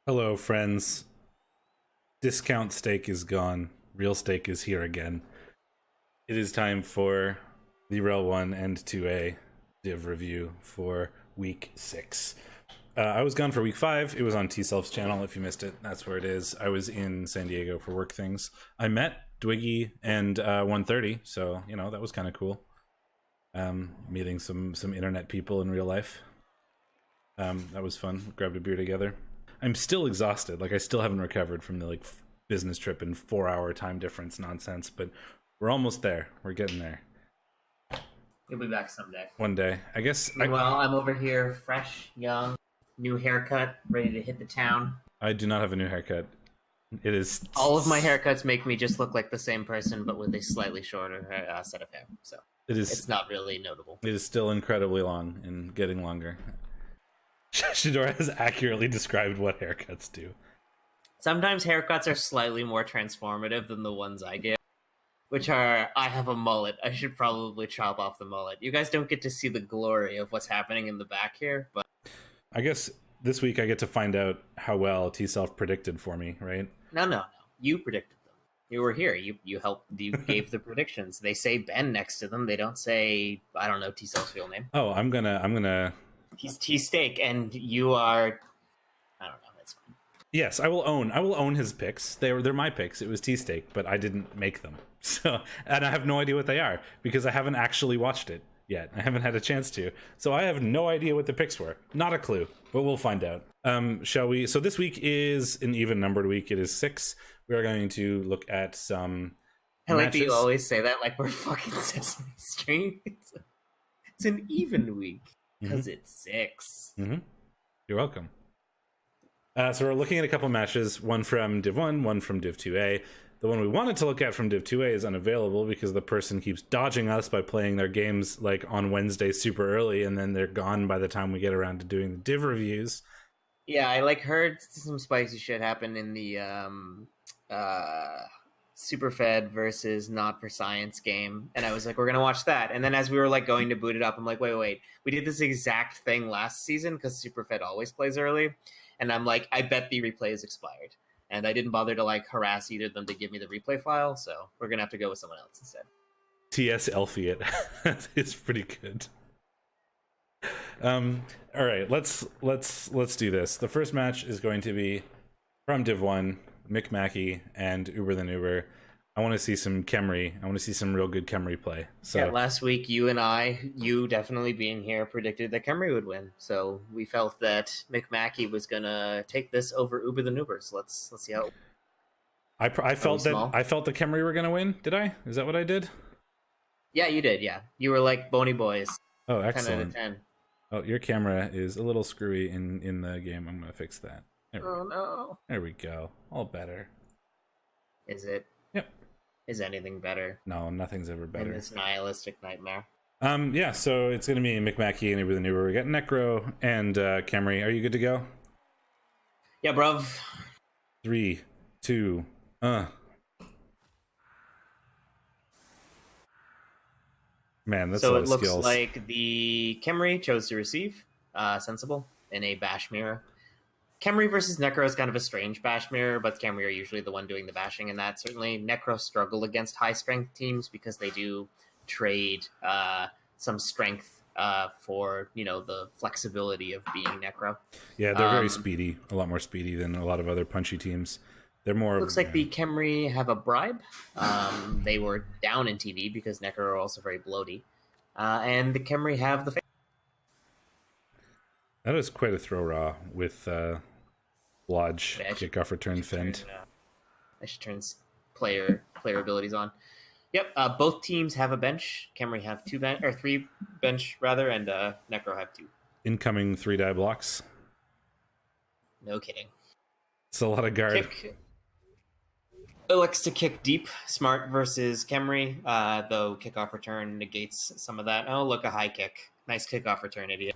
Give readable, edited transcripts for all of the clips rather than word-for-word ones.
Hello, friends. Discount steak is gone. Real steak is here again. It is time for the REL 1 and 2A div review for week 6. I was gone for week 5. It was on T-Self's channel. If you missed it, that's where it is. I was in San Diego for work things. I met Dwiggy and 130, so, you know, that was kind of cool. Meeting some internet people in real life. That was fun. Grabbed a beer together. I'm still exhausted. Like, I still haven't recovered from the business trip and 4-hour time difference nonsense, but we're almost there. We're getting there. You'll be back someday. One day, I guess. Well, I'm over here, fresh, young, new haircut, ready to hit the town. I do not have a new haircut. It is all of my haircuts make me just look like the same person, but with a slightly shorter set of hair. So it's not really notable. It is still incredibly long and getting longer. Shadorra has accurately described what haircuts do. Sometimes haircuts are slightly more transformative than the ones I get, which are, I have a mullet. I should probably chop off the mullet. You guys don't get to see the glory of what's happening in the back here, but I guess this week I get to find out how well T-Self predicted for me, right? No. You predicted them. You were here. You helped. You gave the predictions. They say Ben next to them. They don't say, I don't know, T-Self's real name. Oh, I'm gonna. He's T-Steak, and you are. I don't know. That's fine. Yes, I will own his picks. They're my picks. It was T-Steak, but I didn't make them. So, and I have no idea what they are because I haven't actually watched it yet. I haven't had a chance to. So I have no idea what the picks were. Not a clue, but we'll find out. Shall we? So this week is an even numbered week. It is 6. We are going to look at some I like matches. that you always say that like we're fucking Sesame Street. It's an even week because it's 6. Mm-hmm. You're welcome. So we're looking at a couple matches, one from Div 1, one from Div 2A. The one we wanted to look at from Div 2A is unavailable because the person keeps dodging us by playing their games like on Wednesday super early, and then they're gone by the time we get around to doing the Div reviews. Yeah, I heard some spicy shit happen in the Superfed versus Not for Science game, and I was like, we're gonna watch that. And then as we were going to boot it up, I'm like, wait, we did this exact thing last season because Superfed always plays early, and I'm like, I bet the replay is expired. And I didn't bother to harass either of them to give me the replay file, so we're gonna have to go with someone else instead. TS Elfiot. It's pretty good. All right, let's do this. The first match is going to be from Div 1, McMacky and Uber the Noober. I want to see some Khemri. I want to see some real good Khemri play. So yeah, last week you definitely being here, predicted that Khemri would win. So we felt that McMacky was gonna take this over Uber the Noober. So let's see how. I felt the Khemri were gonna win. Did I? Is that what I did? Yeah, you did. Yeah, you were like Bony Boys. Oh, excellent. 10 out of 10. Oh, your camera is a little screwy in the game. I'm gonna fix that. No. There we go. All better. Is it? Yep. Is anything better? No, nothing's ever better. In this nihilistic nightmare. Yeah, so it's gonna be McMacky and Uber the Noober. We got Necro and Khemri. Are you good to go? Yeah, bruv. 3, 2, Man, that's so a lot it of looks skills. like the Khemri chose to receive Sensible in a bash mirror. Khemri versus Necro is kind of a strange bash mirror, but Khemri are usually the one doing the bashing in that. Certainly, Necro struggle against high-strength teams because they do trade some strength for, the flexibility of being Necro. Yeah, they're very speedy, a lot more speedy than a lot of other punchy teams. They're more. Looks like the Khemri have a bribe. They were down in TV because Necro are also very bloaty. And the Khemri have the... That is quite a throw raw with Lodge, kickoff return, fend. I should turn player abilities on. Yep, both teams have a bench. Khemri have 3 bench rather, and Necro have 2. Incoming 3-die blocks. No kidding. It's a lot of guard. Elects to kick deep. Smart versus Khemri, though kickoff return negates some of that. Oh, look, a high kick. Nice kickoff return, idiot.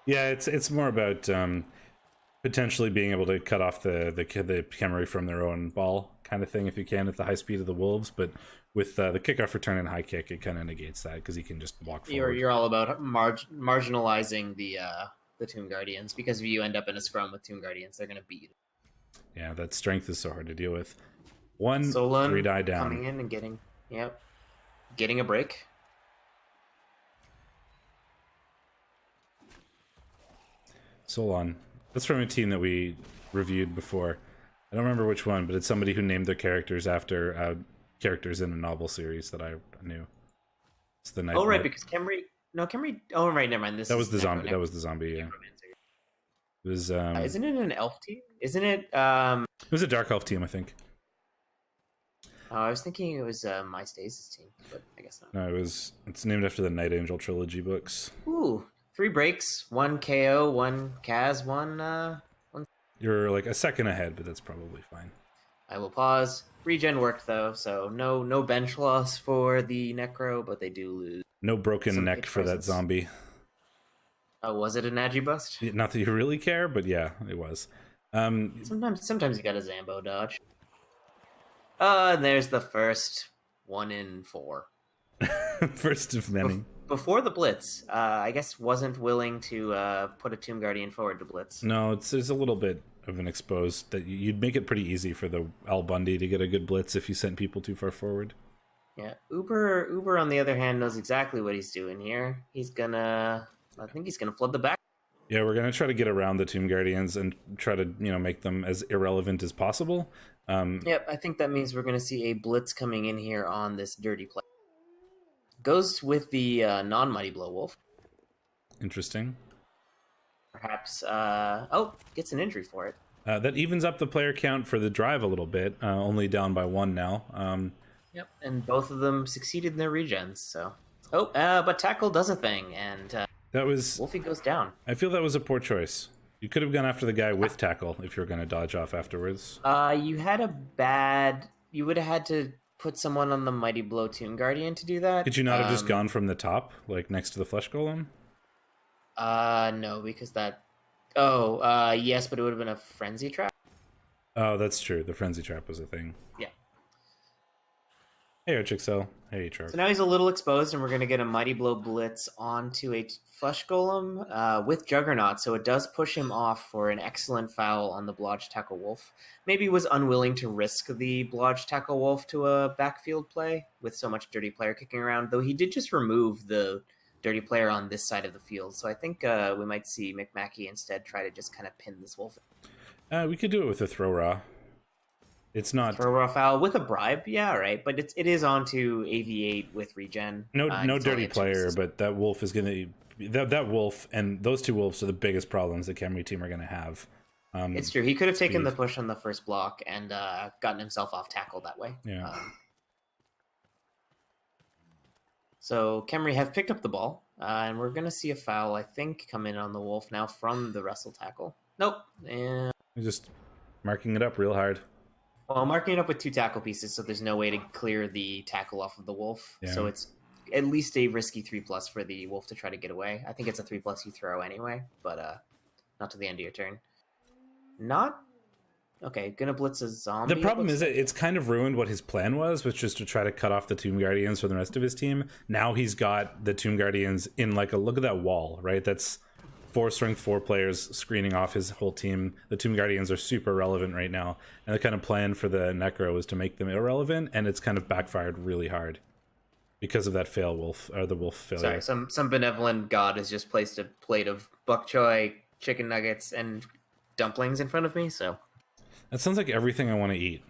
Yeah, it's more about potentially being able to cut off the Khemri from their own ball kind of thing if you can at the high speed of the Wolves, but with the kickoff return and high kick, it kind of negates that because he can just walk forward. You're all about marginalizing the the Tomb Guardians, because if you end up in a scrum with Tomb Guardians, they're going to beat you. Yeah, that strength is so hard to deal with. 1 Solon 3 die down. coming in and getting a break. Solon. That's from a team that we reviewed before. I don't remember which one, but it's somebody who named their characters after characters in a novel series that I knew. It's the Night. Oh right, because Khemri. No, Khemri. Oh right, never mind. That was the zombie. That was the zombie. Yeah. It was. Isn't it an elf team? Isn't it? It was a dark elf team, I think. Oh, I was thinking it was My Stasis team, but I guess not. No, it's named after the Night Angel trilogy books. Ooh, 3 breaks, 1 KO, 1 Kaz, 1. You're like a second ahead, but that's probably fine. I will pause. Regen worked though, so no bench loss for the Necro, but they do lose. No broken neck for that zombie. Oh, was it a Nagi bust? Not that you really care, but yeah, it was. Sometimes you got a Zambo dodge. And there's the first 1 in 4. First of many. Before the blitz, I guess wasn't willing to put a Tomb Guardian forward to blitz. No, there's a little bit of an exposed that you'd make it pretty easy for the Al Bundy to get a good blitz if you sent people too far forward. Yeah, Uber on the other hand knows exactly what he's doing here. I think he's gonna flood the back. Yeah, we're gonna try to get around the Tomb Guardians and try to make them as irrelevant as possible. Yep, I think that means we're gonna see a blitz coming in here on this dirty play. Goes with the non-Mighty Blow Wolf. Interesting. Perhaps, gets an injury for it. That evens up the player count for the drive a little bit, only down by 1 now. Yep, and both of them succeeded in their regens, so... but Tackle does a thing, and that was... Wolfie goes down. I feel that was a poor choice. You could have gone after the guy with Tackle if you were going to dodge off afterwards. You would have had to put someone on the Mighty Blow Tomb Guardian to do that. Could you not have just gone from the top, like next to the Flesh Golem? No, because that... yes, but it would have been a Frenzy Trap. Oh, that's true. The Frenzy Trap was a thing. Yeah. Hey, Archixel. Hey, Chorf. So now he's a little exposed, and we're going to get a Mighty Blow Blitz onto a Flesh Golem with Juggernaut, so it does push him off for an excellent foul on the Blodge Tackle Wolf. Maybe was unwilling to risk the Blodge Tackle Wolf to a backfield play with so much dirty player kicking around, though he did just remove the dirty player on this side of the field, so I think we might see McMacky instead try to just kind of pin this wolf. We could do it with a throw raw. It's not throw raw foul with a bribe, yeah, right. But it is onto AV8 with regen. No dirty player, but that wolf is gonna that wolf and those 2 wolves are the biggest problems the Khemri team are gonna have. It's true. He could have taken the push on the first block and gotten himself off tackle that way. Yeah. So Khemri have picked up the ball, and we're going to see a foul, I think, come in on the wolf now from the wrestle tackle. Nope. And... just marking it up real hard. Well, marking it up with 2 tackle pieces, so there's no way to clear the tackle off of the wolf. Yeah. So it's at least a risky 3+ for the wolf to try to get away. I think it's a 3+ you throw anyway, but not to the end of your turn. Not... Okay, gonna blitz a zombie. The problem is that it's kind of ruined what his plan was, which is to try to cut off the Tomb Guardians from the rest of his team. Now he's got the Tomb Guardians in like a look at that wall, right? That's 4 strength 4 players screening off his whole team. The Tomb Guardians are super relevant right now, and the kind of plan for the Necro is to make them irrelevant, and it's kind of backfired really hard because of that fail wolf or the wolf failure. Sorry, some benevolent god has just placed a plate of bok choy, chicken nuggets, and dumplings in front of me, so. That sounds like everything I want to eat.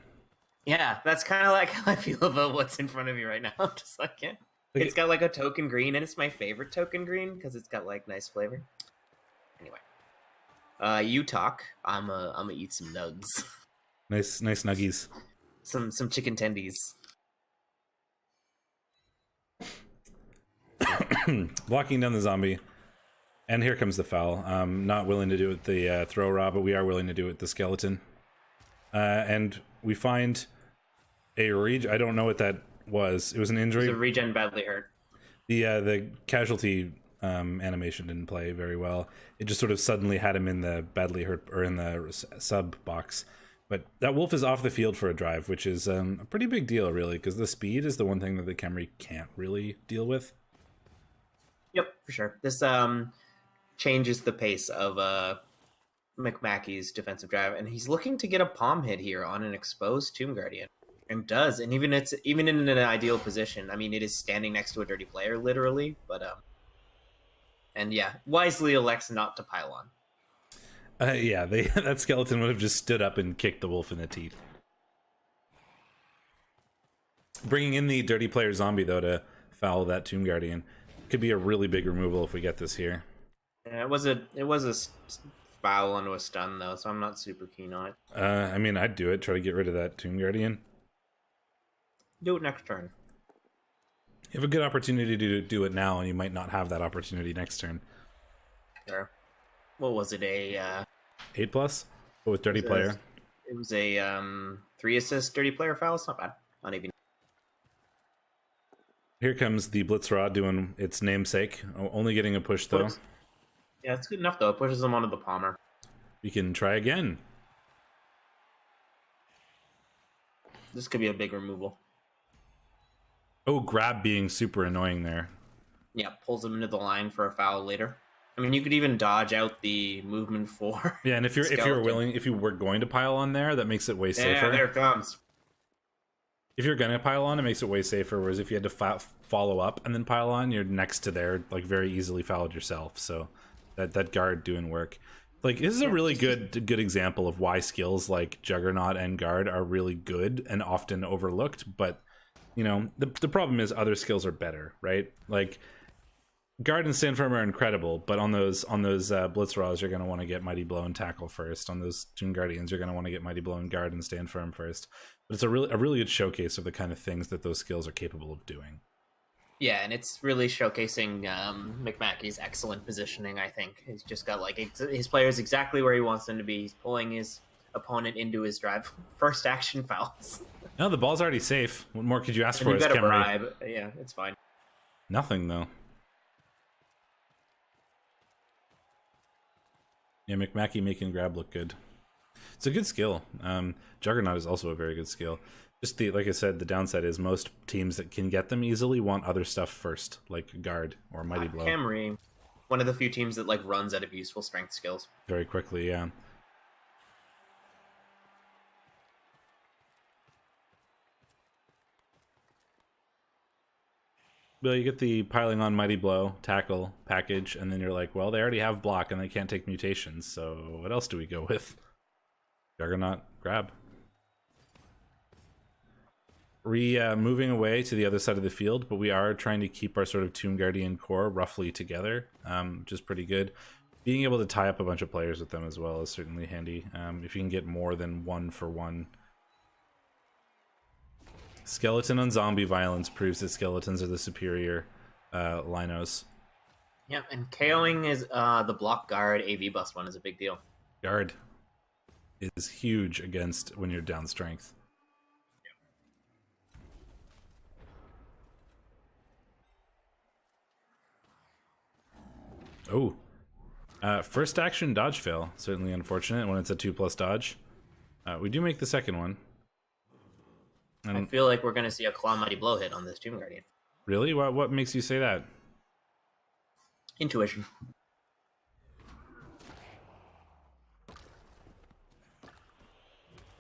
Yeah, that's kind of like how I feel about what's in front of me right now. Just like it. It's got like a token green, and it's my favorite token green because it's got like nice flavor. Anyway, you talk. I'm gonna eat some nugs. Nice nuggies. Some chicken tendies. Blocking down the zombie, and here comes the foul. Not willing to do it with the throw raw, but we are willing to do it with the skeleton. And we find a I don't know what that was. It was an injury. The regen badly hurt. The casualty animation didn't play very well. It just sort of suddenly had him in the badly hurt or in the sub box. But that wolf is off the field for a drive, which is a pretty big deal, really, because the speed is the one thing that the Khemri can't really deal with. Yep, for sure. This changes the pace of McMacky's defensive drive, and he's looking to get a palm hit here on an exposed Tomb Guardian, and does. And even in an ideal position. I mean, it is standing next to a dirty player, literally, but and yeah, wisely elects not to pile on. Yeah, that skeleton would have just stood up and kicked the wolf in the teeth. Bringing in the dirty player zombie, though, to foul that Tomb Guardian could be a really big removal if we get this here. Yeah, it was a foul onto a stun, though, so I'm not super keen on it. I mean, I'd do it. Try to get rid of that Tomb Guardian. Do it next turn. You have a good opportunity to do it now, and you might not have that opportunity next turn. Sure. What was it? 8+? But with dirty player. It was a 3 assist dirty player foul. It's not bad. Not even. Here comes the Blitzrod doing its namesake. Only getting a push, though. Yeah, it's good enough, though. It pushes him onto the Palmer. We can try again. This could be a big removal. Oh, grab being super annoying there. Yeah, pulls him into the line for a foul later. I mean, you could even dodge out the movement for. Yeah, and if you were going to pile on there, that makes it way safer. Yeah, there it comes. If you're gonna pile on, it makes it way safer. Whereas if you had to follow up and then pile on, you're next to there, like very easily fouled yourself. So that guard doing work. Like, this is a really good example of why skills like Juggernaut and Guard are really good and often overlooked. But you know, the problem is other skills are better, right? Like Guard and Stand Firm are incredible, but on those Blitz Raws, you're going to want to get Mighty Blow and Tackle first. On those Tomb Guardians, you're going to want to get Mighty Blow and Guard and Stand Firm first. But it's a really good showcase of the kind of things that those skills are capable of doing. Yeah, and it's really showcasing McMacky's excellent positioning, I think. He's just got, like, his players exactly where he wants them to be. He's pulling his opponent into his drive. First action fouls. No, the ball's already safe. What more could you ask for? You got a bribe. Yeah, it's fine. Nothing, though. Yeah, McMacky making grab look good. It's a good skill. Juggernaut is also a very good skill. Just like I said, the downside is most teams that can get them easily want other stuff first, like Guard or Mighty Blow. Khemri, one of the few teams that like runs out of useful strength skills very quickly. Yeah. Well, you get the piling on Mighty Blow, Tackle, package, and then you're like, well, they already have block and they can't take mutations, so what else do we go with? Juggernaut, grab. Moving away to the other side of the field, but we are trying to keep our sort of Tomb Guardian core roughly together, which is pretty good. Being able to tie up a bunch of players with them as well is certainly handy, if you can get more than 1-for-1. Skeleton on zombie violence proves that skeletons are the superior linos. Yeah, and KOing is the block Guard AV bust one is a big deal. Guard is huge against when you're down strength. Oh, first action dodge fail. Certainly unfortunate when it's a 2+ dodge. We do make the second one. And I feel like we're going to see a Claw Mighty Blow hit on this Tomb Guardian. Really? What makes you say that? Intuition.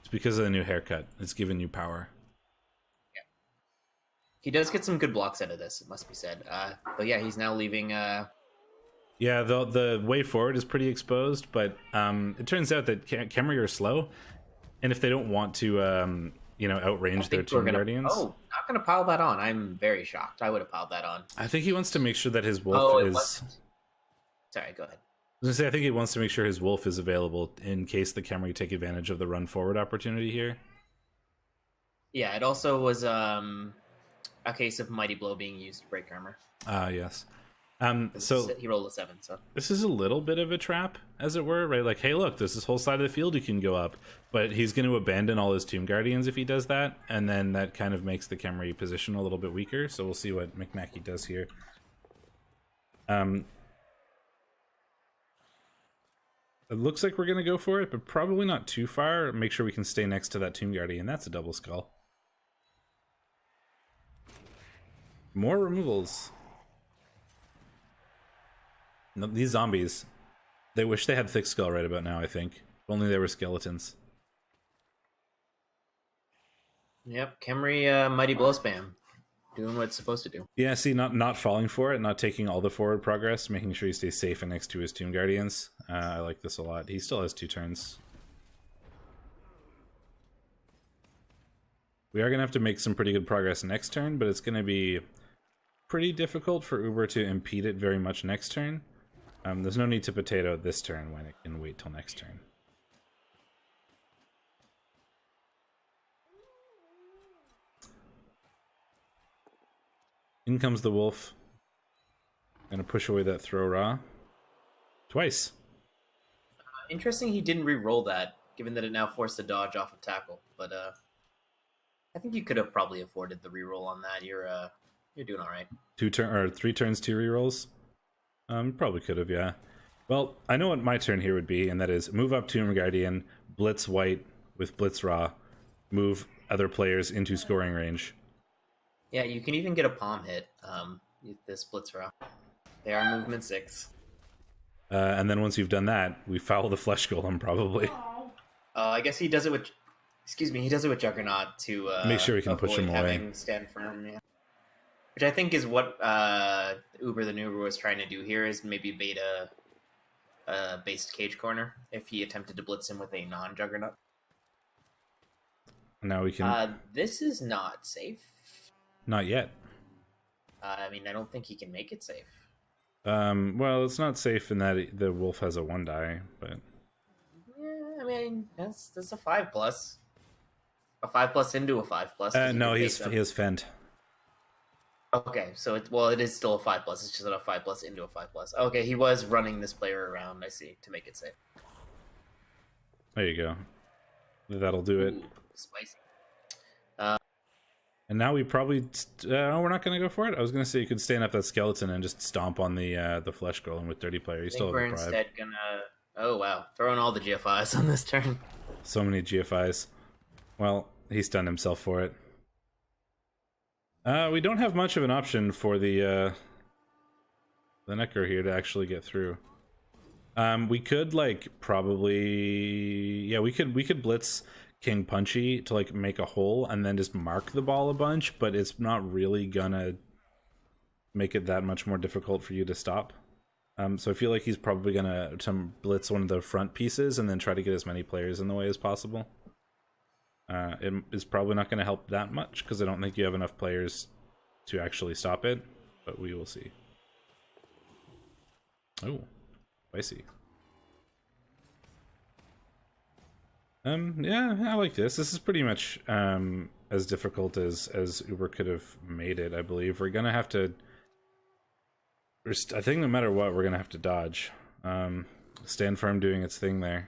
It's because of the new haircut. It's given you power. Yeah. He does get some good blocks out of this, it must be said. But yeah, he's now leaving... Yeah, the way forward is pretty exposed, but it turns out that Khemri are slow, and if they don't want to... outrange their Tomb Guardians. Oh, not going to pile that on. I'm very shocked. I would have piled that on. I think he wants to make sure that his wolf is... Sorry, go ahead. I was going to say, I think he wants to make sure his wolf is available in case the Khemri take advantage of the run forward opportunity here. Yeah, it also was a case of Mighty Blow being used to break armor. Yes. So he rolled a 7, so this is a little bit of a trap, as it were, right? Like, hey, look, there's this whole side of the field you can go up, but he's going to abandon all his Tomb Guardians if he does that, and then that kind of makes the Khemri position a little bit weaker. So we'll see what McMacky does here. It looks like we're going to go for it, but probably not too far. Make sure we can stay next to that Tomb Guardian. That's a double skull. More removals. No, these zombies, they wish they had thick skull right about now, I think. If only they were skeletons. Yep, Khemri Mighty Blow Spam. Doing what it's supposed to do. Yeah, see, not falling for it, not taking all the forward progress, making sure he stays safe and next to his Tomb Guardians. I like this a lot. He still has 2 turns. We are going to have to make some pretty good progress next turn, but it's going to be pretty difficult for Uber to impede it very much next turn. There's no need to potato this turn when it can wait till next turn. In comes the wolf. Gonna push away that throw raw. Twice. Interesting he didn't re-roll that, given that it now forced a dodge off of tackle. But I think you could have probably afforded the re-roll on that. You're doing all right. 3 turns, 2 rerolls. Probably could have, yeah. Well, I know what my turn here would be, and that is move up Tomb Guardian, blitz white with blitz raw, move other players into scoring range. Yeah, you can even get a palm hit. This blitz raw. They are movement 6. And then once you've done that, we foul the flesh golem probably. I guess he does it with. Excuse me, he does it with Juggernaut to make sure we can push him away. Stand firm, yeah. Which I think is what Uber the Noober was trying to do here, is maybe bait a based cage corner if he attempted to blitz him with a non-Juggernaut. Now we can. This is not safe. Not yet. I mean, I don't think he can make it safe. Well, it's not safe in that the wolf has a 1 die, but yeah, I mean, that's a 5+. A 5+ into a 5+. No, he has fend. Okay, so it is still a 5+. It's just a 5+ into a 5+. Okay, he was running this player around. I see, to make it safe. There you go. That'll do it. Ooh, spicy. And now we probably we're not going to go for it. I was going to say you could stand up that skeleton and just stomp on the flesh golem with 30 player. You still have a bribe. Instead gonna. Oh wow, throwing all the GFIs on this turn. So many GFIs. Well, he stunned himself for it. We don't have much of an option for the Necro here to actually get through. We could probably we could blitz King Punchy to make a hole and then just mark the ball a bunch, but it's not really gonna make it that much more difficult for you to stop. So I feel like he's probably gonna blitz one of the front pieces and then try to get as many players in the way as possible. It is probably not going to help that much because I don't think you have enough players to actually stop it, but we will see. Oh, spicy. Yeah, I like this. This is pretty much as difficult as Uber could have made it, I believe. We're gonna have to. I think no matter what, we're gonna have to dodge. Stand firm doing its thing there.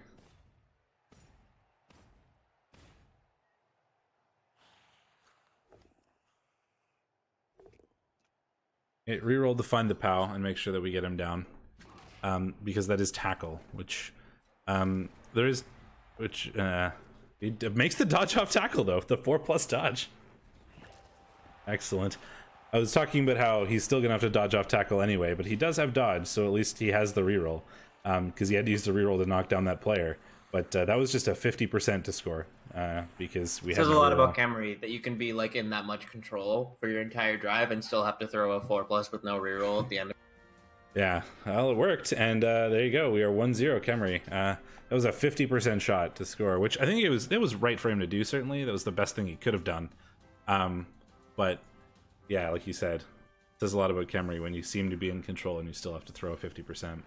It rerolled to find the POW and make sure that we get him down, because that is tackle, which it makes the dodge off tackle though, the 4+ dodge. Excellent. I was talking about how he's still gonna have to dodge off tackle anyway, but he does have dodge, so at least he has the reroll, because he had to use the reroll to knock down that player. But that was just a 50% to score, because we have. Says a lot about Khemri that you can be in that much control for your entire drive and still have to throw a 4+ with no reroll at the end. Yeah, well, it worked, and there you go. We are 1-0 Khemri. That was a 50% shot to score, which I think it was right for him to do. Certainly, that was the best thing he could have done. But yeah, like you said, it says a lot about Khemri when you seem to be in control and you still have to throw a 50%.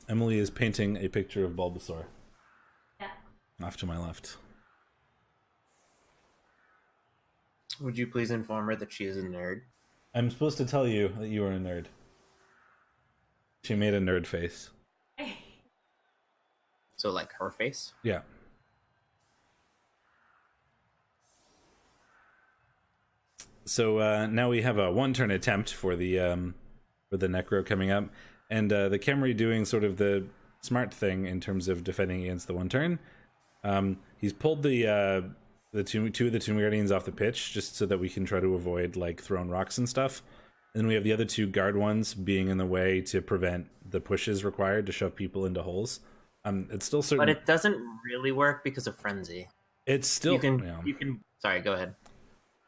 Emily is painting a picture of Bulbasaur. Yeah. Off to my left. Would you please inform her that she is a nerd? I'm supposed to tell you that you are a nerd. She made a nerd face. So her face? Yeah. So now we have a 1-turn attempt for the Necro coming up. And the Khemri doing sort of the smart thing in terms of defending against the one turn. He's pulled the two of the Tomb Guardians off the pitch just so that we can try to avoid like thrown rocks and stuff. And then we have the other 2 guard ones being in the way to prevent the pushes required to shove people into holes. It's still certain, but it doesn't really work because of frenzy. It's still you can. Sorry, go ahead.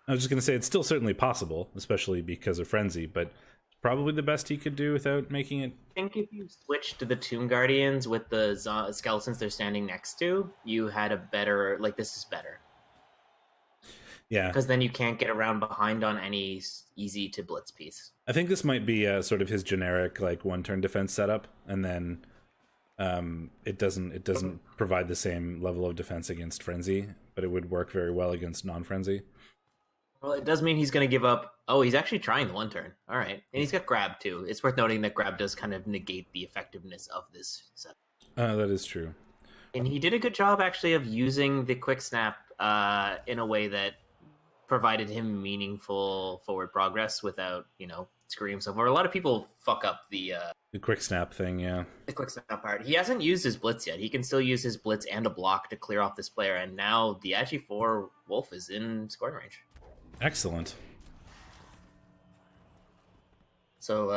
I was just going to say it's still certainly possible, especially because of frenzy, but probably the best he could do without making it. I think if you switch to the Tomb Guardians with the skeletons they're standing next to, you had a better, like, this is better. Yeah. Because then you can't get around behind on any easy to blitz piece. I think this might be sort of his generic, like, one-turn defense setup, and then it doesn't provide the same level of defense against frenzy, but it would work very well against non-frenzy. Well, it does mean he's going to give up. Oh, he's actually trying the one turn. All right. And he's got grab, too. It's worth noting that grab does kind of negate the effectiveness of this set. That is true. And he did a good job, actually, of using the quick snap in a way that provided him meaningful forward progress without, screwing himself over. A lot of people fuck up the quick snap thing, yeah. The quick snap part. He hasn't used his blitz yet. He can still use his blitz and a block to clear off this player, and now the Agi 4 Wolf is in scoring range. Excellent. So,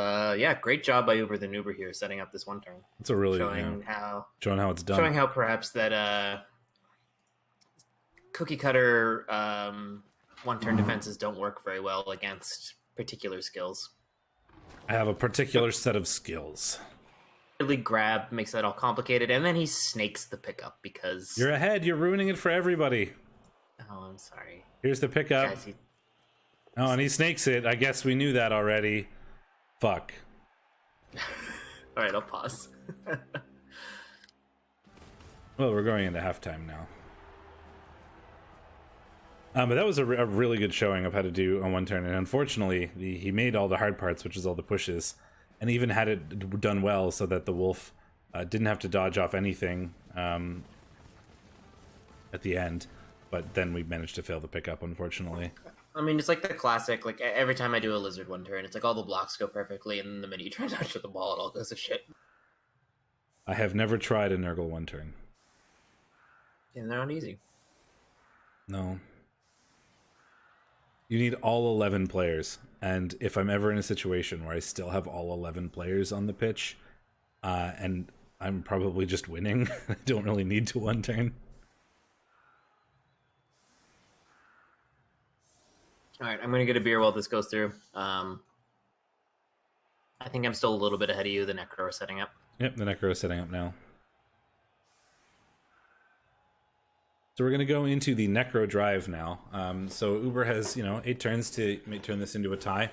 great job by Uber the Noober here, setting up this one turn. It's a really showing how it's done. Showing how perhaps that cookie cutter one-turn defenses don't work very well against particular skills. I have a particular set of skills. Really grab makes that all complicated, and then he snakes the pickup because you're ahead. You're ruining it for everybody. Oh, I'm sorry. Here's the pickup. Guys, Oh, and he snakes it. I guess we knew that already. Fuck. All right, I'll pause. Well, we're going into halftime now. But that was a really good showing of how to do on one turn, and unfortunately, he made all the hard parts, which is all the pushes, and even had it done well so that the wolf didn't have to dodge off anything at the end. But then we managed to fail the pickup, unfortunately. I mean, it's like the classic, like, every time I do a lizard one turn, it's like all the blocks go perfectly, and then the minute you try to touch the ball, it all goes to shit. I have never tried a Nurgle one turn. And they're not easy. No. You need all 11 players, and if I'm ever in a situation where I still have all 11 players on the pitch, and I'm probably just winning, I don't really need to one turn. All right, I'm going to get a beer while this goes through. I think I'm still a little bit ahead of you. The Necro is setting up. Yep, the Necro is setting up now. So we're going to go into the Necro drive now. So Uber has, 8 turns to turn this into a tie.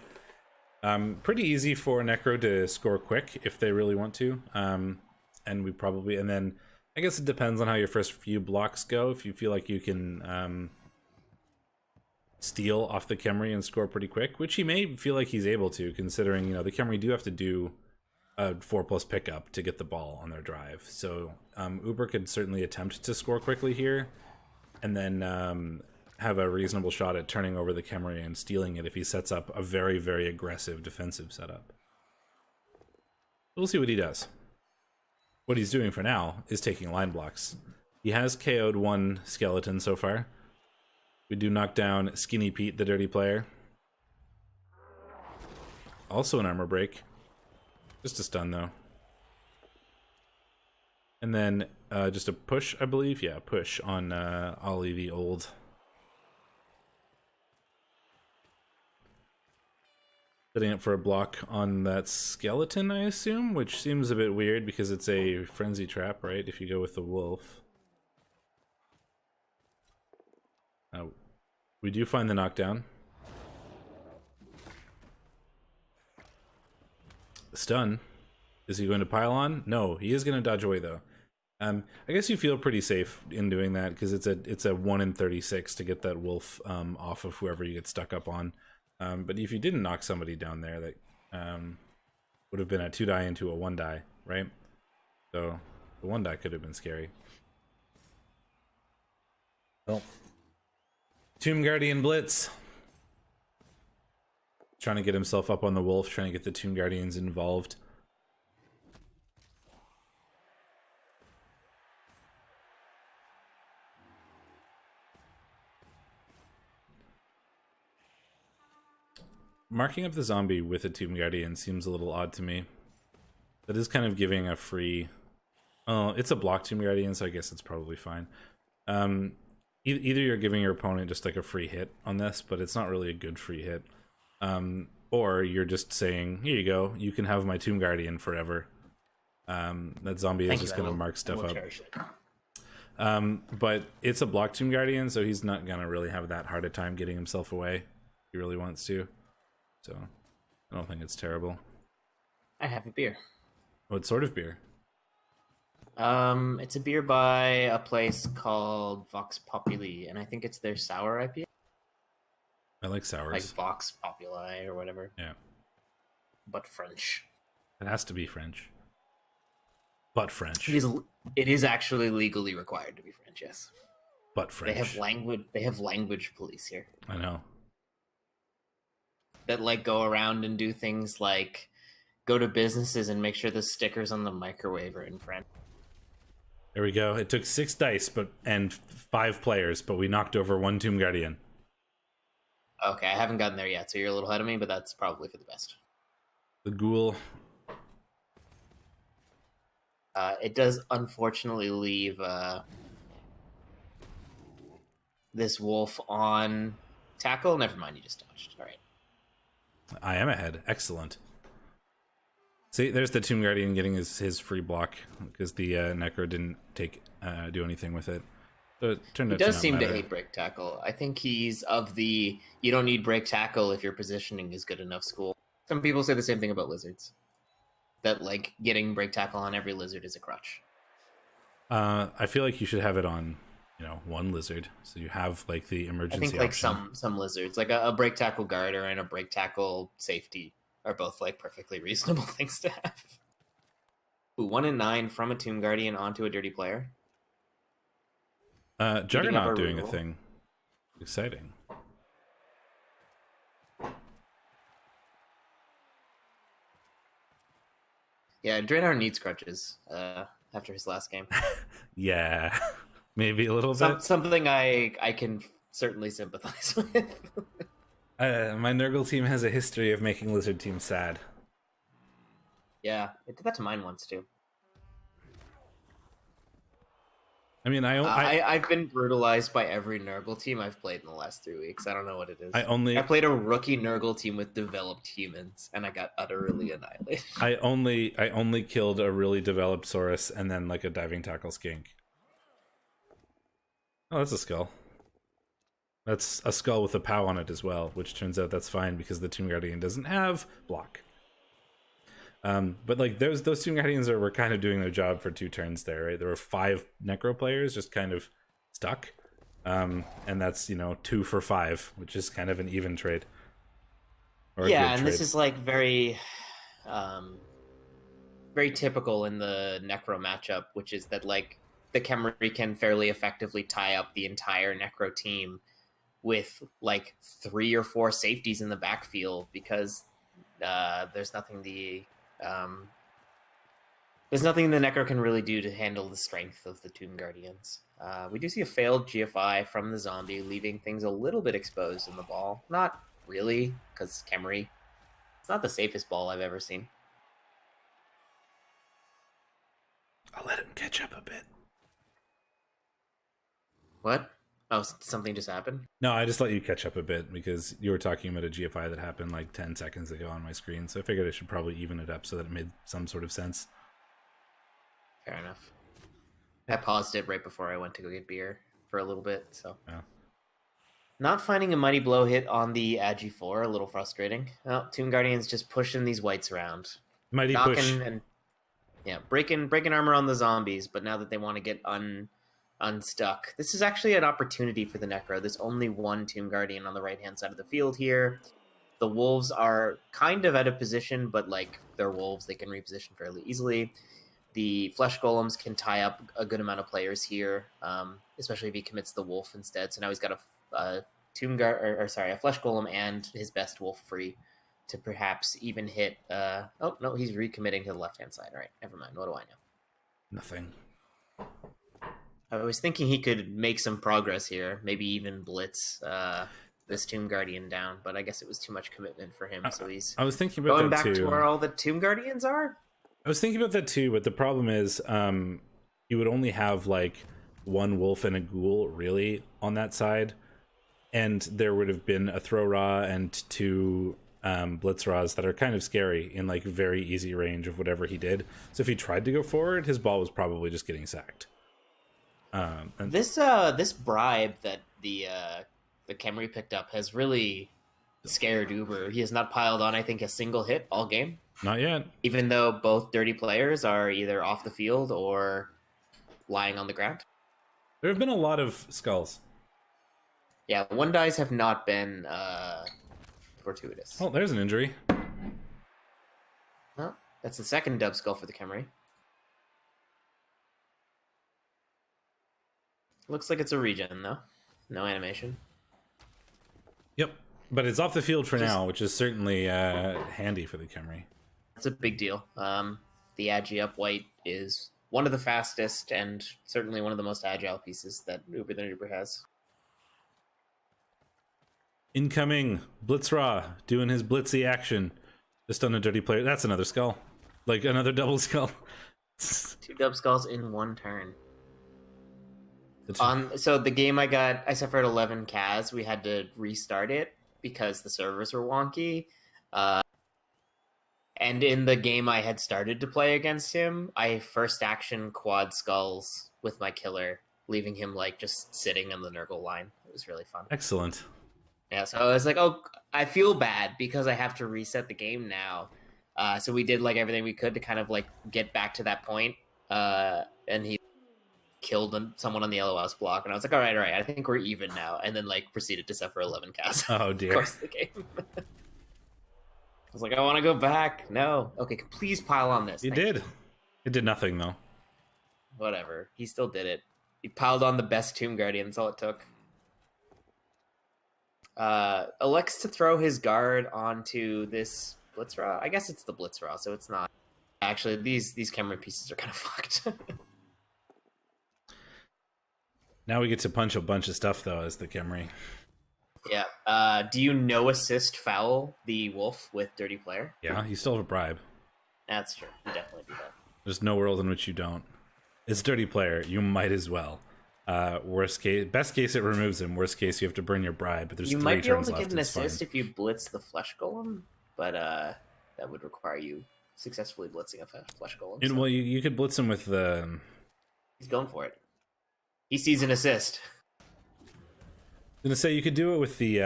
Pretty easy for Necro to score quick if they really want to. And then I guess it depends on how your first few blocks go. If you feel like you can steal off the Khemri and score pretty quick, which he may feel like he's able to, considering, the Khemri do have to do a 4+ pickup to get the ball on their drive. So Uber could certainly attempt to score quickly here, and then have a reasonable shot at turning over the Khemri and stealing it if he sets up a very, very aggressive defensive setup. We'll see what he does. What he's doing for now is taking line blocks. He has KO'd 1 skeleton so far. We do knock down Skinny Pete, the dirty player. Also an armor break. Just a stun, though. And then just a push, I believe. Yeah, push on Ollie the Old. Setting up for a block on that skeleton, I assume, which seems a bit weird because it's a frenzy trap, right? If you go with the wolf. We do find the knockdown. Stun. Is he going to pile on? No, he is going to dodge away though. I guess you feel pretty safe in doing that because it's a 1 in 36 to get that wolf off of whoever you get stuck up on. But if you didn't knock somebody down there, that would have been a 2-die into a 1-die, right? So the 1-die could have been scary. Well, Tomb Guardian Blitz. Trying to get himself up on the wolf, trying to get the Tomb Guardians involved. marking up the zombie with a Tomb Guardian seems a little odd to me. That is kind of giving a free... Oh, it's a block Tomb Guardian, so I guess it's probably fine. Either you're giving your opponent just like a free hit on this, but it's not really a good free hit. Or you're just saying, here you go, you can have my Tomb Guardian forever. That zombie is just going to mark stuff up. But it's a block Tomb Guardian, so he's not going to really have that hard a time getting himself away if he really wants to. So I don't think it's terrible. I have a beer. What sort of beer? It's a beer by a place called Vox Populi, and I think it's their sour IPA. I like sours. Like Vox Populi or whatever. Yeah. But French. It has to be French. But French. It is actually legally required to be French, yes. But French. They have language police here. I know. That like go around and do things like go to businesses and make sure the stickers on the microwave are in French. There we go. It took 6 dice and 5 players, but we knocked over 1 Tomb Guardian. Okay, I haven't gotten there yet, so you're a little ahead of me, but that's probably for the best. The ghoul. It does unfortunately leave this wolf on tackle. Never mind, you just dodged. All right. I am ahead. Excellent. See, there's the Tomb Guardian getting his free block because the Necro didn't do anything with it. So it turned out he does to seem matter. to hate break tackle. I think he's of the you don't need break tackle if your positioning is good enough school. Some people say the same thing about lizards. That like getting break tackle on every lizard is a crutch. I feel like you should have it on, one lizard, so you have like the emergency. I think like option. some lizards, like a break tackle guarder and a break tackle safety, are both like perfectly reasonable things to have. Ooh, 1 in 9 from a Tomb Guardian onto a dirty player. Juggernaut doing a thing. Exciting. Yeah, Draenor needs crutches after his last game. Yeah, maybe a little bit. Something I can certainly sympathize with. My Nurgle team has a history of making lizard teams sad. Yeah, it did that to mine once too. I mean, I've been brutalized by every Nurgle team I've played in the last 3 weeks. I don't know what it is. I played a rookie Nurgle team with developed humans, and I got utterly annihilated. I only killed a really developed Saurus and then like a diving tackle skink. Oh, that's a skull. That's a skull with a POW on it as well, which turns out that's fine because the Tomb Guardian doesn't have block. But like those Tomb Guardians were kind of doing their job for 2 turns there, right? There were 5 Necro players just kind of stuck. And that's, 2 for 5, which is kind of an even trade. Yeah, and this is like very very typical in the Necro matchup, which is that like the Khemri can fairly effectively tie up the entire Necro team with like 3 or 4 safeties in the backfield because there's nothing the Necro can really do to handle the strength of the Tomb Guardians. We do see a failed GFI from the zombie, leaving things a little bit exposed in the ball. Not really, because Khemri, it's not the safest ball I've ever seen. I'll let him catch up a bit. What? Oh, something just happened? No, I just let you catch up a bit because you were talking about a GFI that happened like 10 seconds ago on my screen, so I figured I should probably even it up so that it made some sort of sense. Fair enough. I paused it right before I went to go get beer for a little bit, so... Yeah. Not finding a Mighty Blow hit on the Agi 4, a little frustrating. Well, Tomb Guardian's just pushing these whites around. Mighty push. And, breaking armor on the zombies, but now that they want to get unstuck. This is actually an opportunity for the Necro. There's only 1 Tomb Guardian on the right-hand side of the field here. The wolves are kind of out of position, but like they're wolves, they can reposition fairly easily. The flesh golems can tie up a good amount of players here, especially if he commits the wolf instead. So now he's got a flesh golem and his best wolf free to perhaps even hit. Oh no, he's recommitting to the left-hand side. All right, never mind. What do I know? Nothing. I was thinking he could make some progress here, maybe even blitz. this Tomb Guardian down, but I guess it was too much commitment for him, so he's I was thinking about going that back too. to where all the Tomb Guardians are. I was thinking about that too, but the problem is you would only have like one wolf and a ghoul really on that side, and there would have been a throw raw and two Blitzraws that are kind of scary in like very easy range of whatever he did. So if he tried to go forward, his ball was probably just getting sacked. And This bribe that the Khemri picked up has really scared Uber. He has not piled on, I think, a single hit all game. not yet. Even though both dirty players are either off the field or lying on the ground. There have been a lot of skulls. Yeah, one dies have not been fortuitous. Oh, there's an injury. Well, that's the second dub skull for the Khemri. Looks like it's a regen, though. No animation. Yep, but it's off the field for now, which is certainly handy for the Khemri. That's a big deal. The Agi up white is one of the fastest and certainly one of the most agile pieces that Uber the Noober has. Incoming Blitzraw doing his blitzy action. Just on a dirty player. That's another skull. Like another double skull. 2 dub skulls in 1 turn. So the game I suffered 11 Kaz. We had to restart it because the servers were wonky. And in the game I had started to play against him, I first action quad skulls with my killer, leaving him like just sitting on the Nurgle line. It was really fun. Excellent. Yeah, so I was like, oh, I feel bad because I have to reset the game now. So we did like everything we could to kind of like get back to that point. And he killed someone on the yellow house block, and I was like, all right, I think we're even now. And then like proceeded to suffer 11 casts. Oh dear. Across the game. I was like, I want to go back. No. Okay, please pile on this. He did. It did nothing though. Whatever. He still did it. He piled on the best Tomb Guardian. That's all it took. Elects to throw his guard onto this Blitzraw. I guess it's the Blitzraw, so it's not. Actually, these Khemri pieces are kind of fucked. Now we get to punch a bunch of stuff though as the Khemri. Yeah. Do you no assist foul the wolf with dirty player? Yeah, you still have a bribe. That's true. You definitely do that. There's no world in which you don't. It's dirty player. You might as well. Worst case, best case, it removes him. Worst case, you have to burn your bribe. But there's you 3 might be able turns to left. get an It's assist fine. if you blitz the flesh golem, but that would require you successfully blitzing a flesh golem. And, well, you could blitz him with the. He's going for it. He sees an assist. I'm gonna say you could do it with the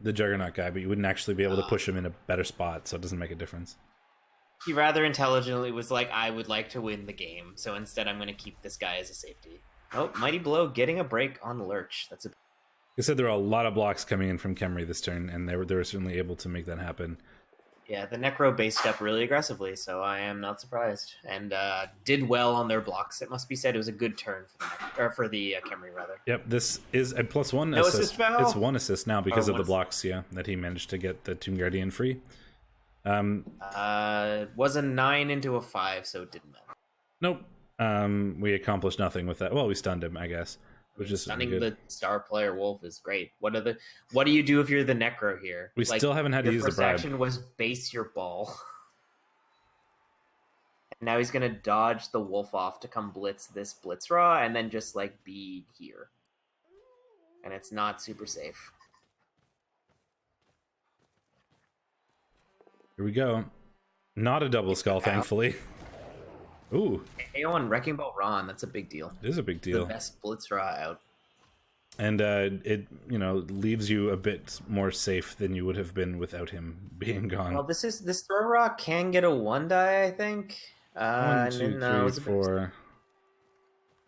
Juggernaut guy, but you wouldn't actually be able to push him in a better spot, so it doesn't make a difference. He rather intelligently was like, I would like to win the game, so instead I'm going to keep this guy as a safety. Oh, Mighty Blow getting a break on Lurch. That's a. Like I said, there are a lot of blocks coming in from Khemri this turn, and they were certainly able to make that happen. Yeah, the Necro based up really aggressively, so I am not surprised. And did well on their blocks. It must be said it was a good turn for the Khemri, rather. Yep, this is a +1 No assist foul? It's 1 assist now because Oh, of the blocks, yeah, that he managed to get the Tomb Guardian free. Was a 9 into a 5, so it didn't matter. Nope. We accomplished nothing with that. Well, we stunned him, I guess. Which is Stunning good. the star player wolf is great. What do you do if you're the Necro here? We still haven't had to use the bribe. Your first action was base your ball. And now he's gonna dodge the wolf off to come blitz this Blitzraw and then just like be here. And it's not super safe. Here we go. Not a double skull, thankfully. Ooh. AO on Wrecking Ball Ron, that's a big deal. It is a big deal. The best Blitzraw out. And it, leaves you a bit more safe than you would have been without him being gone. Well, this throw rock can get a 1 die, I think. 1, 2, 3, 4.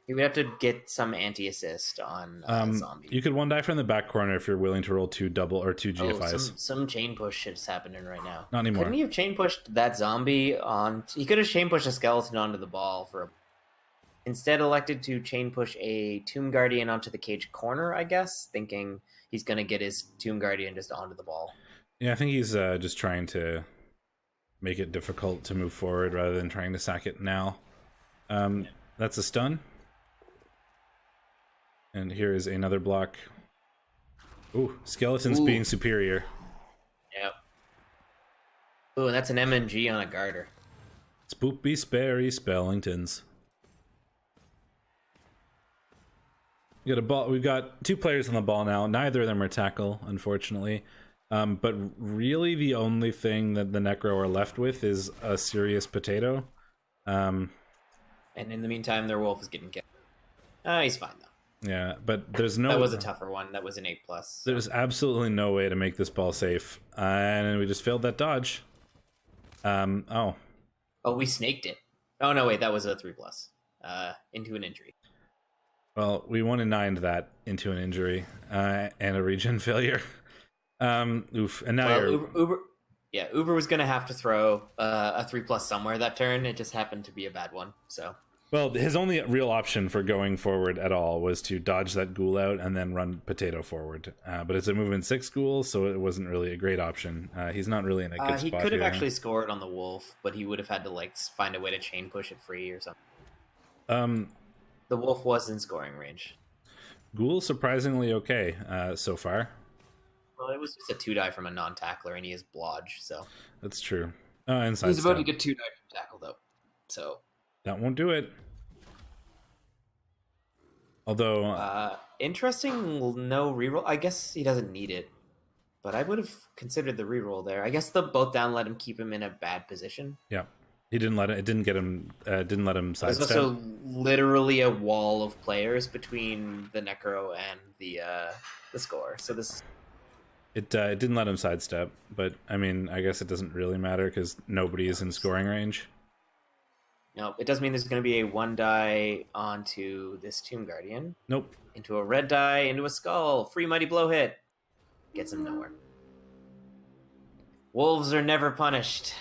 You would have to get some anti-assist on zombie. You could 1 die from the back corner if you're willing to roll 2 double or 2 GFIs. Some chain push shit's happening right now. Not anymore. Couldn't he have chain pushed that zombie on? He could have chain pushed a skeleton onto the ball instead elected to chain push a Tomb Guardian onto the cage corner, I guess, thinking he's going to get his Tomb Guardian just onto the ball. Yeah, I think he's just trying to make it difficult to move forward rather than trying to sack it now. That's a stun. And here is another block. Ooh, skeletons being superior. Yep. Ooh, and that's an MNG on a garter. Spoopy Sperry Spellingtons. We got a ball. We've got 2 players on the ball now. Neither of them are tackle, unfortunately. But really, the only thing that the Necro are left with is a serious potato. And in the meantime, their wolf is getting killed. He's fine though. Yeah, but there's no. That was a tougher one. That was an 8+. So. There's absolutely no way to make this ball safe, and we just failed that dodge. Oh, we snaked it. Oh no, wait, that was a 3+. Into an injury. Well, we 1-9'd that into an injury and a regen failure. Oof, and now Uber. Yeah, Uber was gonna have to throw a 3+ somewhere that turn. It just happened to be a bad one. So. Well, his only real option for going forward at all was to dodge that ghoul out and then run potato forward. But it's a movement 6 ghoul, so it wasn't really a great option. He's not really in a good spot. He could have actually scored on the wolf, but he would have had to like find a way to chain push it free or something. The wolf was in scoring range. Ghoul surprisingly okay so far. Well, it was just a 2-die from a non-tackler, and he is blodge, so that's true. Inside he's about step. to get 2-die from tackle though, so. That won't do it. Although... interesting, no reroll. I guess he doesn't need it, but I would have considered the reroll there. I guess the both down let him keep him in a bad position. Yeah, he didn't let it. It didn't get him. Didn't let him sidestep. There's also literally a wall of players between the Necro and the score. So this. It didn't let him sidestep, but I mean, I guess it doesn't really matter because nobody is in scoring range. No, it does mean there's going to be a 1-die onto this Tomb Guardian. Nope. Into a red die, into a skull. Free Mighty Blow hit. Gets him nowhere. Wolves are never punished.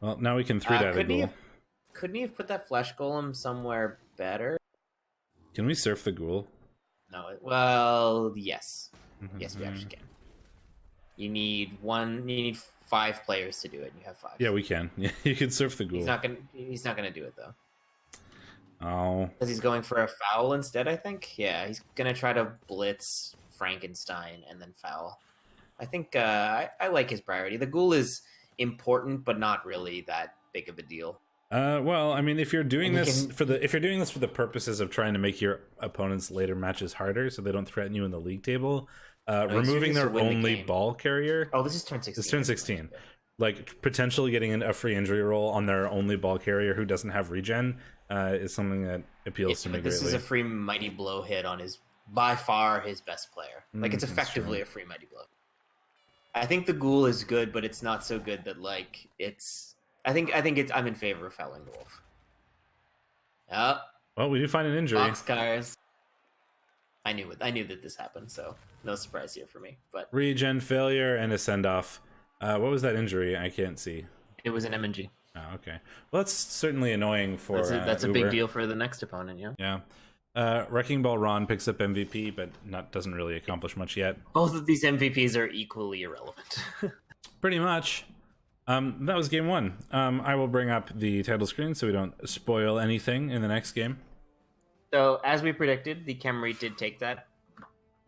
Well, now we can 3-die the ghoul. Couldn't he have put that Flesh Golem somewhere better? Can we surf the ghoul? No. Well, yes. Yes, we actually can. You need 5 players to do it, and you have 5. Yeah, we can. Yeah, you can surf the ghoul. He's not gonna do it though. Oh. Because he's going for a foul instead, I think. Yeah, he's gonna try to blitz Frankenstein and then foul. I think I like his priority. The ghoul is important, but not really that big of a deal. Well, I mean, if you're doing this for the purposes of trying to make your opponent's later matches harder, so they don't threaten you in the league table, removing their only ball carrier. Oh, this is turn 16. This is turn 16. Like potentially getting a free injury roll on their only ball carrier who doesn't have regen is something that appeals to me greatly. This is a free Mighty Blow hit on by far his best player. Like it's effectively a free Mighty Blow. I think the ghoul is good, but it's not so good that like it's. I think I'm in favor of fouling the wolf. Well, we do find an injury. Boxcars. I knew that this happened, so no surprise here for me. But regen failure and a send off. What was that injury? I can't see. It was an MNG. Oh, okay. Well, that's certainly annoying for. That's a big deal for the next opponent. Yeah. Yeah. Wrecking Ball Ron picks up MVP, but doesn't really accomplish much yet. Both of these MVPs are equally irrelevant. Pretty much. That was game 1. I will bring up the title screen so we don't spoil anything in the next game. So, as we predicted, the Khemri did take that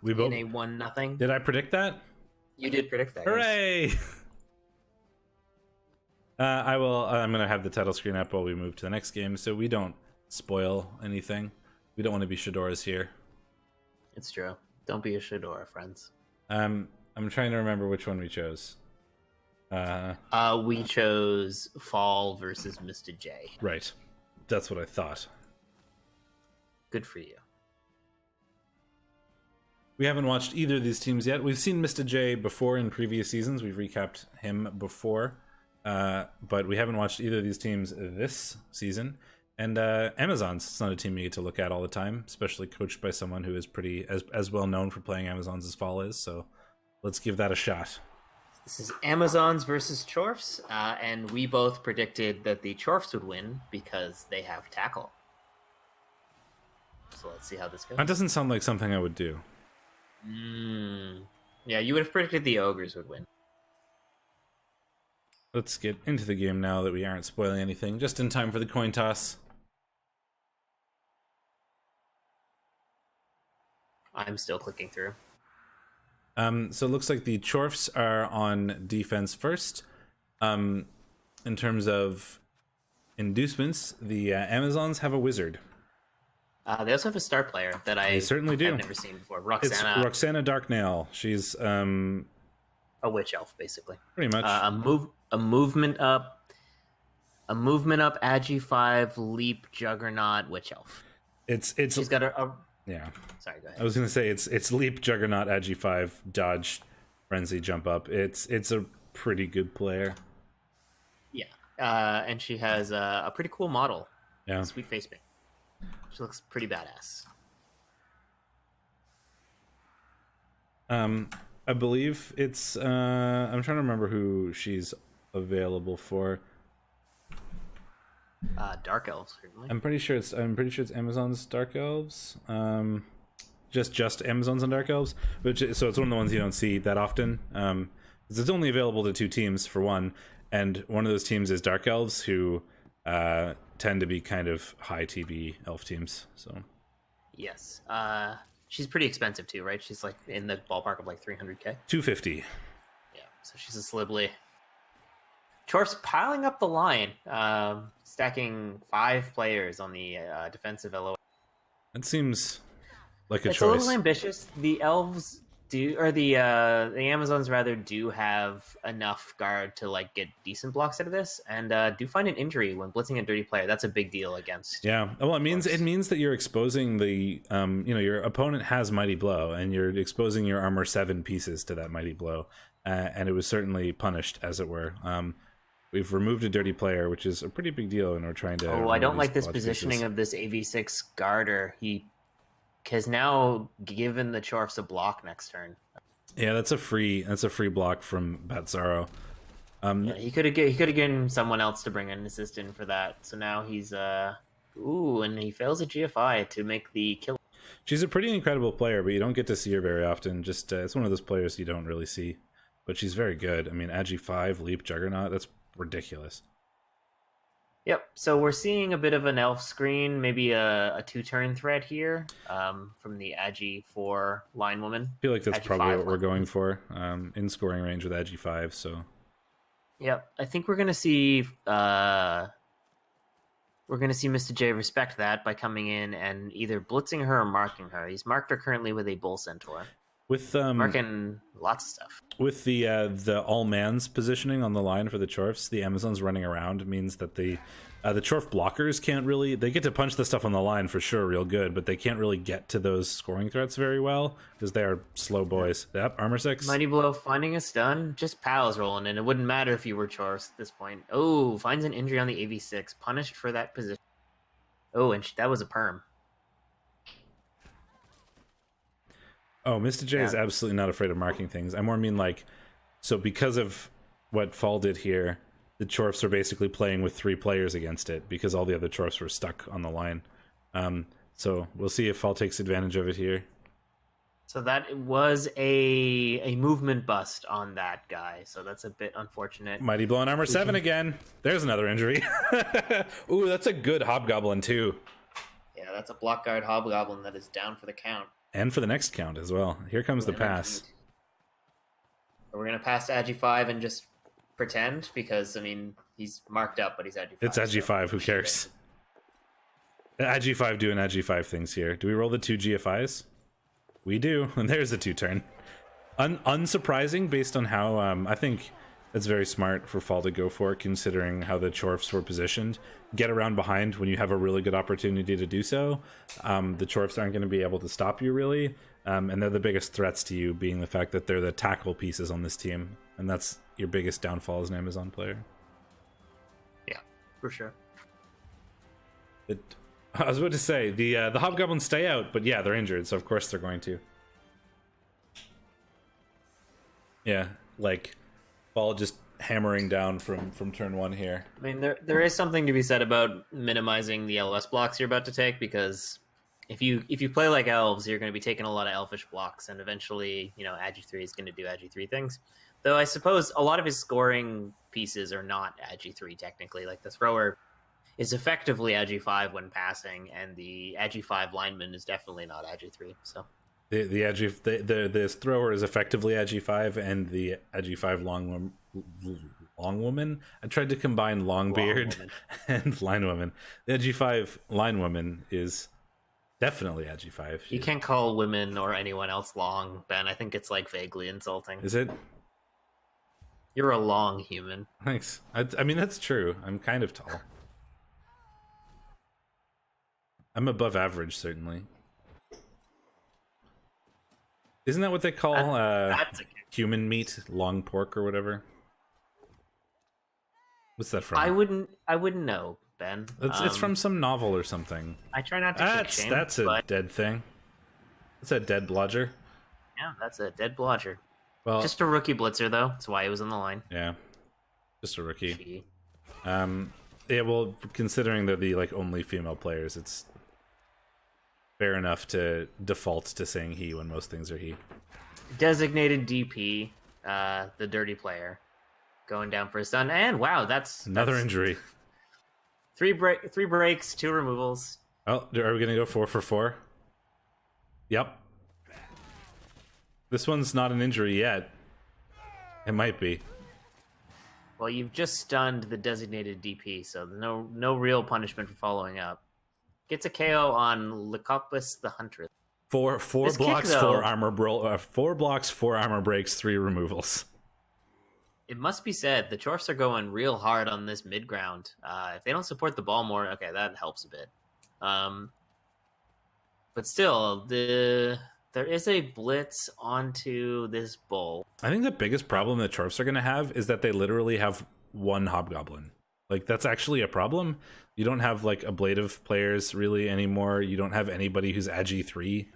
in a 1-0. Did I predict that? You did predict that. Hooray! Yes. I'm going to have the title screen up while we move to the next game so we don't spoil anything. We don't want to be Shadorras here. It's true. Don't be a Shadorra, friends. I'm trying to remember which one we chose. We chose Fall versus MistahJ. Right. That's what I thought. Good for you. We haven't watched either of these teams yet. We've seen MistahJ before in previous seasons. We've recapped him before. But we haven't watched either of these teams this season. And Amazons, it's not a team you get to look at all the time, especially coached by someone who is pretty as well known for playing Amazons as Fall is. So let's give that a shot. This is Amazons versus Chorfs, and we both predicted that the Chorfs would win because they have tackle. So let's see how this goes. That doesn't sound like something I would do. Yeah, you would have predicted the Ogres would win. Let's get into the game now that we aren't spoiling anything, just in time for the coin toss. I'm still clicking through. So it looks like the Chorfs are on defense first. In terms of inducements, the Amazons have a wizard. They also have a star player that I certainly do. have never seen before. It's Roxana, Roxana Darknail. She's a witch elf, basically. pretty much A movement up, Agi 5 leap Juggernaut witch elf. She's got a yeah. Sorry, go ahead. I was gonna say it's leap Juggernaut Agi 5 dodge frenzy jump up. It's a pretty good player. Yeah, and she has a pretty cool model. Yeah, sweet face paint. She looks pretty badass. I believe it's I'm trying to remember who she's available for. Dark elves, certainly. I'm pretty sure it's Amazon's Dark Elves. Just Amazons and Dark Elves, so it's one of the ones you don't see that often. 'Cause it's only available to 2 teams for one, and one of those teams is Dark Elves, who tend to be kind of high TB elf teams. So yes, she's pretty expensive too, right? She's like in the ballpark of like 300k. 250. Yeah, so she's a Slibbly. Chorf's piling up the line, stacking 5 players on the defensive LO. That seems like a It's choice. a little ambitious. The elves do, or the Amazons rather, do have enough guard to like get decent blocks out of this, and do find an injury when blitzing a dirty player. That's a big deal against. Yeah, well, it means that you're exposing the your opponent has Mighty Blow, and you're exposing your armor 7 pieces to that Mighty Blow, and it was certainly punished, as it were. We've removed a dirty player, which is a pretty big deal, and we're trying to. Oh, I don't like this positioning of this AV6 Garter. He has now given the Chorfs a block next turn. Yeah, that's a free block from Batzaro. Yeah, he could have given someone else to bring an assistant for that. So now he's and he fails a GFI to make the kill. She's a pretty incredible player, but you don't get to see her very often. Just it's one of those players you don't really see, but she's very good. I mean, Agi 5 leap Juggernaut, that's ridiculous. Yep, so we're seeing a bit of an elf screen, maybe a 2-turn threat here from the Agi 4 line woman. I feel like that's Agi probably 5 what we're going for in scoring range with Agi 5. So, yep, I think we're gonna see MistahJ respect that by coming in and either blitzing her or marking her. He's marked her currently with a Bull Centaur. With marking lots of stuff. With the all man's positioning on the line for the Chorfs, the Amazons running around means that the Chorf blockers can't really. They get to punch the stuff on the line for sure, real good, but they can't really get to those scoring threats very well because they are slow boys. Yep, armor 6. Mighty Blow finding a stun, just pals rolling in. It wouldn't matter if you were Chorfs at this point. Oh, finds an injury on the AV6, punished for that position. Oh, and that was a perm. Oh, MistahJ is absolutely not afraid of marking things. I more mean like, so because of what Fall did here, the Chorfs are basically playing with 3 players against it because all the other Chorfs were stuck on the line. So we'll see if Fall takes advantage of it here. So that was a movement bust on that guy. So that's a bit unfortunate. Mighty Blow on armor 7 again. There's another injury. Ooh, that's a good Hobgoblin too. Yeah, that's a block guard Hobgoblin that is down for the count. And for the next count as well. Here comes the pass. We're going to pass to Agi 5 and just pretend, because, I mean, he's marked up, but he's Agi 5. It's Agi 5, who cares? Agi 5 doing Agi 5 things here. Do we roll the 2 GFIs? We do, and there's the 2-turn. Unsurprising based on how, I think it's very smart for Fall to go for it, considering how the Chorfs were positioned. Get around behind when you have a really good opportunity to do so. The Chorfs aren't going to be able to stop you, really. And they're the biggest threats to you, being the fact that they're the tackle pieces on this team. And that's your biggest downfall as an Amazon player. Yeah, for sure. I was about to say, the Hobgoblins stay out, but yeah, they're injured, so of course they're going to. Yeah, like, Fall just hammering down from turn 1 here. I mean, there is something to be said about minimizing the LOS blocks you're about to take, because if you play like elves, you're going to be taking a lot of elfish blocks, and eventually, Agi 3 is going to do Agi 3 things. Though I suppose a lot of his scoring pieces are not Agi 3 technically. Like the thrower is effectively Agi 5 when passing, and the Agi 5 lineman is definitely not Agi 3. So The Agi this thrower is effectively Agi5, and the Agi5 long woman. I tried to combine Longbeard and line woman. The Agi5 line woman is definitely Agi5. You can't call women or anyone else long, Ben. I think it's like vaguely insulting. Is it? You're a long human. Thanks. I mean, that's true. I'm kind of tall. I'm above average, certainly. Isn't that what they call human meat, long pork, or whatever? What's that from? I wouldn't know, Ben. It's from some novel or something. I try not to kink shame. That's a dead thing. That's a dead blodger. Yeah, that's a dead blodger. Well, just a rookie blitzer, though. That's why he was on the line. Yeah, just a rookie. Yeah, well, considering they're the only female players, it's fair enough to default to saying he when most things are he. Designated DP, the dirty player, going down for a stun, and wow, that's another injury. Three breaks, 2 removals. Oh, are we gonna go 4 for 4? Yep. This one's not an injury yet. It might be. Well, you've just stunned the designated DP, so no real punishment for following up. Gets a KO on Lycopus the Huntress. Four blocks, 4 armor 4 blocks, 4 armor breaks, 3 removals. It must be said, the Chorfs are going real hard on this mid ground. If they don't support the ball more, okay, that helps a bit. But still, there is a blitz onto this bull. I think the biggest problem that Chorfs are going to have is that they literally have 1 hobgoblin. That's actually a problem. You don't have ablative players really anymore. You don't have anybody who's Agi 3.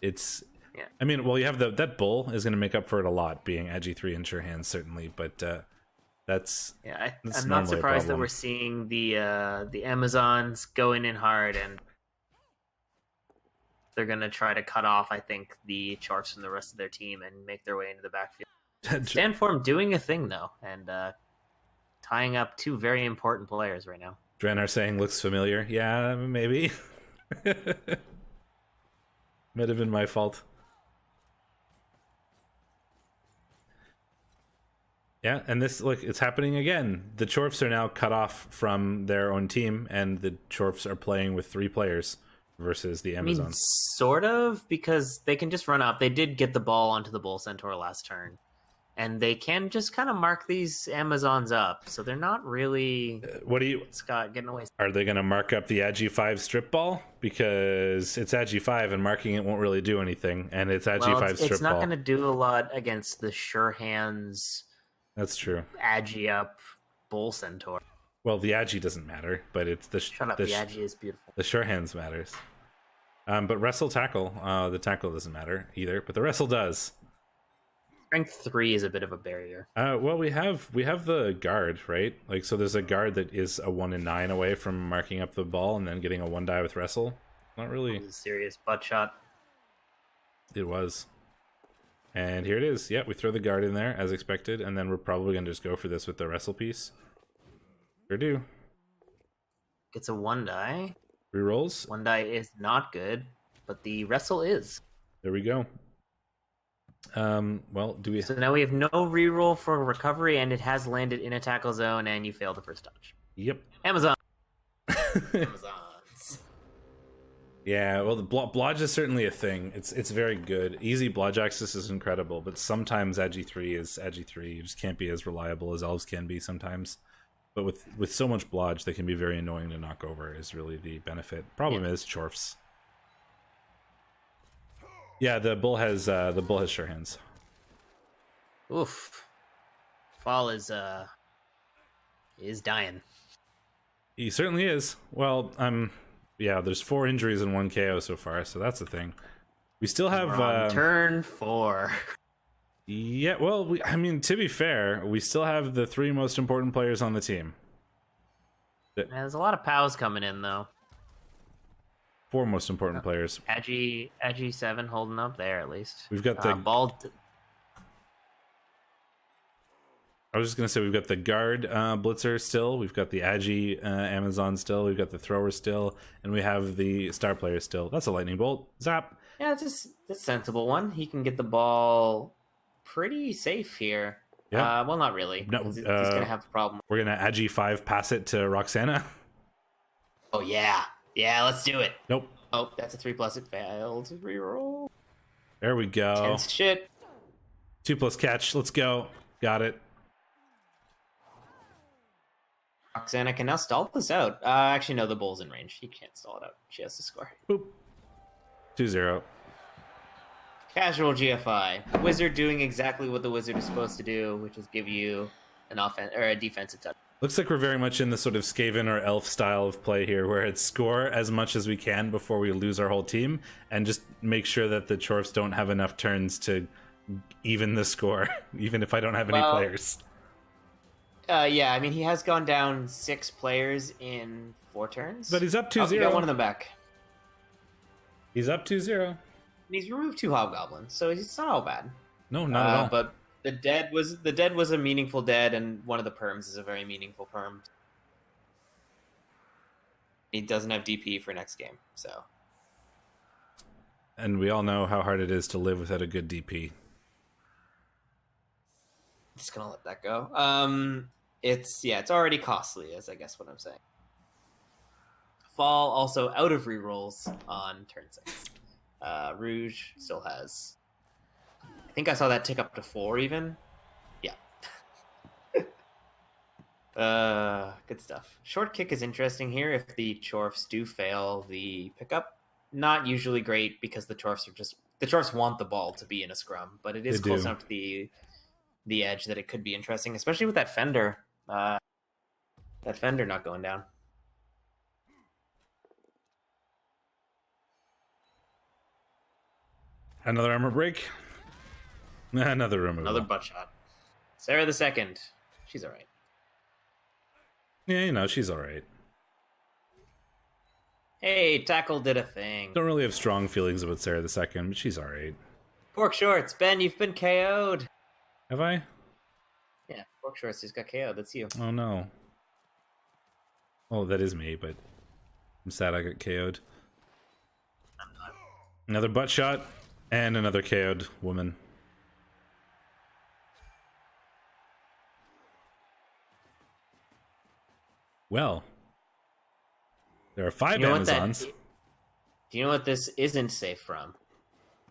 It's yeah. I mean, well, you have that bull is going to make up for it a lot, being Agi 3 in sure hands certainly, but that's I'm not surprised that we're seeing the Amazons going in hard, and they're going to try to cut off, I think, the Chorfs from the rest of their team and make their way into the backfield. Standform doing a thing, though, and tying up 2 very important players right now. Draenor saying looks familiar. Yeah, maybe. Might have been my fault. Yeah, and this, it's happening again. The Chorfs are now cut off from their own team, and the Chorfs are playing with 3 players versus the Amazons. I mean, sort of, because they can just run up. They did get the ball onto the Bull Centaur last turn, and they can just kind of mark these Amazons up, so they're not really Scott getting away. Are they going to mark up the Agi 5 strip ball? Because it's Agi 5, and marking it won't really do anything, and it's Agi 5 strip ball. It's not going to do a lot against the sure hands. That's true. Agi up Bull Centaur. Well, the Agi doesn't matter, but it's the Shut up, the Agi is beautiful. The sure hands matters. But wrestle tackle, the tackle doesn't matter either, but the wrestle does. Strength 3 is a bit of a barrier. Well, we have the guard, right? So there's a guard that is a 1 in 9 away from marking up the ball and then getting a 1 die with wrestle. Not really. It was a serious butt shot. It was. And here it is. Yeah, we throw the guard in there as expected, and then we're probably going to just go for this with the wrestle piece. Sure do. Gets a 1 die. Rerolls. 1 die is not good, but the wrestle is. There we go. Well, do we... So now we have no reroll for recovery, and it has landed in a tackle zone, and you failed the first touch. Yep. Amazons. Amazons. Yeah, well, the blodge is certainly a thing. It's very good. Easy blodge access is incredible, but sometimes Agi 3 is Agi 3. You just can't be as reliable as elves can be sometimes. But with so much blodge, they can be very annoying to knock over, is really the benefit. Problem is Chorfs. Yeah, the bull has sure hands. Oof. Fall is dying. He certainly is. Well, yeah, there's 4 injuries and 1 KO so far, so that's the thing. We still have We're on turn 4. Yeah, well, to be fair, we still have the 3 most important players on the team. There's a lot of POWs coming in, though. 4 most important players. Agi 7 holding up there, at least. We've got the ball. I was just gonna say we've got the guard blitzer still, we've got the agi Amazon still, we've got the thrower still, and we have the star player still. That's a lightning bolt. Zap. Yeah, it's a sensible one. He can get the ball pretty safe here. Yeah. Well, not really. No, He's gonna have the problem. We're gonna agi 5 pass it to Roxana. Oh yeah, let's do it. Nope. Oh, that's a 3+. It failed to reroll. There we go. Tense shit. 2+ catch. Let's go. Got it. Roxana can now stall this out. Actually, no, the bull's in range. She can't stall it out. She has to score. Boop. 2-0. Casual GFI. Wizard doing exactly what the wizard is supposed to do, which is give you an offense or a defensive touch. Looks like we're very much in the sort of Skaven or Elf style of play here, where it's score as much as we can before we lose our whole team, and just make sure that the Chorfs don't have enough turns to even the score, even if I don't have any players. Yeah, I mean, he has gone down 6 players in 4 turns. But he's up 2-0. He got one of them back. He's up 2-0. And he's removed 2 hobgoblins, so it's not all bad. No, not at all. But the dead was a meaningful dead, and one of the perms is a very meaningful perm. He doesn't have DP for next game, so. And we all know how hard it is to live without a good DP. Just gonna let that go. It's already costly, is I guess what I'm saying. Fall also out of rerolls on turn 6. Rouge still has. I think I saw that tick up to 4 even. Yeah. Good stuff. Short kick is interesting here if the Chorfs do fail the pickup. Not usually great because the Chorfs want the ball to be in a scrum, but it is close enough to the edge that it could be interesting, especially with that fender. That fender not going down. Another armor break. Another removal. Another butt shot. Sarah the Second. She's all right. Yeah, you know, she's all right. Hey, tackle did a thing. Don't really have strong feelings about Sarah the Second, but she's all right. Pork Shorts. Ben, you've been KO'd. Have I? Yeah, Pork Shorts just got KO'd. That's you. Oh, no. Oh, that is me, but I'm sad I got KO'd. Another butt shot and another KO'd woman. Well, there are 5 Amazons. Do you know what this isn't safe from?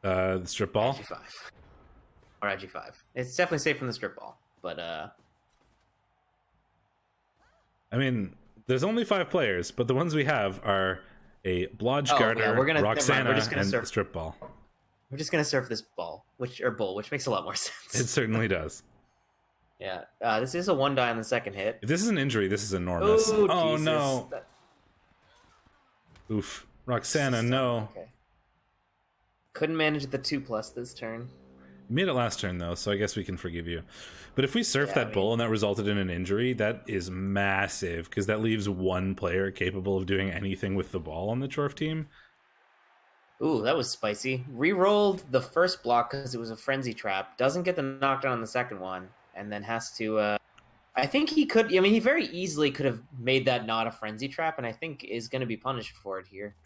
The strip ball? IG5. Or IG5. It's definitely safe from the strip ball, but I mean, there's only 5 players, but the ones we have are a Blodge Garter, Roxana, and strip ball. We're just gonna surf this bull, which makes a lot more sense. It certainly does. Yeah, this is a 1 die on the second hit. If this is an injury, this is enormous. Oh, Jesus. no. Oof. Roxana, no. Okay. Couldn't manage the 2+ this turn. You made it last turn, though, so I guess we can forgive you. But if we surf that bull and that resulted in an injury, that is massive, because that leaves 1 player capable of doing anything with the ball on the Chorf team. Ooh, that was spicy. Rerolled the first block because it was a frenzy trap. Doesn't get the knockdown on the second one, and then has to... I think he could... I mean, he very easily could have made that not a frenzy trap, and I think is going to be punished for it here.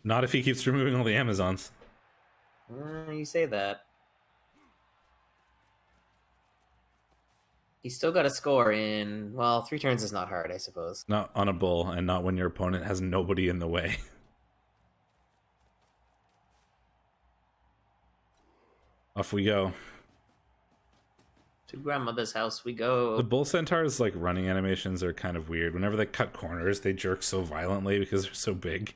Not if he keeps removing all the Amazons. You say that. He's still got to score in... Well, 3 turns is not hard, I suppose. Not on a bull, and not when your opponent has nobody in the way. Off we go. To grandmother's house we go. The bull centaurs, like, running animations are kind of weird. Whenever they cut corners, they jerk so violently because they're so big.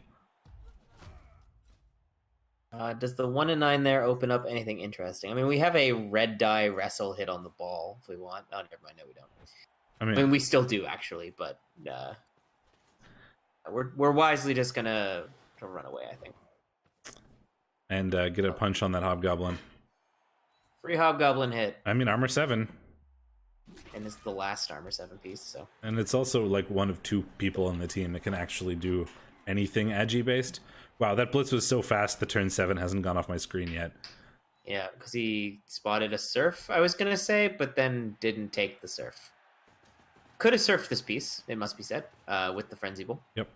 Does the 1 and 9 there open up anything interesting? I mean, we have a red die wrestle hit on the ball if we want. Oh, never mind. No, we don't. I mean, we still do, actually, but we're wisely just gonna run away, I think. And get a punch on that hobgoblin. Free hobgoblin hit. I mean, armor 7. And it's the last armor 7 piece, so. And it's also like 1 of 2 people on the team that can actually do anything agi based. Wow, that blitz was so fast the turn 7 hasn't gone off my screen yet. Yeah, because he spotted a surf, I was going to say, but then didn't take the surf. Could have surfed this piece, it must be said, with the Frenzy Bull. Yep.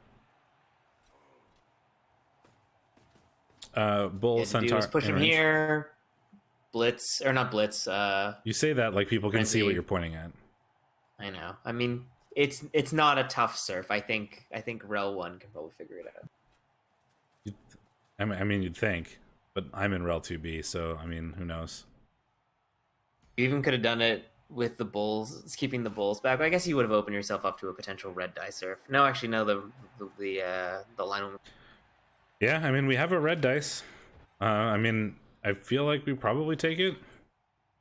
Bull, Centaur, push him here. Blitz, or not Blitz. You say that like people can Frenzy. see what you're pointing at. I know. I mean, it's not a tough surf. I think REL 1 can probably figure it out. I mean, you'd think, but I'm in REL 2B, so I mean, who knows? You even could have done it with the bulls, keeping the bulls back. I guess you would have opened yourself up to a potential red die surf. No, actually, no. The line. Yeah, I mean, we have a red dice. I mean, I feel like we probably take it.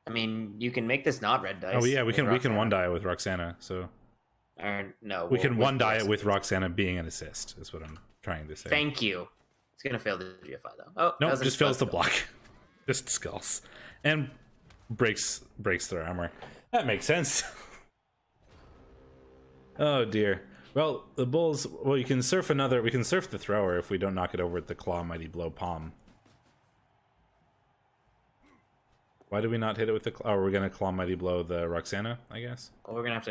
I mean, you can make this not red dice. Oh yeah, we can one die it with Roxana. So, or no, we can one die it with Roxana being an assist. Is what I'm trying to say. Thank you. It's gonna fail the GFI though. Oh no, just fails the block. Just skulls and breaks their armor. That makes sense. Oh dear. Well, the bulls. Well, you can surf another. We can surf the thrower if we don't knock it over with the claw mighty blow palm. Why did we not hit it with the? Oh, we're gonna claw mighty blow the Roxana, I guess. Well, we have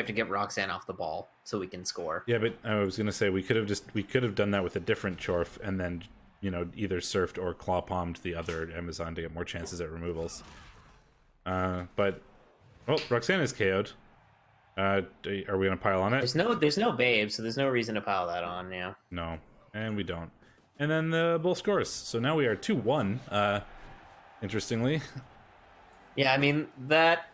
to get Roxanne off the ball so we can score. Yeah, but I was gonna say we could have done that with a different Chorf and then either surfed or claw palmed the other Amazon to get more chances at removals. But well, Roxana's KO'd. Are we gonna pile on it? There's no babe, so there's no reason to pile that on. Yeah. No, and we don't. And then the bull scores. So now we are 2-1. Interestingly. Yeah, I mean that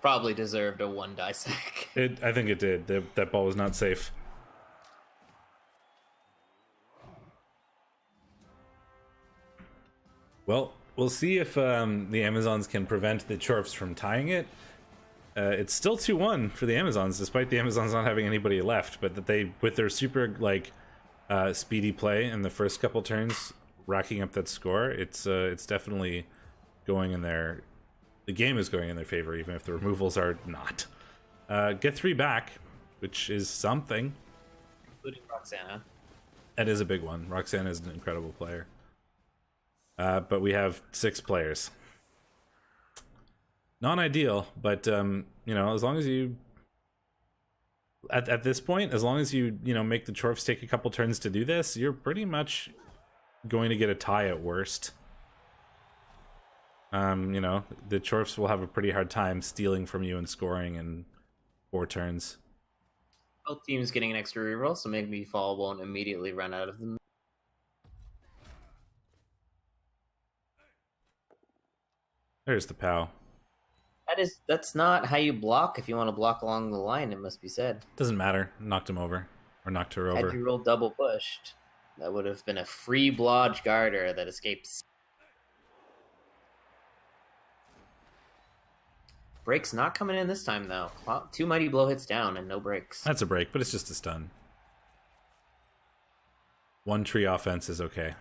probably deserved a 1 die sack. I think it did. That ball was not safe. Well, we'll see if the Amazons can prevent the Chorfs from tying it. It's still 2-1 for the Amazons, despite the Amazons not having anybody left. But that they, with their super speedy play in the first couple turns, racking up that score, it's definitely going in their. The game is going in their favor, even if the removals are not. Get 3 back, which is something. Including Roxana. That is a big one. Roxana is an incredible player. But we have 6 players. Non-ideal, but as long as you at this point, as long as you make the Chorfs take a couple turns to do this, you're pretty much going to get a tie at worst. The Chorfs will have a pretty hard time stealing from you and scoring in 4 turns. Both teams getting an extra reroll, so maybe Fall won't immediately run out of them. There's the POW. That's not how you block. If you want to block along the line, it must be said. Doesn't matter. Knocked him over. Or knocked her over. Had you rolled double pushed, that would have been a free blodge garter that escapes. Breaks not coming in this time, though. 2 mighty blow hits down and no breaks. That's a break, but it's just a stun. 1 tree offense is okay.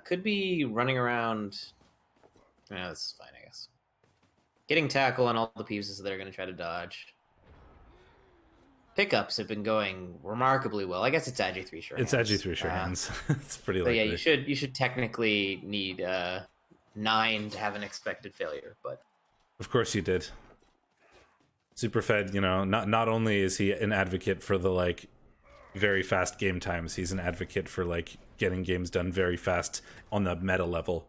Could be running around. No, this is fine, I guess. Getting tackle on all the pieces that are going to try to dodge. Pickups have been going remarkably well. I guess it's Agi 3 sure hands. It's Agi 3 sure hands. It's pretty likely. Yeah, you should technically need 9 to have an expected failure, but of course you did. Superfed, not only is he an advocate for the very fast game times, he's an advocate for getting games done very fast on the meta level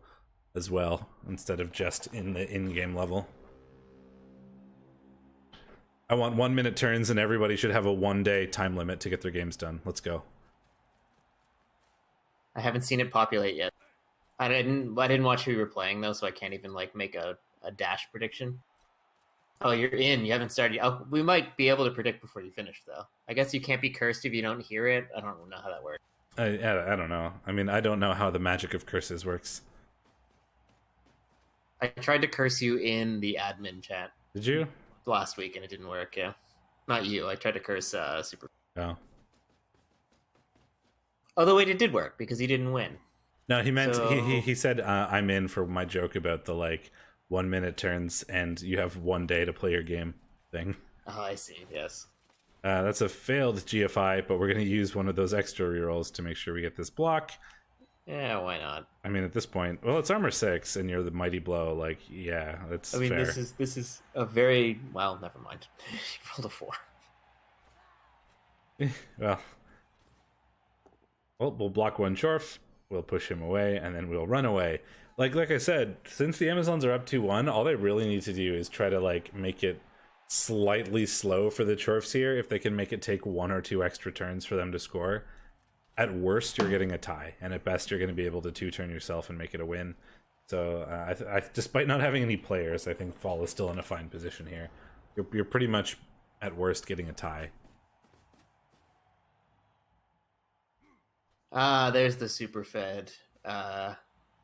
as well, instead of just in the in-game level. I want 1-minute turns, and everybody should have a 1-day time limit to get their games done. Let's go. I haven't seen it populate yet. I didn't watch who you were playing though, so I can't even make a dash prediction. Oh, you're in. You haven't started. Oh, we might be able to predict before you finish though. I guess you can't be cursed if you don't hear it. I don't know how that works. I don't know. I mean, I don't know how the magic of curses works. I tried to curse you in the admin chat. Did you? Last week, and it didn't work, yeah. Not you. I tried to curse Super. Oh. Although it did work, because he didn't win. No, he meant... So... He said, I'm in for my joke about the, 1-minute turns, and you have 1 day to play your game thing. Oh, I see, yes. That's a failed GFI, but we're going to use one of those extra rerolls to make sure we get this block. Yeah, why not? I mean, at this point, well, it's armor 6, and you're the mighty blow. Like, yeah, that's fair. This is a very well. Never mind. You rolled a 4. Well, we'll block one Chorf. We'll push him away, and then we'll run away. Like I said, since the Amazons are up 2-1, all they really need to do is try to like make it slightly slow for the Chorfs here. If they can make it take 1 or 2 extra turns for them to score. At worst, you're getting a tie, and at best, you're going to be able to 2-turn yourself and make it a win. So, despite not having any players, I think Fall is still in a fine position here. You're pretty much, at worst, getting a tie. There's the Superfed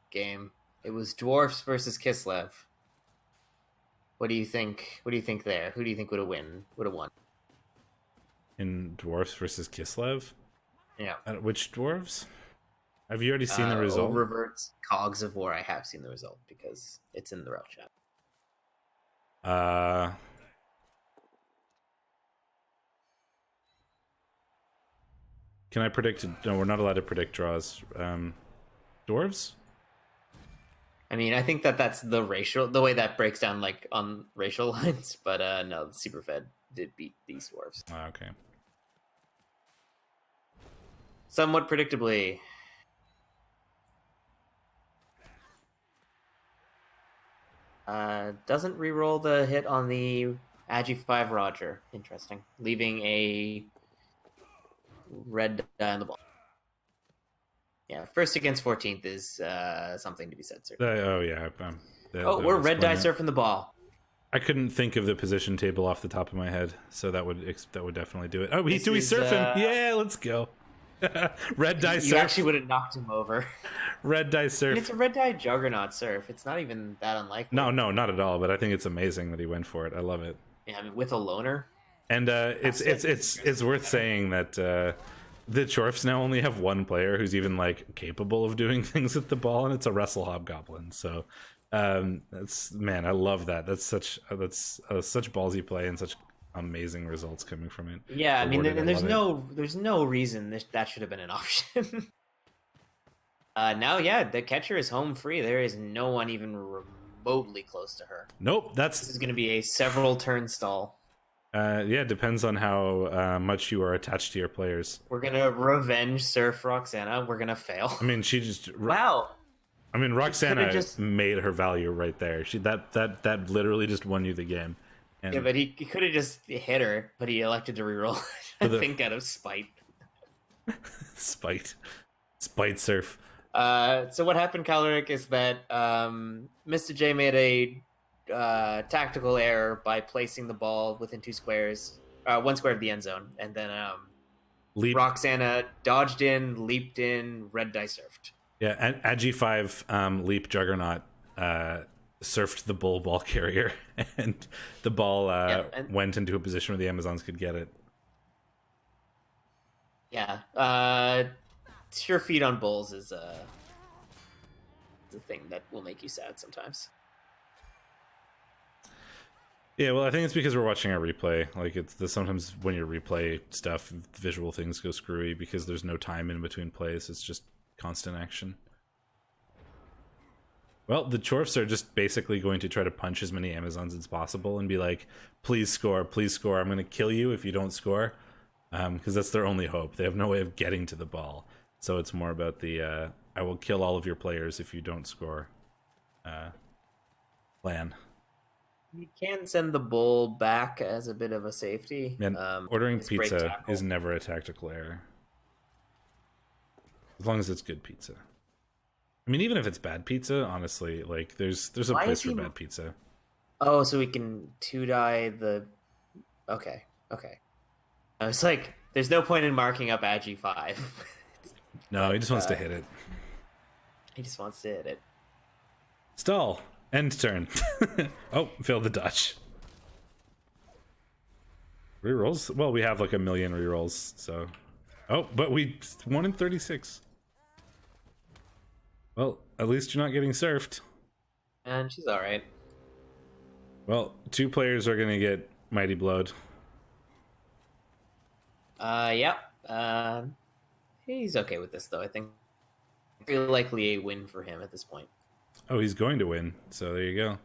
game. It was Dwarfs versus Kislev. What do you think? What do you think there? Who do you think would have won? In Dwarfs versus Kislev? Yeah. Which dwarves? Have you already seen the result? Reverts Cogs of War. I have seen the result because it's in the REL chat. Can I predict? No, we're not allowed to predict draws. Dwarves? I mean, I think that's the way that breaks down like on racial lines. But no, the Superfed did beat these dwarves. Okay. Somewhat predictably. Doesn't re-roll the hit on the Agi 5 Roger. Interesting. Leaving a red die on the ball. Yeah, first against 14th is something to be said, sir. We're red die surfing the ball. I couldn't think of the position table off the top of my head, so that would definitely do it. Oh, do we surf him? Yeah, let's go. Red die surf. You actually would have knocked him over. Red die surf. And it's a red die juggernaut surf. It's not even that unlikely. No, not at all. But I think it's amazing that he went for it. I love it. Yeah, I mean, with a loner. And it's worth saying that the Chorfs now only have one player who's even like capable of doing things with the ball, and it's a Wrestle Hobgoblin. So I love that. That's such ballsy play and such amazing results coming from it. Yeah, I mean, and there's no reason that should have been an option. Now, yeah, the catcher is home free. There is no one even remotely close to her. Nope, this is going to be a several turn stall. Yeah, depends on how much you are attached to your players. We're gonna revenge Surf Roxana. We're gonna fail. I mean, she just wow. I mean, Roxana just made her value right there. She that literally just won you the game. And yeah, but he could have just hit her, but he elected to reroll it. I think out of spite. Spite surf. So what happened, Caloric, is that MistahJ made a tactical error by placing the ball within 2 squares, 1 square of the end zone, and then Roxana dodged in, leaped in, red die surfed. Yeah, and Agi 5 leap juggernaut surfed the ball carrier, and the ball went into a position where the Amazons could get it. Yeah, sure feet on bulls is a thing that will make you sad sometimes. Yeah, well, I think it's because we're watching our replay. Like, sometimes when you replay stuff, visual things go screwy because there's no time in between plays. It's just constant action. Well, the Chorfs are just basically going to try to punch as many Amazons as possible and be like, please score, please score. I'm going to kill you if you don't score. Because that's their only hope. They have no way of getting to the ball. So it's more about the, I will kill all of your players if you don't score plan. You can send the bull back as a bit of a safety. And ordering pizza is never a tactical error. As long as it's good pizza. I mean, even if it's bad pizza, honestly, like there's a place for bad pizza. Oh, so we can 2-die the... Okay. I was like, there's no point in marking up Agi 5. No, he just wants to hit it. He just wants to hit it. Stall. End turn. Oh, failed the dodge. Rerolls? Well, we have like a million rerolls, so... Oh, but we 1 in 36. Well, at least you're not getting surfed. And she's alright. Well, 2 players are going to get mighty blowed. Yep. He's okay with this, though. I think very likely a win for him at this point. Oh, he's going to win. So there you go.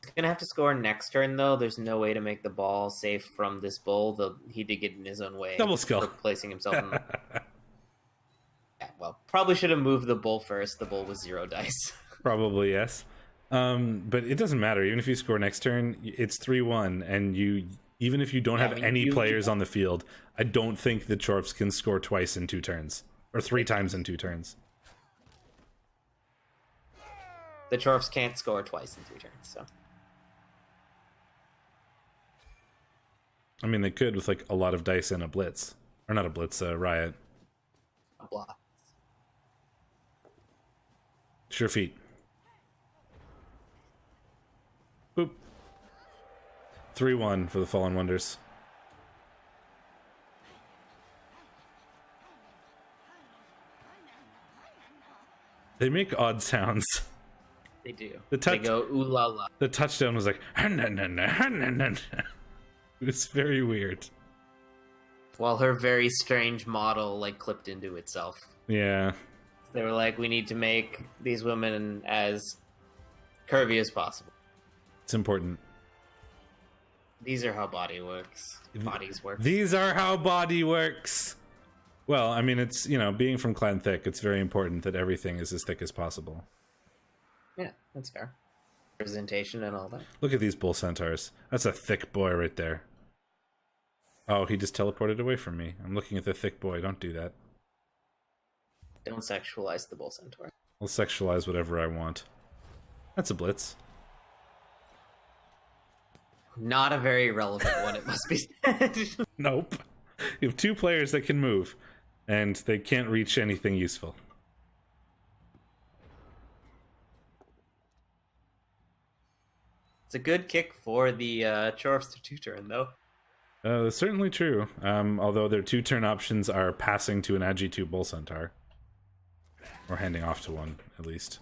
He's gonna have to score next turn, though. There's no way to make the ball safe from this bull. Though he did get in his own way. Double skill. Placing himself in the... Yeah, well, probably should have moved the bull first. The bull was 0 dice. Probably, yes. But it doesn't matter. Even if you score next turn, it's 3-1, and even if you don't have any players on the field, I don't think the Chorfs can score twice in 2 turns. Or 3 times in 2 turns. The Chorfs can't score twice in 3 turns, so... I mean, they could with, like, a lot of dice and a blitz. Or not a blitz, a riot. A block. Sure feet. Boop. 3-1 for the Fallen Wonders. They make odd sounds. They do. They go ooh la la. The touchdown was like it was very weird. While her very strange model like clipped into itself. Yeah. They were like, we need to make these women as curvy as possible. It's important. These are how bodies work. These are how body works. Well, I mean, it's, being from Clan Thick, it's very important that everything is as thick as possible. Yeah, that's fair. Representation and all that. Look at these bull centaurs. That's a thick boy right there. Oh, he just teleported away from me. I'm looking at the thick boy. Don't do that. Don't sexualize the bull centaur. I'll sexualize whatever I want. That's a blitz. Not a very relevant one, it must be said. Nope. You have 2 players that can move, and they can't reach anything useful. It's a good kick for the Chorfs to 2-turn, though. That's certainly true. Although their 2-turn options are passing to an Agi2 Bull Centaur. Or handing off to one, at least.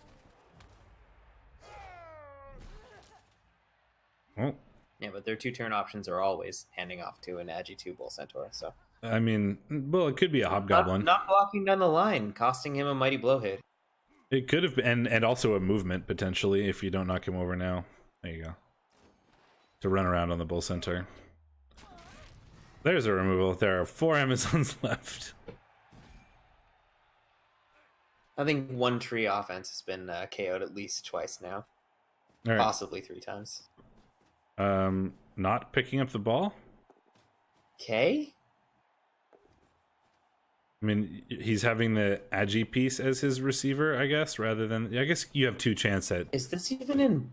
Well. Yeah, but their 2-turn options are always handing off to an Agi2 Bull Centaur, so... I mean, well, it could be a Hobgoblin. Not blocking down the line, costing him a mighty blow hit. It could have been, and also a movement, potentially, if you don't knock him over now. There you go. To run around on the Bull Centaur. There's a removal. There are 4 Amazons left. I think 1 tree offense has been KO'd at least twice now. Right. Possibly 3 times. Not picking up the ball? Okay. I mean, he's having the Agi piece as his receiver, I guess, rather than... I guess you have 2 chance at... Is this even in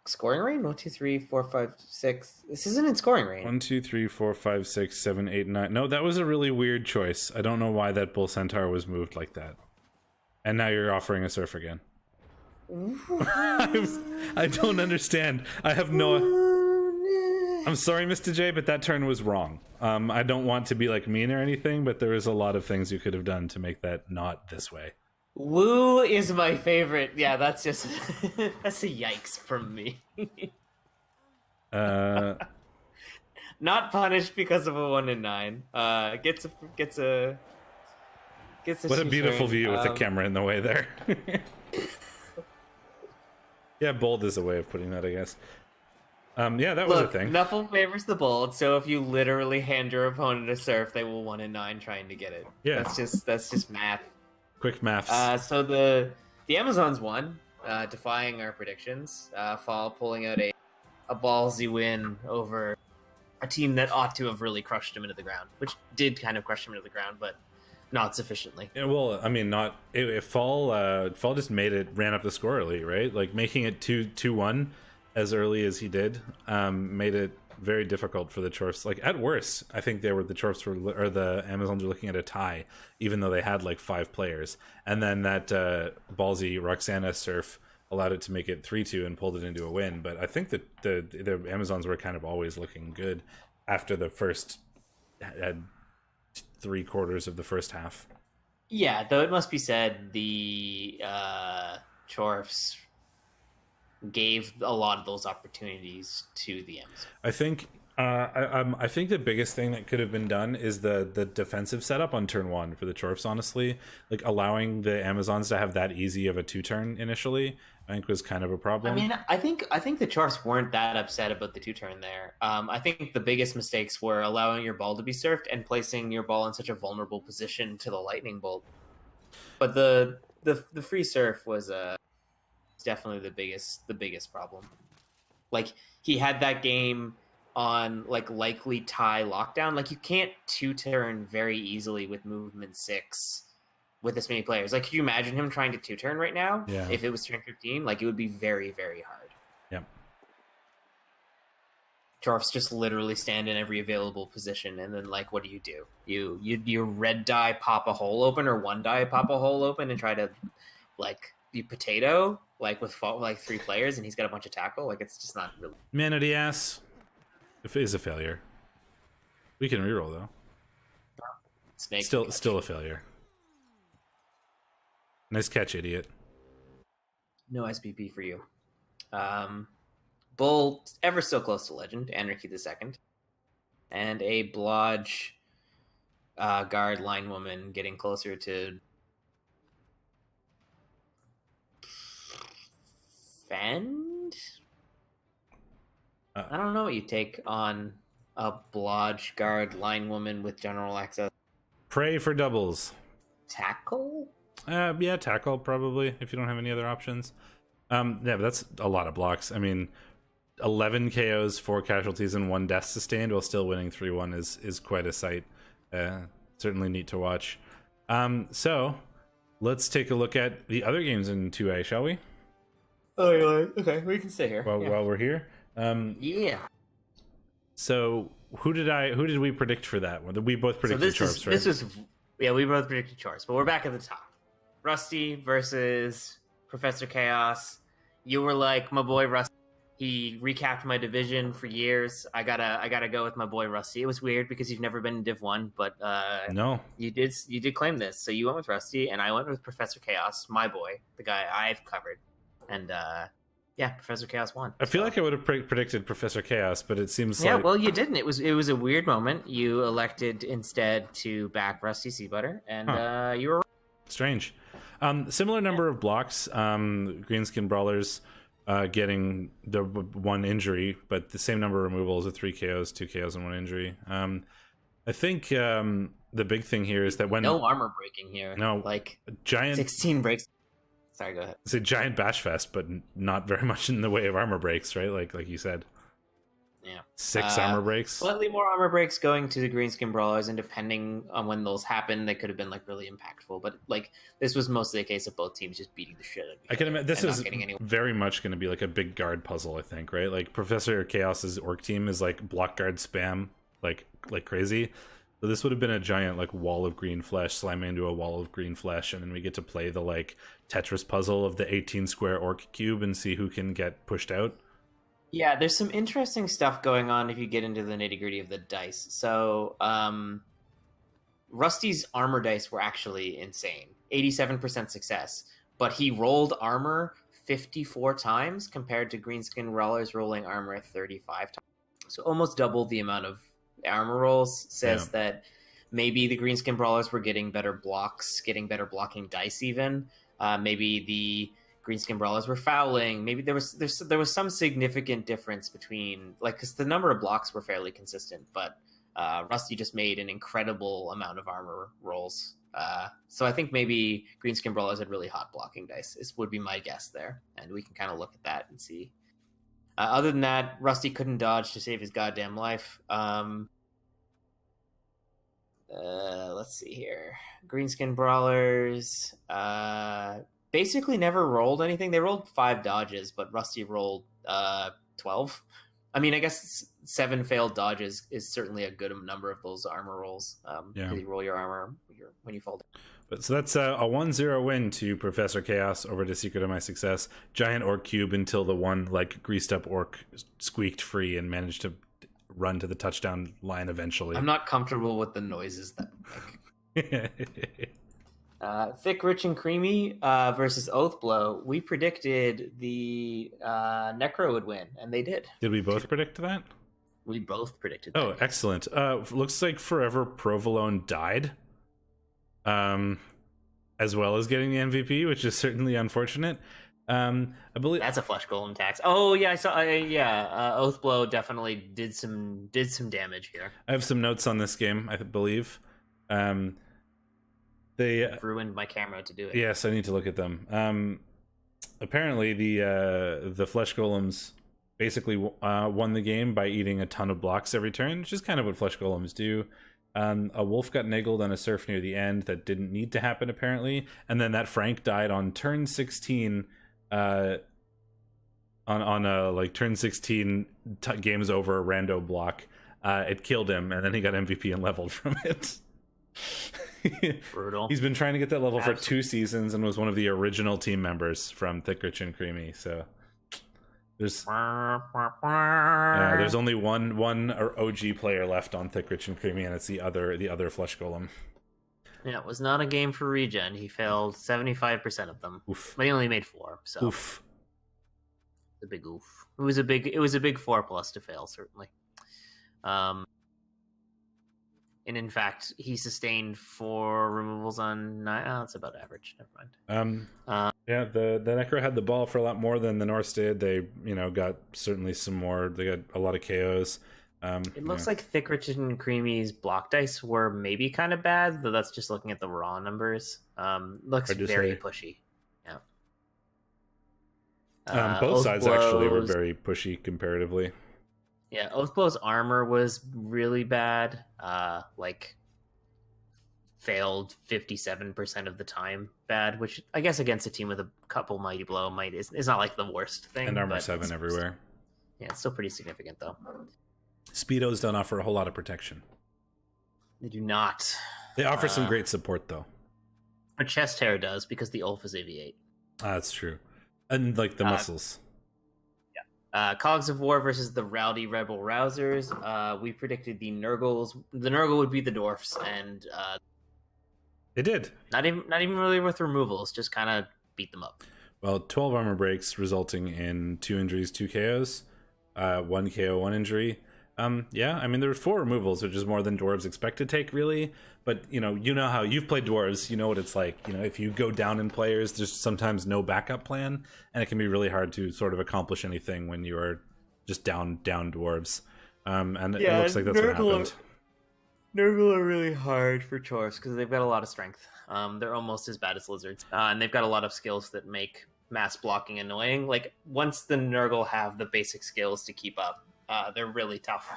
scoring range? 1, 2, 3, 4, 5, 6. This isn't in scoring range. 1, 2, 3, 4, 5, 6, 7, 8, 9. No, that was a really weird choice. I don't know why that Bull Centaur was moved like that. And now you're offering a surf again. I don't understand. I have no... I'm sorry, MistahJ, but that turn was wrong. I don't want to be like mean or anything, but there is a lot of things you could have done to make that not this way. Woo is my favorite. Yeah, that's just... that's a yikes from me. Not punished because of a 1 in 9. Gets a what a beautiful view with the camera in the way there. Yeah, bold is a way of putting that, I guess. Yeah, that was a thing. Knuffle favors the bold, so if you literally hand your opponent a surf, they will 1 in 9 trying to get it. Yeah, that's just math. Quick maths. So the Amazons won, defying our predictions. Fall pulling out a ballsy win over a team that ought to have really crushed him into the ground, which did kind of crush him into the ground, but not sufficiently. Yeah, well, I mean, not if Fall just ran up the score early, right? Like making it 2-1 as early as he did, made it very difficult for the Chorfs. Like at worst, I think the Amazons were looking at a tie, even though they had like 5 players. And then that ballsy Roxana surf allowed it to make it 3-2 and pulled it into a win. But I think that the Amazons were kind of always looking good after the first 3/4 of the first half. Yeah, though it must be said the Chorfs gave a lot of those opportunities to the Amazon. I think I think the biggest thing that could have been done is the defensive setup on turn 1 for the Chorfs. Honestly, like allowing the Amazons to have that easy of a 2-turn initially, I think was kind of a problem. I mean, I think the Chorfs weren't that upset about the 2-turn there. I think the biggest mistakes were allowing your ball to be surfed and placing your ball in such a vulnerable position to the lightning bolt. But the free surf was definitely the biggest problem. Like, he had that game on like likely tie lockdown. Like, you can't 2-turn very easily with movement 6 with this many players. Like, could you imagine him trying to 2-turn right now? Yeah. If it was turn 15, like, it would be very, very hard. Yep. Chorfs just literally stand in every available position, and then, like, what do? You red die pop a hole open, or 1 die pop a hole open and try to, like, be potato, like, with like 3 players, and he's got a bunch of tackle. Like, it's just not really. Manatee ass. If it is a failure, we can reroll though. Snake Still a failure. Nice catch, idiot. No SPP for you. Bull, ever so close to legend. Anarchy the second, and a Blodge guard line woman getting closer to Fend. I don't know what you take on a Blodge guard line woman with general access. Pray for doubles. Tackle? Yeah, tackle probably if you don't have any other options. Yeah, but that's a lot of blocks. I mean, 11 KOs, 4 casualties, and 1 death sustained while still winning 3-1 is quite a sight. Certainly neat to watch. So let's take a look at the other games in 2A, shall we? Oh, okay, we can stay here. While we're here. Yeah. So who did we predict for that one? We both predicted Chorfs, right? We both predicted Chorfs, but we're back at the top. Rusty versus Professor Chaos. You were like, my boy Rusty. He recapped my division for years. I gotta go with my boy Rusty. It was weird because you've never been in Div 1, but no, you did claim this. So you went with Rusty, and I went with Professor Chaos, my boy, the guy I've covered, and yeah, Professor Chaos won. I feel like I would have predicted Professor Chaos, but it seems like... Yeah, well, you didn't. It was a weird moment. You elected instead to back Rusty Seabutter, and you were strange. Similar number of blocks. Greenskin Brawlers getting the 1 injury, but the same number of removals with 3 KOs, 2 KOs, and 1 injury. I think the big thing here is that when... No armor breaking here. No, like giant 16 breaks. Sorry, go ahead. It's a giant bash fest, but not very much in the way of armor breaks, right? Like you said. Yeah. 6 armor breaks. Slightly more armor breaks going to the Greenskin Brawlers, and depending on when those happen, they could have been like really impactful. But like this was mostly a case of both teams just beating the shit out of each other. I can imagine this is very much going to be like a big guard puzzle, I think, right? Like Professor Chaos's orc team is like block guard spam like crazy. So this would have been a giant like wall of green flesh slamming into a wall of green flesh, and then we get to play the like Tetris puzzle of the 18 square orc cube and see who can get pushed out. Yeah, there's some interesting stuff going on if you get into the nitty-gritty of the dice. So Rusty's armor dice were actually insane. 87% success. But he rolled armor 54 times compared to Greenskin Brawlers rolling armor 35 times. So almost double the amount of armor rolls. Says that maybe the Greenskin Brawlers were getting better blocks, getting better blocking dice even. Maybe the Greenskin Brawlers were fouling. Maybe there was some significant difference between, like, because the number of blocks were fairly consistent, but Rusty just made an incredible amount of armor rolls. So I think maybe Greenskin Brawlers had really hot blocking dice. This would be my guess there, and we can kind of look at that and see. Other than that, Rusty couldn't dodge to save his goddamn life. Let's see here. Greenskin Brawlers basically never rolled anything. They rolled 5 dodges, but Rusty rolled 12. I mean, I guess 7 failed dodges is certainly a good number of those armor rolls. You roll your armor when you fall down. But so that's a 1-0 win to Professor Chaos over to Secret of My Success. Giant orc cube until the one like greased up orc squeaked free and managed to run to the touchdown line eventually. I'm not comfortable with the noises that make. Thick, Rich, and Creamy versus Oathblow. We predicted the Necro would win, and they did. Did we both predict that? We both predicted that. Oh, excellent. Looks like Forever Provolone died. As well as getting the MVP, which is certainly unfortunate. I believe that's a flesh golem tax. Oh yeah, I saw. Oathblow definitely did some damage here. I have some notes on this game, I believe. They ruined my camera to do it. Yes, I need to look at them. Apparently, the flesh golems basically won the game by eating a ton of blocks every turn, which is kind of what flesh golems do. A wolf got niggled on a surf near the end that didn't need to happen, apparently, and then that Frank died on turn 16. On a like turn 16 games over rando block. It killed him, and then he got MVP and leveled from it. Brutal. He's been trying to get that level for 2 seasons and was one of the original team members from Thick, Rich, and Creamy. So there's only one OG player left on Thick, Rich, and Creamy, and it's the other flesh golem. Yeah, it was not a game for regen. He failed 75% of them. Oof. But he only made 4. So oof. A big oof. It was a big 4+ to fail, certainly. And in fact, he sustained 4 removals on 9. Oh, that's about average. Never mind. Yeah, the Necro had the ball for a lot more than the Norse did. They, got certainly some more. They got a lot of KOs. It looks like Thick, Rich, and Creamy's block dice were maybe kind of bad, though that's just looking at the raw numbers. Looks very pushy. Yeah. Both sides actually were very pushy comparatively. Yeah, Oathblow's armor was really bad. Failed 57% of the time bad, which I guess against a team with a couple Mighty Blow is not like the worst thing. And armor 7 everywhere. Yeah, it's still pretty significant though. Speedos don't offer a whole lot of protection. They do not. They offer some great support though. But chest hair does because the Ulf is AV8. That's true. And like the muscles. Cogs of War versus the Rowdy Rebel Rousers. We predicted the Nurgles. The Nurgle would be the Dwarfs, and they did. Not even really with removals, just kind of beat them up. Well, 12 armor breaks, resulting in 2 injuries, 2 KOs, 1 KO, 1 injury. Yeah, I mean there were 4 removals, which is more than dwarves expect to take, really. But you know how you've played dwarves, you know what it's like. If you go down in players, there's sometimes no backup plan, and it can be really hard to sort of accomplish anything when you are just down dwarves. And it looks like that's what happened. Nurgle are really hard for Chorfs because they've got a lot of strength. They're almost as bad as lizards, and they've got a lot of skills that make mass blocking annoying. Like once the Nurgle have the basic skills to keep up, they're really tough.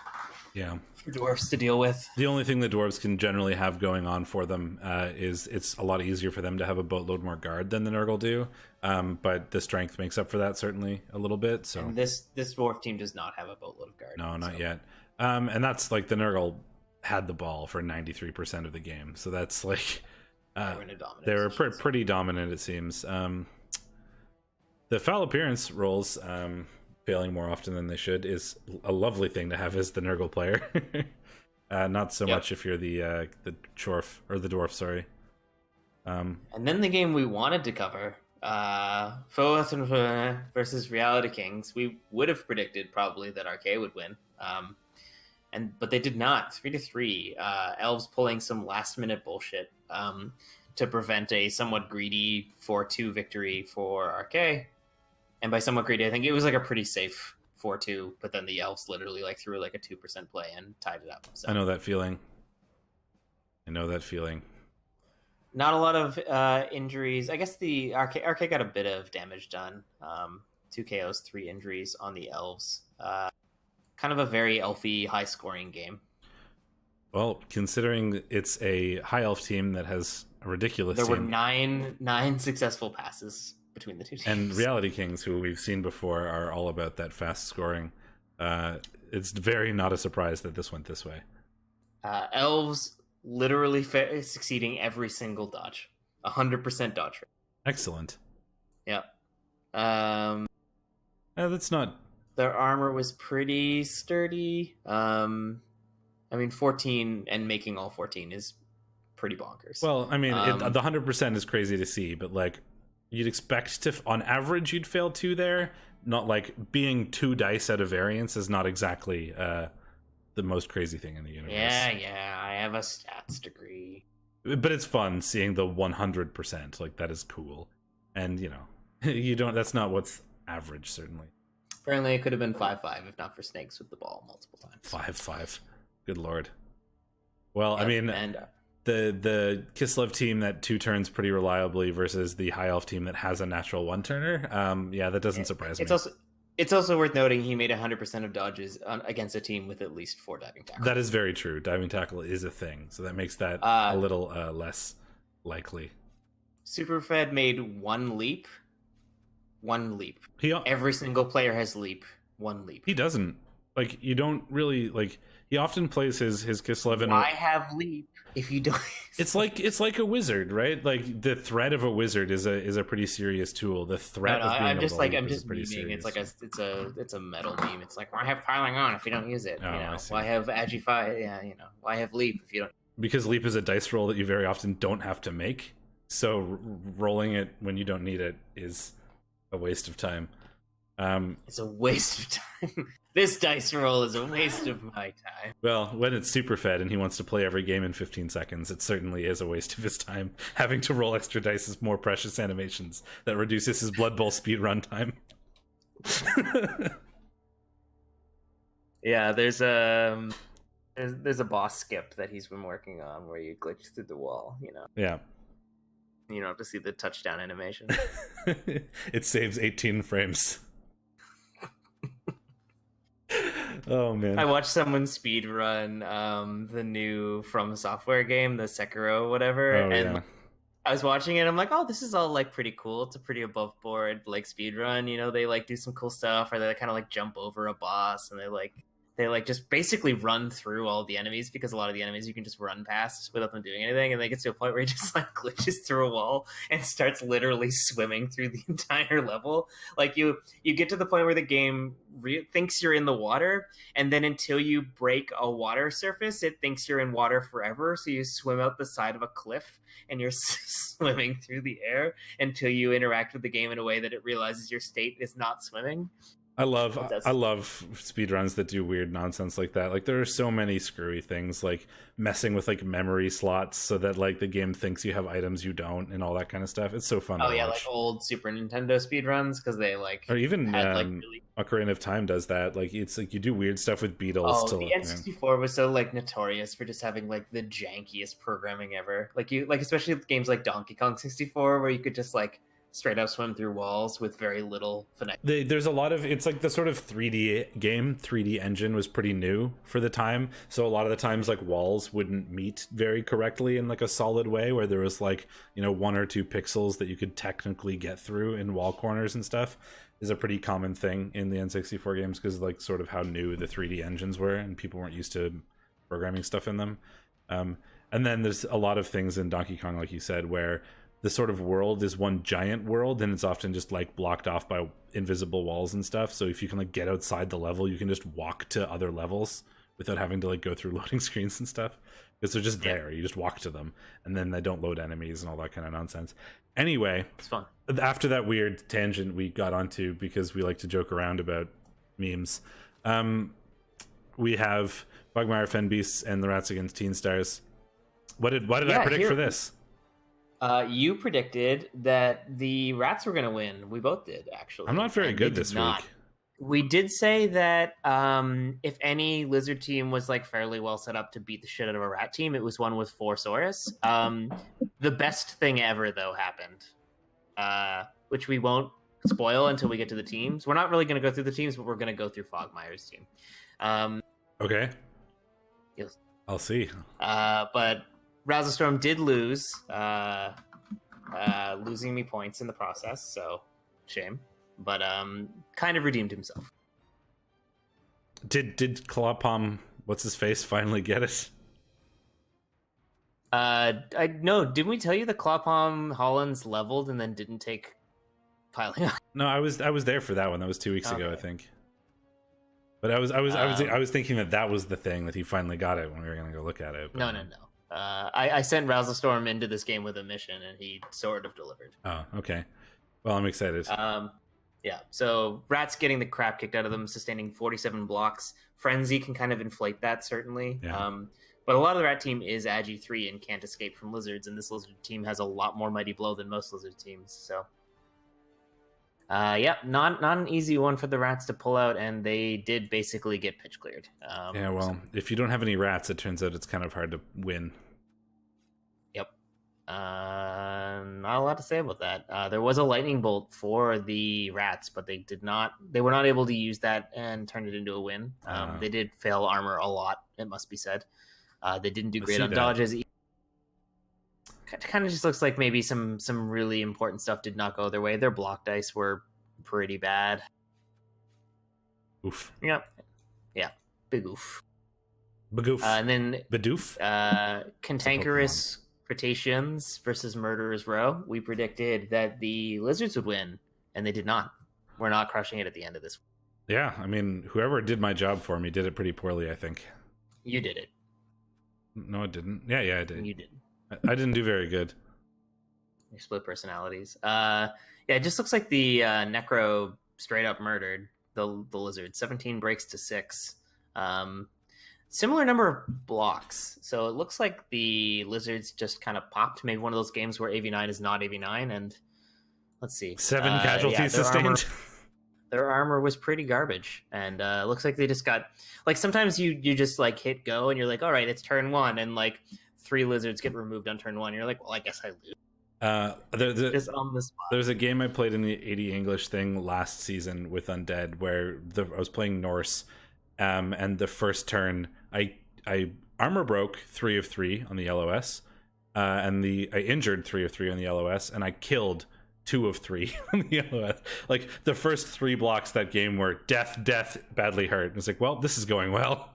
Yeah, for dwarves to deal with. The only thing the dwarves can generally have going on for them is it's a lot easier for them to have a boatload more guard than the Nurgle do. But the strength makes up for that certainly a little bit. So and this dwarf team does not have a boatload of guard. No, not yet. And that's like the Nurgle had the ball for 93% of the game, so that's like they were pretty dominant, it seems. The foul appearance rolls failing more often than they should is a lovely thing to have as the Nurgle player. Not so much if you're the Chorf or the dwarf, sorry. And then the game we wanted to cover, Foeth versus Reality Kings. We would have predicted probably that RK would win. But they did not. 3-3. Elves pulling some last minute bullshit to prevent a somewhat greedy 4-2 victory for RK. And by somewhat greedy, I think it was like a pretty safe 4-2, but then the Elves literally threw a 2% play and tied it up. So. I know that feeling. Not a lot of injuries. I guess the RK got a bit of damage done. 2 KOs, 3 injuries on the Elves. Kind of a very elfy, high-scoring game. Well, considering it's a high elf team that has a ridiculous There were nine successful passes between the two teams. And Reality Kings, who we've seen before, are all about that fast scoring. It's very not a surprise that this went this way. Elves literally succeeding every single dodge. 100% dodge rate. Excellent. Yep. That's not... Their armor was pretty sturdy. 14 and making all 14 is pretty bonkers. Well, I mean, the 100% is crazy to see, but like you'd expect to, on average, you'd fail 2 there. Not like being 2 dice out of variance is not exactly the most crazy thing in the universe. Yeah, I have a stats degree. But it's fun seeing the 100%. Like, that is cool. And, you know, you don't, that's not what's average, certainly. Apparently it could have been 5-5 if not for snakes with the ball multiple times. 5-5. Good lord. Well, yep, I mean, and, the Kislev team that 2 turns pretty reliably versus the High Elf team that has a natural 1-turner. Yeah, that doesn't surprise me. It's also worth noting he made 100% of dodges against a team with at least 4 diving tackles. That is very true. Diving tackle is a thing, so that makes that a little less likely. Superfed made 1 leap. 1 leap. Every single player has leap. 1 leap. He doesn't. Like, you don't really, like, he often plays his Kislev in I have leap if you don't. It's like a wizard, right? Like, the threat of a wizard is a pretty serious tool. The threat of being I'm just pretty memeing. serious. It's a metal meme. It's like, why have piling on if you don't use it? Oh, you know, why have agify? Yeah, you know, why have leap if you don't? Because leap is a dice roll that you very often don't have to make. So rolling it when you don't need it is a waste of time. It's a waste of time. This dice roll is a waste of my time. Well, when it's superfed and he wants to play every game in 15 seconds, it certainly is a waste of his time. Having to roll extra dice is more precious animations that reduces his Blood Bowl speed run time. Yeah, there's a boss skip that he's been working on where you glitch through the wall, you know. Yeah. You don't have to see the touchdown animation. It saves 18 frames. Oh man! I watched someone speed run the new From Software game, the Sekiro whatever, and I was watching it. I'm like, oh, this is all like pretty cool. It's a pretty above board like speed run. You know, they like do some cool stuff, or they kind of like jump over a boss, and they just basically run through all the enemies, because a lot of the enemies you can just run past without them doing anything, and they get to a point where he just like glitches through a wall and starts literally swimming through the entire level. Like you get to the point where the game thinks you're in the water, and then until you break a water surface, it thinks you're in water forever, so you swim out the side of a cliff and you're swimming through the air until you interact with the game in a way that it realizes your state is not swimming. I love speedruns that do weird nonsense like that. Like, there are so many screwy things, like messing with like memory slots so that like the game thinks you have items you don't, and all that kind of stuff. It's so fun. Oh yeah, like old Super Nintendo speedruns, because they like, or even had, like, really... Ocarina of Time does that. Like, it's like you do weird stuff with beetles. Oh, the N64 was so like notorious for just having like the jankiest programming ever. Like especially with games like Donkey Kong 64, where you could just like straight up swim through walls with very little finesse. There's a lot of, it's like the sort of 3D game, 3D engine was pretty new for the time, so a lot of the times like walls wouldn't meet very correctly in like a solid way, where there was like, you know, 1 or 2 pixels that you could technically get through in wall corners and stuff, is a pretty common thing in the N64 games, because like sort of how new the 3D engines were and people weren't used to programming stuff in them. And then there's a lot of things in Donkey Kong, like you said, where the sort of world is one giant world, and it's often just like blocked off by invisible walls and stuff. So if you can like get outside the level, you can just walk to other levels without having to like go through loading screens and stuff, because they're just there. You just walk to them, and then they don't load enemies and all that kind of nonsense. Anyway, it's fun. After that weird tangent we got onto, because we like to joke around about memes, we have Bugmire, Fenbeasts, and the Rats Against Teen Stars. What did I predict for this? You predicted that the Rats were going to win. We both did, actually. I'm not very good this week. We did say that if any lizard team was like fairly well set up to beat the shit out of a rat team, it was one with 4 Saurus. The best thing ever, though, happened, which we won't spoil until we get to the teams. We're not really going to go through the teams, but we're going to go through Fogmire's team. Okay. Yes. I'll see. But Razzlestorm did lose, losing me points in the process, so shame. But kind of redeemed himself. Did Clawpalm, what's his face, finally get it? No, didn't we tell you that Clawpalm Hollands leveled and then didn't take piling on? No, I was there for that one. That was 2 weeks ago, I think. But I was thinking that was the thing that he finally got it when we were gonna go look at it. But... No. I sent Razzlestorm into this game with a mission, and he sort of delivered. Oh, okay. Well, I'm excited. Yeah, so Rats getting the crap kicked out of them, sustaining 47 blocks. Frenzy can kind of inflate that, certainly. Yeah. But a lot of the Rat team is Agi 3 and can't escape from Lizards, and this Lizard team has a lot more Mighty Blow than most Lizard teams. So, yeah, not an easy one for the Rats to pull out, and they did basically get pitch cleared. Yeah, well, if you don't have any Rats, it turns out it's kind of hard to win. Yep. Not a lot to say about that. There was a lightning bolt for the Rats, but they were not able to use that and turn it into a win. They did fail armor a lot, it must be said. They didn't do great on dodges. Kind of just looks like maybe some really important stuff did not go their way. Their block dice were pretty bad. Oof. Yeah. Big oof. Bagoof. And then Badoof. Cantankerous Cretaceans versus Murderers Row. We predicted that the Lizards would win, and they did not. We're not crushing it at the end of this. Yeah, I mean, whoever did my job for me did it pretty poorly, I think. You did it. No, it didn't. Yeah, I did. You did. I didn't do very good. Your split personalities. Yeah, it just looks like the Necro straight up murdered the Lizard. 17 breaks to 6. Similar number of blocks. So it looks like the Lizards just kind of popped. Maybe one of those games where AV9 is not AV9. And let's see. 7 casualties sustained. Their armor was pretty garbage. And it looks like they just got... Like, sometimes you just, like, hit go and you're like, all right, it's turn 1. And, like, 3 Lizards get removed on turn 1. You're like, well, I guess I lose. Just on the spot. There's a game I played in the 80 English thing last season with Undead where I was playing Norse. And the first turn, I armor broke 3 of 3 on the LOS, and I injured 3 of 3 on the LOS, and I killed 2 of 3 on the LOS. Like the first 3 blocks that game were death, badly hurt. And it's like, well, this is going well.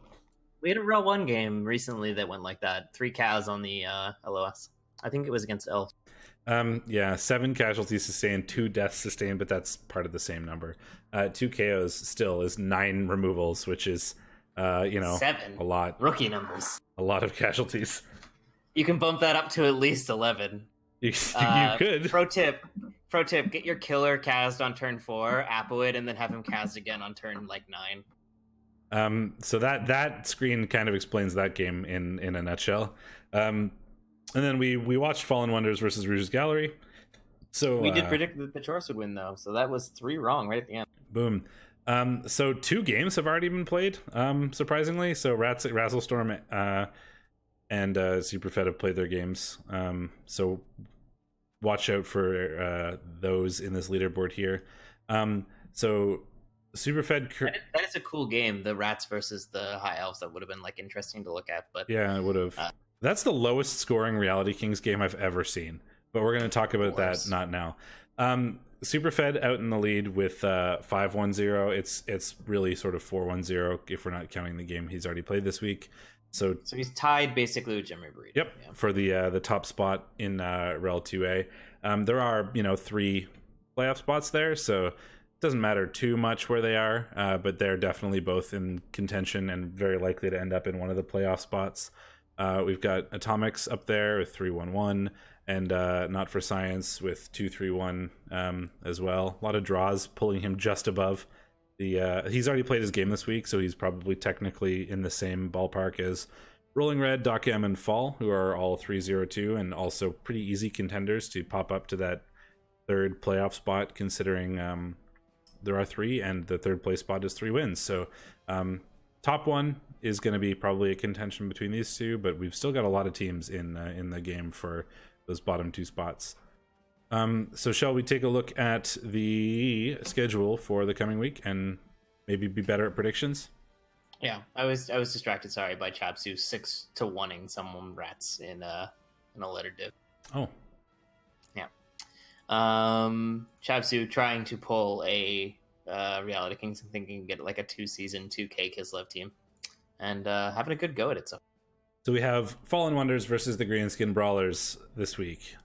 We had a REL 1 game recently that went like that. 3 cows on the LOS. I think it was against Elf. Yeah, 7 casualties sustained, 2 deaths sustained, but that's part of the same number. 2 KOs still is 9 removals, which is 7 a lot. Rookie numbers. A lot of casualties. You can bump that up to at least 11. You could. Pro tip: get your killer cast on turn 4, Apo it, and then have him cast again on turn 9. So that screen kind of explains that game in a nutshell. And then we watched Fallen Wonders versus Rouge's Gallery. So we did predict that the Chorfs would win, though. So that was 3 wrong right at the end. Boom. So 2 games have already been played, surprisingly. So Razzlestorm and Superfed have played their games. So watch out for those in this leaderboard here. So Superfed... That is a cool game, the Rats versus the High Elves. That would have been interesting to look at. But yeah, it would have. That's the lowest scoring Reality Kings game I've ever seen. But we're going to talk about that not now. Superfed out in the lead with 5-1-0. It's really sort of 4-1-0 if we're not counting the game he's already played this week. So he's tied basically with Khemri Breed. Yep, yeah. For the top spot in REL 2A. There are 3 playoff spots there, so it doesn't matter too much where they are, but they're definitely both in contention and very likely to end up in one of the playoff spots. We've got Atomics up there with 3-1-1, and Not for Science with 2-3-1 as well. A lot of draws pulling him just above the. He's already played his game this week, so he's probably technically in the same ballpark as Rolling Red, Doc M, and Fall, who are all 3-0-2 and also pretty easy contenders to pop up to that 3rd playoff spot, considering there are 3 and the 3rd place spot is 3 wins. So top 1 is going to be probably a contention between these 2, but we've still got a lot of teams in the game for those bottom 2 spots. So shall we take a look at the schedule for the coming week and maybe be better at predictions? Yeah, I was distracted, sorry, by Chapsu 6-1ing someone Rats in a letter div. Oh. Yeah. Chapsu trying to pull a Reality Kings and thinking he can get a 2-season 2K Kislev team. And having a good go at it. So we have Fallen Wonders versus the Greenskin Brawlers this week.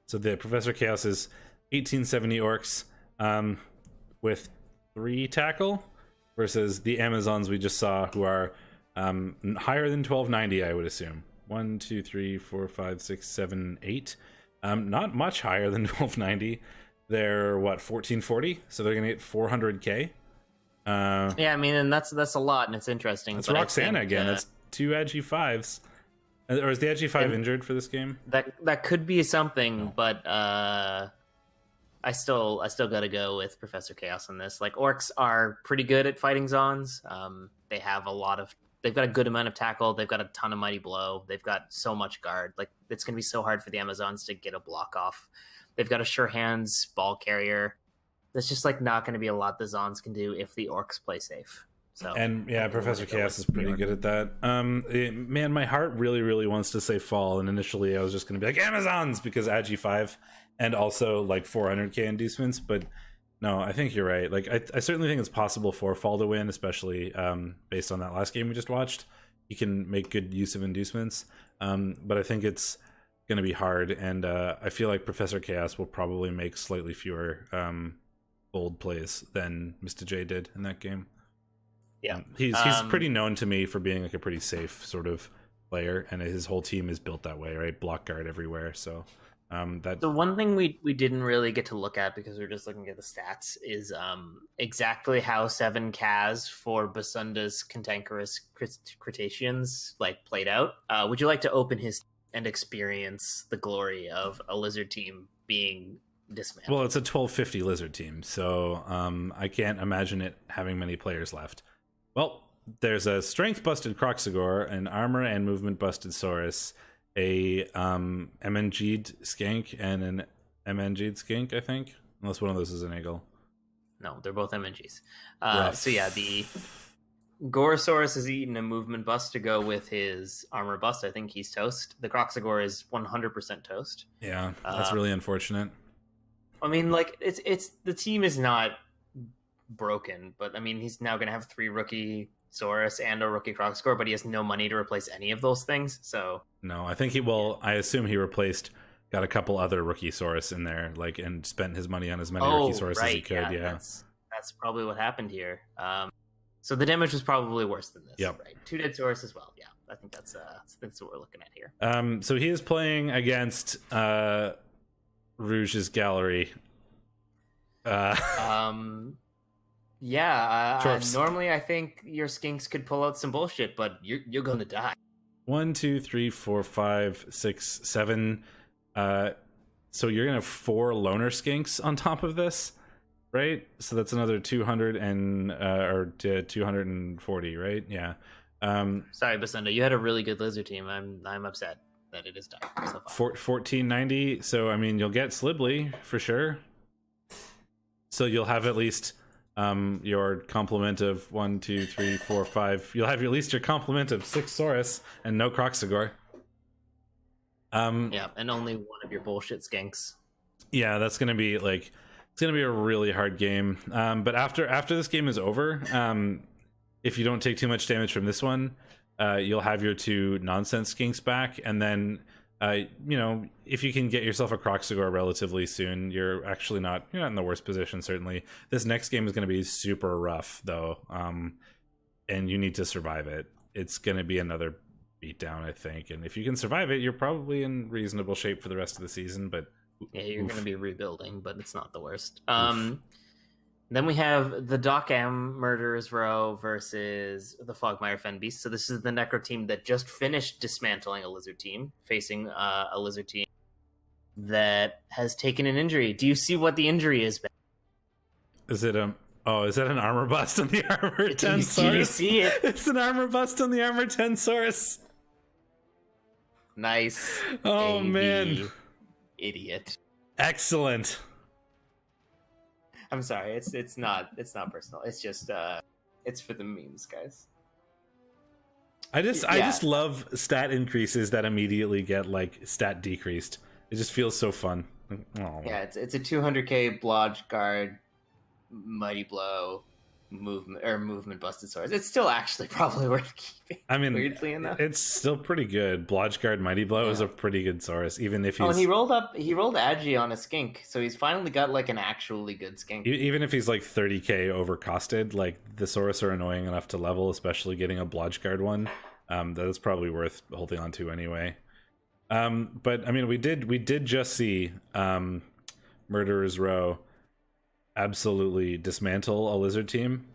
So the Professor Chaos is 1870 orcs with 3 tackle versus the Amazons we just saw, who are higher than 1290, I would assume. 1, 2, 3, 4, 5, 6, 7, 8. Not much higher than 1290. They're what, 1440? So they're gonna get 400k. Yeah, I mean, and that's a lot, and it's interesting. That's but Roxana again. That's 2 Agi 5s. Or is the Agi 5 injured for this game? That could be something, but I still gotta go with Professor Chaos on this. Like, orcs are pretty good at fighting Zons. They have they've got a good amount of tackle. They've got a ton of mighty blow. They've got so much guard. Like, it's gonna be so hard for the Amazons to get a block off. They've got a sure hands ball carrier. There's just like not going to be a lot the Zons can do if the orcs play safe. So, and yeah, Professor Chaos is pretty good at that. Man, my heart really wants to say fall, and initially I was just going to be like Amazons because Agi 5 and also like 400k inducements, but no, I think you're right. Like, I certainly think it's possible for fall to win, especially based on that last game we just watched. You can make good use of inducements, but I think it's going to be hard, and I feel like Professor Chaos will probably make slightly fewer bold plays than MistahJ did in that game. Yeah, he's pretty known to me for being like a pretty safe sort of player, and his whole team is built that way, right? Block guard everywhere. So the one thing we didn't really get to look at because we are just looking at the stats is exactly how 7 Kaz for Basunda's Cantankerous Cretaceans like played out. Would you like to open his and experience the glory of a lizard team being dismantled? Well, it's a 1250 lizard team, so I can't imagine it having many players left. Well, there's a strength busted Kroxigor, an armor and movement busted Saurus, a MNG'd Skank, and an MNG'd Skink, I think, unless one of those is an eagle. No, they're both MNGs. So yeah, the Gorosaurus has eaten a movement bust to go with his armor bust. I think he's toast. The Kroxigor is 100% toast. Yeah, that's really unfortunate. I mean, like, it's the team is not broken, but I mean, he's now going to have 3 rookie Saurus and a rookie Kroxigor, but he has no money to replace any of those things. So no, I think he will. I assume he got a couple other rookie Saurus in there, like, and spent his money on as many rookie Saurus as he could. Yeah, that's probably what happened here. So the damage was probably worse than this. Yep. Right. 2 dead Saurus as well. Yeah, I think that's what we're looking at here. So he is playing against Rouge's Gallery. Normally I think your skinks could pull out some bullshit, but you're gonna die. 1, 2, 3, 4, 5, 6, 7. So you're gonna have 4 loner skinks on top of this, right? So that's another 200 or 240, right? Yeah. Sorry, Basunda, you had a really good lizard team. I'm upset that it is dying so far. 1490. So I mean, you'll get Slibbly for sure. So you'll have at least your complement of 1, 2, 3, 4, 5. You'll have at least your complement of 6 Saurus and no Kroxigor. Yeah, and only one of your bullshit skinks. Yeah, that's gonna be like, it's gonna be a really hard game. But after this game is over, if you don't take too much damage from this one, you'll have your 2 nonsense skinks back, and then if you can get yourself a Kroxigor relatively soon, you're not in the worst position. Certainly, this next game is going to be super rough though, and you need to survive it. It's going to be another beatdown, I think, and if you can survive it, you're probably in reasonable shape for the rest of the season. But yeah, you're going to be rebuilding, but it's not the worst. Then we have the Docam Murderers Row versus the Fogmire Fen Beast. So this is the Necro team that just finished dismantling a lizard team, facing a lizard team that has taken an injury. Do you see what the injury is, Ben? Is it an armor bust on the armor 10 Saurus? Do you see it? It's an armor bust on the armor 10 Saurus. Nice. Oh, man. Idiot. Excellent. I'm sorry, it's not personal. It's just it's for the memes, guys. I just love stat increases that immediately get like stat decreased. It just feels so fun. Oh. Yeah, it's a 200k blodge guard, mighty blow, movement busted Saurus. It's still actually probably worth keeping. I mean, weirdly enough, it's still pretty good. Blodge guard mighty blow is a pretty good Saurus, even if he's. Oh, and he rolled Agi on a skink, so he's finally got like an actually good skink. Even if he's like 30k overcosted, like the Saurus are annoying enough to level, especially getting a blodge guard one. That is probably worth holding on to anyway. But I mean, we did just see Murderer's Row absolutely dismantle a lizard team.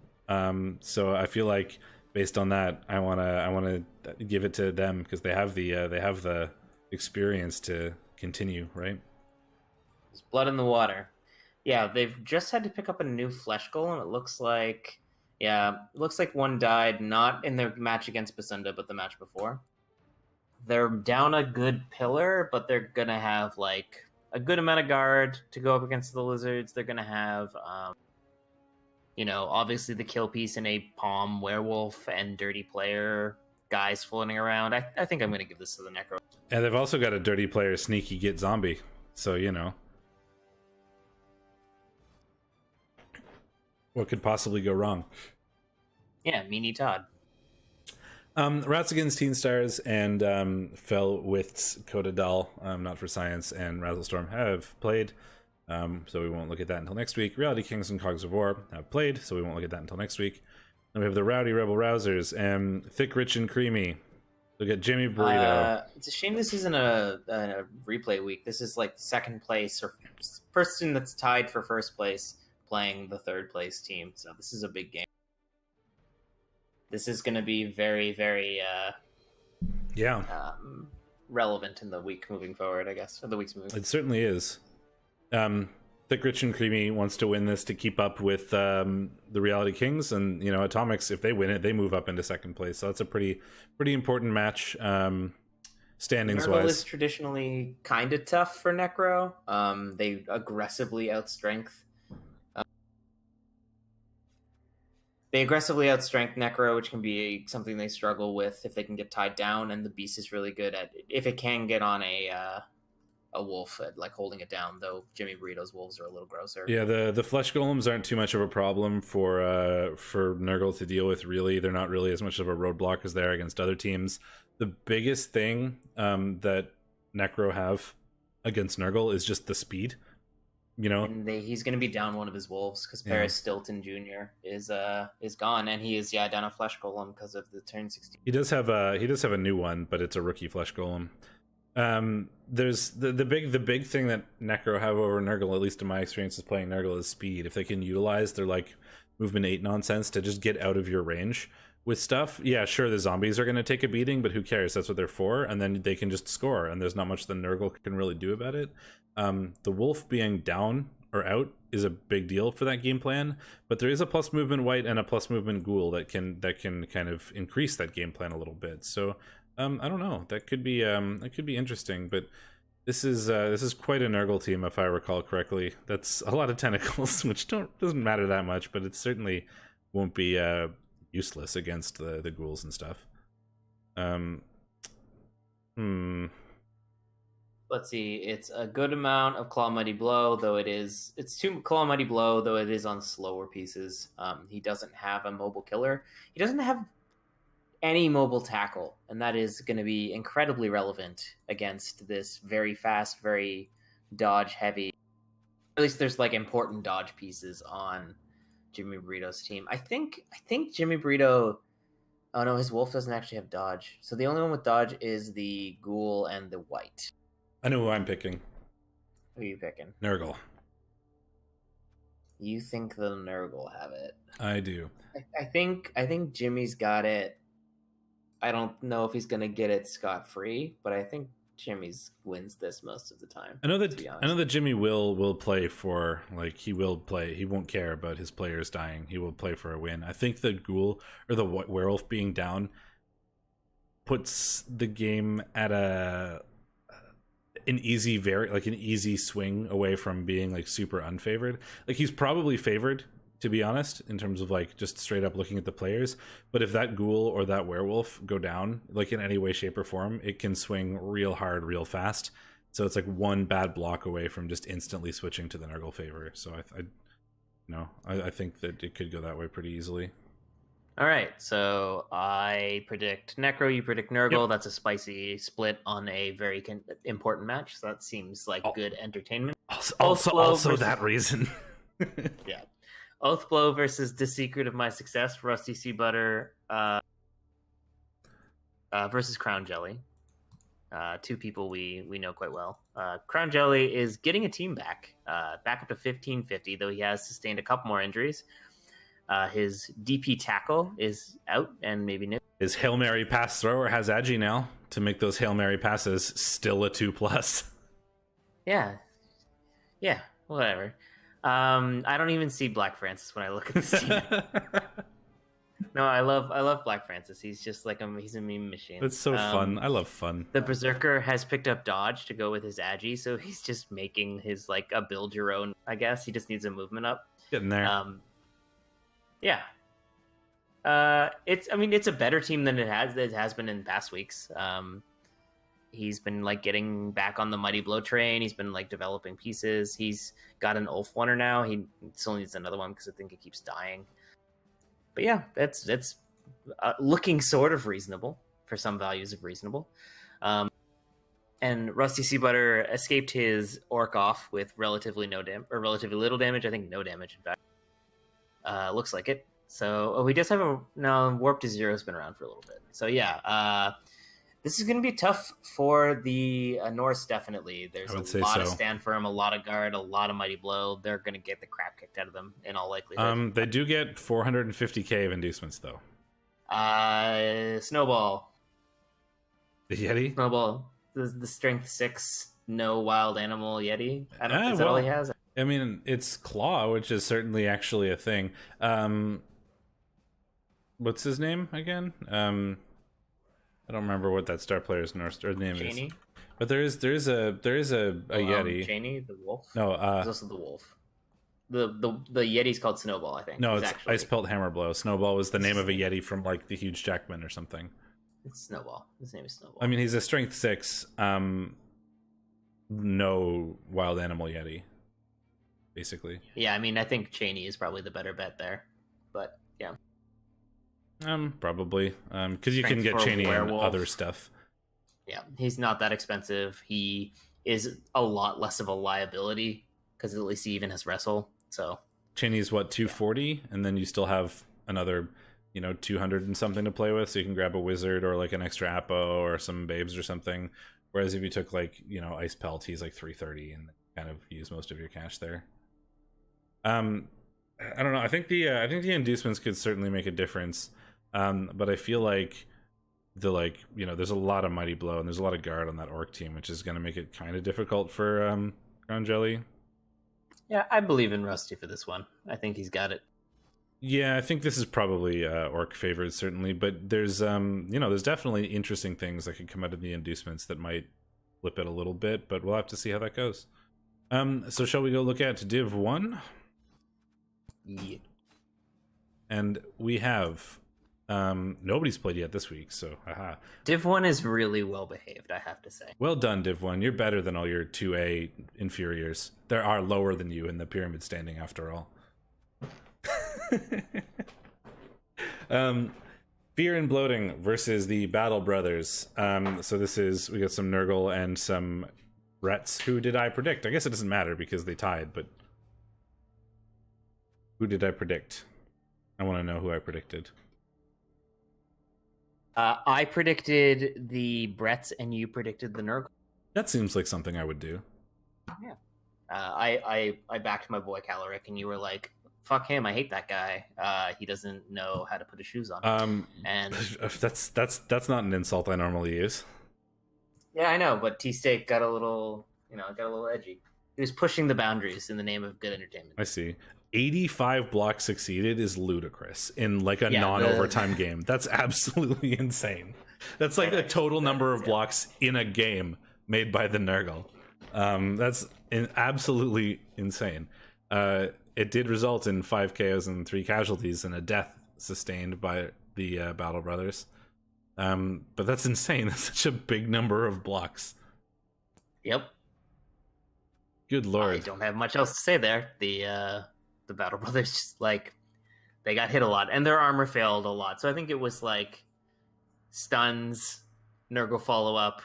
So I feel like based on that, I wanna give it to them because they have the experience to continue, right? There's blood in the water. Yeah, they've just had to pick up a new flesh golem. It looks like one died, not in their match against Basunda, but the match before. They're down a good pillar, but they're gonna have like a good amount of guard to go up against the lizards. They're gonna have, obviously the kill piece in a palm werewolf and dirty player guys floating around. I think I'm gonna give this to the Necro. And they've also got a dirty player sneaky get zombie. So what could possibly go wrong? Yeah, Meanie Todd. Rats Against Teen Stars and Felwith's Coda Doll, Not for Science, and Razzlestorm have played, so we won't look at that until next week. Reality Kings and Cogs of War have played, so we won't look at that until next week. And we have the Rowdy Rebel Rousers and Thick, Rich, and Creamy. Look at Jimmy Burrito. It's a shame this isn't a replay week. This is like second place or person that's tied for first place playing the third place team. So this is a big game. This is going to be very, very relevant in the week moving forward, I guess, or the weeks moving. It certainly is. Thick, Rich, and Creamy wants to win this to keep up with the Reality Kings, and Atomics, if they win it, they move up into second place. So that's a pretty important match, standings Nurgle wise. is traditionally kind of tough for Necro. They aggressively outstrength. They aggressively outstrength Necro, which can be something they struggle with if they can get tied down, and the Beast is really good at if it can get on a wolf at like holding it down, though Jimmy Burrito's wolves are a little grosser. Yeah, the flesh golems aren't too much of a problem for Nurgle to deal with, really. They're not really as much of a roadblock as they are against other teams. The biggest thing that Necro have against Nurgle is just the speed. And he's going to be down one of his wolves because Paris Stilton Jr. is gone, and he is down a flesh golem because of the turn 16. He does have a new one, but it's a rookie flesh golem. There's the big thing that Necro have over Nurgle, at least in my experience is playing Nurgle, is speed. If they can utilize their like movement 8 nonsense to just get out of your range with stuff, yeah, sure, the zombies are going to take a beating, but who cares? That's what they're for, and then they can just score, and there's not much the Nurgle can really do about it. The wolf being down or out is a big deal for that game plan, but there is a plus movement white and a plus movement ghoul that can kind of increase that game plan a little bit. So I don't know, that could be interesting, but this is quite a Nurgle team if I recall correctly. That's a lot of tentacles, which doesn't matter that much, but it certainly won't be useless against the ghouls and stuff. Let's see. It's a good amount of Claw Mighty Blow, though it's 2 Claw Mighty Blow, though it is on slower pieces. He doesn't have a mobile killer. He doesn't have any mobile tackle, and that is going to be incredibly relevant against this very fast, very dodge heavy. At least there's like important dodge pieces on Jimmy Burrito's team. I think Jimmy Burrito. Oh no, his wolf doesn't actually have dodge. So the only one with dodge is the ghoul and the white. I know who I'm picking. Who are you picking? Nurgle. You think the Nurgle have it? I do. I think Jimmy's got it. I don't know if he's gonna get it scot-free, but I think Jimmy's wins this most of the time. I know that Jimmy will play for, like, he will play. He won't care about his players dying. He will play for a win. I think the ghoul or the werewolf being down puts the game at an easy swing away from being like super unfavored. Like, he's probably favored, to be honest, in terms of like just straight up looking at the players. But if that ghoul or that werewolf go down, like in any way, shape, or form, it can swing real hard, real fast. So it's like one bad block away from just instantly switching to the Nurgle favor. So I think that it could go that way pretty easily. All right, so I predict Necro, you predict Nurgle. Yep. That's a spicy split on a very important match. So that seems like good entertainment. Also that reason. Yeah. Oathblow versus The Secret of My Success, Rusty Sea Butter. versus Crown Jelly. Two people we know quite well. Crown Jelly is getting a team back up to 1550, though he has sustained a couple more injuries. His DP tackle is out, and maybe new. His Hail Mary pass thrower has Agi now to make those Hail Mary passes still a 2+. Yeah, whatever. I don't even see Black Francis when I look at this team. No, I love Black Francis. He's just like he's a meme machine. It's so fun. I love fun. The Berserker has picked up dodge to go with his Agi, so he's just making his like a build your own. I guess he just needs a movement up. Getting there. Yeah. It's a better team than it has been in past weeks. He's been like getting back on the Mighty Blow train. He's been like developing pieces. He's got an Ulf Oneer now. He still needs another one because I think it keeps dying. But yeah, it's looking sort of reasonable for some values of reasonable. And Rusty Seabutter escaped his orc off with relatively little damage. I think no damage, in fact. Looks like it. So he does have Warp to Zero has been around for a little bit. So yeah, this is going to be tough for the Norse, definitely. There's a lot of stand firm, a lot of guard, a lot of Mighty Blow. They're going to get the crap kicked out of them in all likelihood. They do get 450k of inducements, though. Snowball. The Yeti? Snowball. The Strength 6, no wild animal Yeti. Is that all he has? I mean, it's Claw, which is certainly actually a thing. What's his name again? I don't remember what that star player's Norse name Cheney? is. But there is a Yeti. Cheney, the wolf. No, there's also the wolf. The Yeti's called Snowball, I think. No, I spelled Hammerblow. Snowball was the name of a Yeti from like the Huge Jackman or something. It's Snowball. His name is Snowball. I mean, he's a Strength 6, no wild animal Yeti, basically. Yeah, I mean, I think Cheney is probably the better bet there, but yeah. Probably, because you can get Cheney and other stuff. Yeah, he's not that expensive. He is a lot less of a liability because at least he even has wrestle. So Cheney's what, 240, and then you still have another, 200 and something to play with. So you can grab a wizard or like an extra Apo or some babes or something. Whereas if you took like Ice Pelt, he's like 330 and kind of use most of your cash there. I don't know. I think the inducements could certainly make a difference. But I feel like there's a lot of Mighty Blow and there's a lot of guard on that orc team, which is going to make it kind of difficult for Crown Jelly. Yeah, I believe in Rusty for this one. I think he's got it. Yeah, I think this is probably orc favored, certainly, but there's there's definitely interesting things that could come out of the inducements that might flip it a little bit, but we'll have to see how that goes. So shall we go look at Div 1? Yeah. And we have nobody's played yet this week, so haha. Div 1 is really well behaved, I have to say. Well done, Div 1. You're better than all your 2A inferiors. There are lower than you in the pyramid standing, after all. Fear and Bloating versus the Battle Brothers. So we got some Nurgle and some Rets. Who did I predict? I guess it doesn't matter because they tied, but who did I predict? I want to know who I predicted. I predicted the Bretts and you predicted the Nurgle. That seems like something I would do. Yeah. I backed my boy Caloric and you were like, fuck him, I hate that guy. He doesn't know how to put his shoes on. And that's not an insult I normally use. Yeah, I know, but T-Steak got a little edgy. He was pushing the boundaries in the name of good entertainment. I see. 85 blocks succeeded is ludicrous in like a non-overtime game. That's absolutely insane. That's like the total number of blocks in a game made by the Nurgle. That's absolutely insane. It did result in 5 KOs and 3 casualties and a death sustained by the Battle Brothers. But that's insane. That's such a big number of blocks. Yep. Good lord. I don't have much else to say there. The Battle Brothers, just, like, they got hit a lot, and their armor failed a lot. So I think it was like stuns, Nurgle follow up,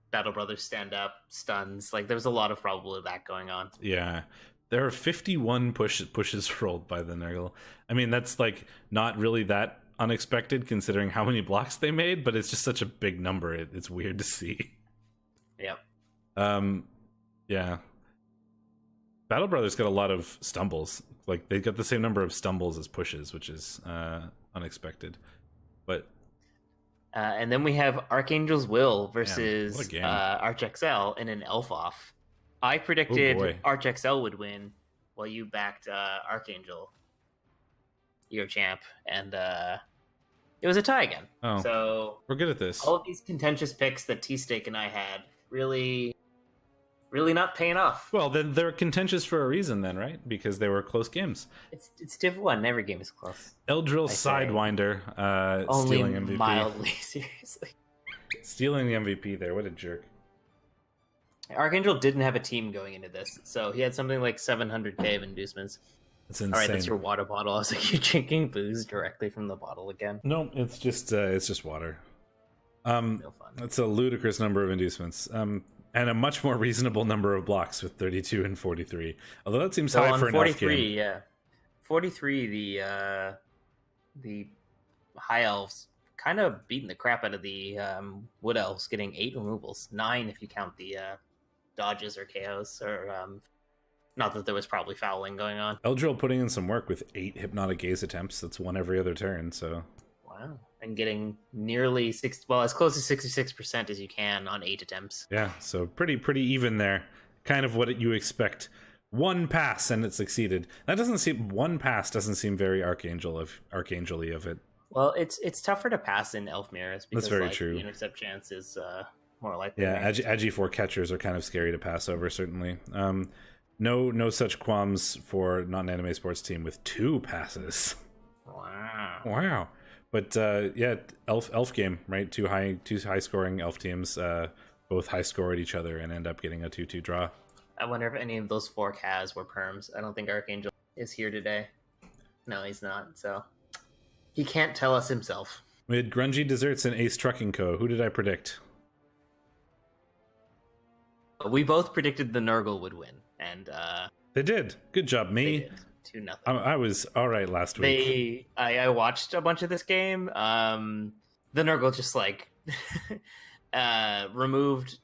Battle Brothers stand up, stuns. Like there was a lot of probably that going on. Yeah. There are 51 pushes rolled by the Nurgle. I mean, that's like not really that unexpected considering how many blocks they made, but it's just such a big number. It's weird to see. Yep. Yeah. Battle Brothers got a lot of stumbles. Like, they got the same number of stumbles as pushes, which is unexpected. But and then we have Archangel's Will what a versus game. ArchXL in an elf off. I predicted ArchXL would win, while you backed Archangel, your champ, and it was a tie again. Oh, so we're good at this. All of these contentious picks that T-Steak and I had really not paying off. Well, then they're contentious for a reason, then, right? Because they were close games. It's Div 1. Every game is close. Eldril Sidewinder only stealing MVP. Mildly, seriously. Stealing the MVP there. What a jerk. Archangel didn't have a team going into this, so he had something like 700k of inducements. That's insane. All right, that's your water bottle. I was like, you're drinking booze directly from the bottle again. No, it's just water. No fun. That's a ludicrous number of inducements. And a much more reasonable number of blocks with 32 and 43. Although that seems high for an 43, elf game. yeah. 43, the high elves kind of beating the crap out of the wood elves, getting 8 removals. 9 if you count the dodges or KOs, or not that there was probably fouling going on. Eldril putting in some work with 8 hypnotic gaze attempts. That's one every other turn, so... Wow. And getting nearly as close to 66% as you can on 8 attempts. Yeah, so pretty even there. Kind of what you expect. One pass and it succeeded. One pass doesn't seem very archangel-y of it. Well, it's tougher to pass in elf mirrors because that's very true. The intercept chance is more likely. Yeah, Agi 4 catchers are kind of scary to pass over, certainly. No such qualms for non-anime sports team with 2 passes. Wow. But yeah, elf game, right? Two high scoring elf teams, both high score at each other and end up getting a 2-2 draw. I wonder if any of those 4 Cas were perms. I don't think Archangel is here today. No, he's not. So he can't tell us himself. We had Grungy Desserts and Ace Trucking Co. Who did I predict? We both predicted the Nurgle would win, and they did. Good job, me. They did. 2-0. I was all right last week. I watched a bunch of this game. The Nurgle just like removed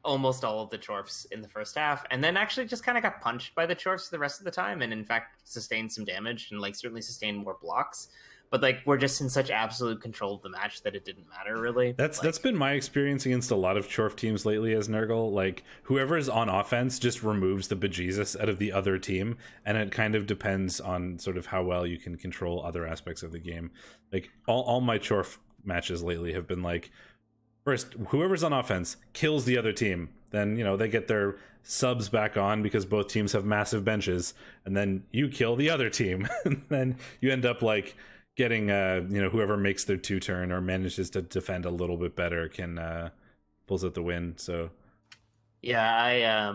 almost all of the Chorfs in the first half, and then actually just kind of got punched by the Chorfs the rest of the time, and in fact sustained some damage and like certainly sustained more blocks. But like we're just in such absolute control of the match that it didn't matter really. That's been my experience against a lot of Chorf teams lately as Nurgle. Like whoever is on offense just removes the bejesus out of the other team, and it kind of depends on sort of how well you can control other aspects of the game. Like all my Chorf matches lately have been like, first whoever's on offense kills the other team, then they get their subs back on because both teams have massive benches, and then you kill the other team, and then you end up like getting whoever makes their 2-turn or manages to defend a little bit better can pulls out the win. So yeah,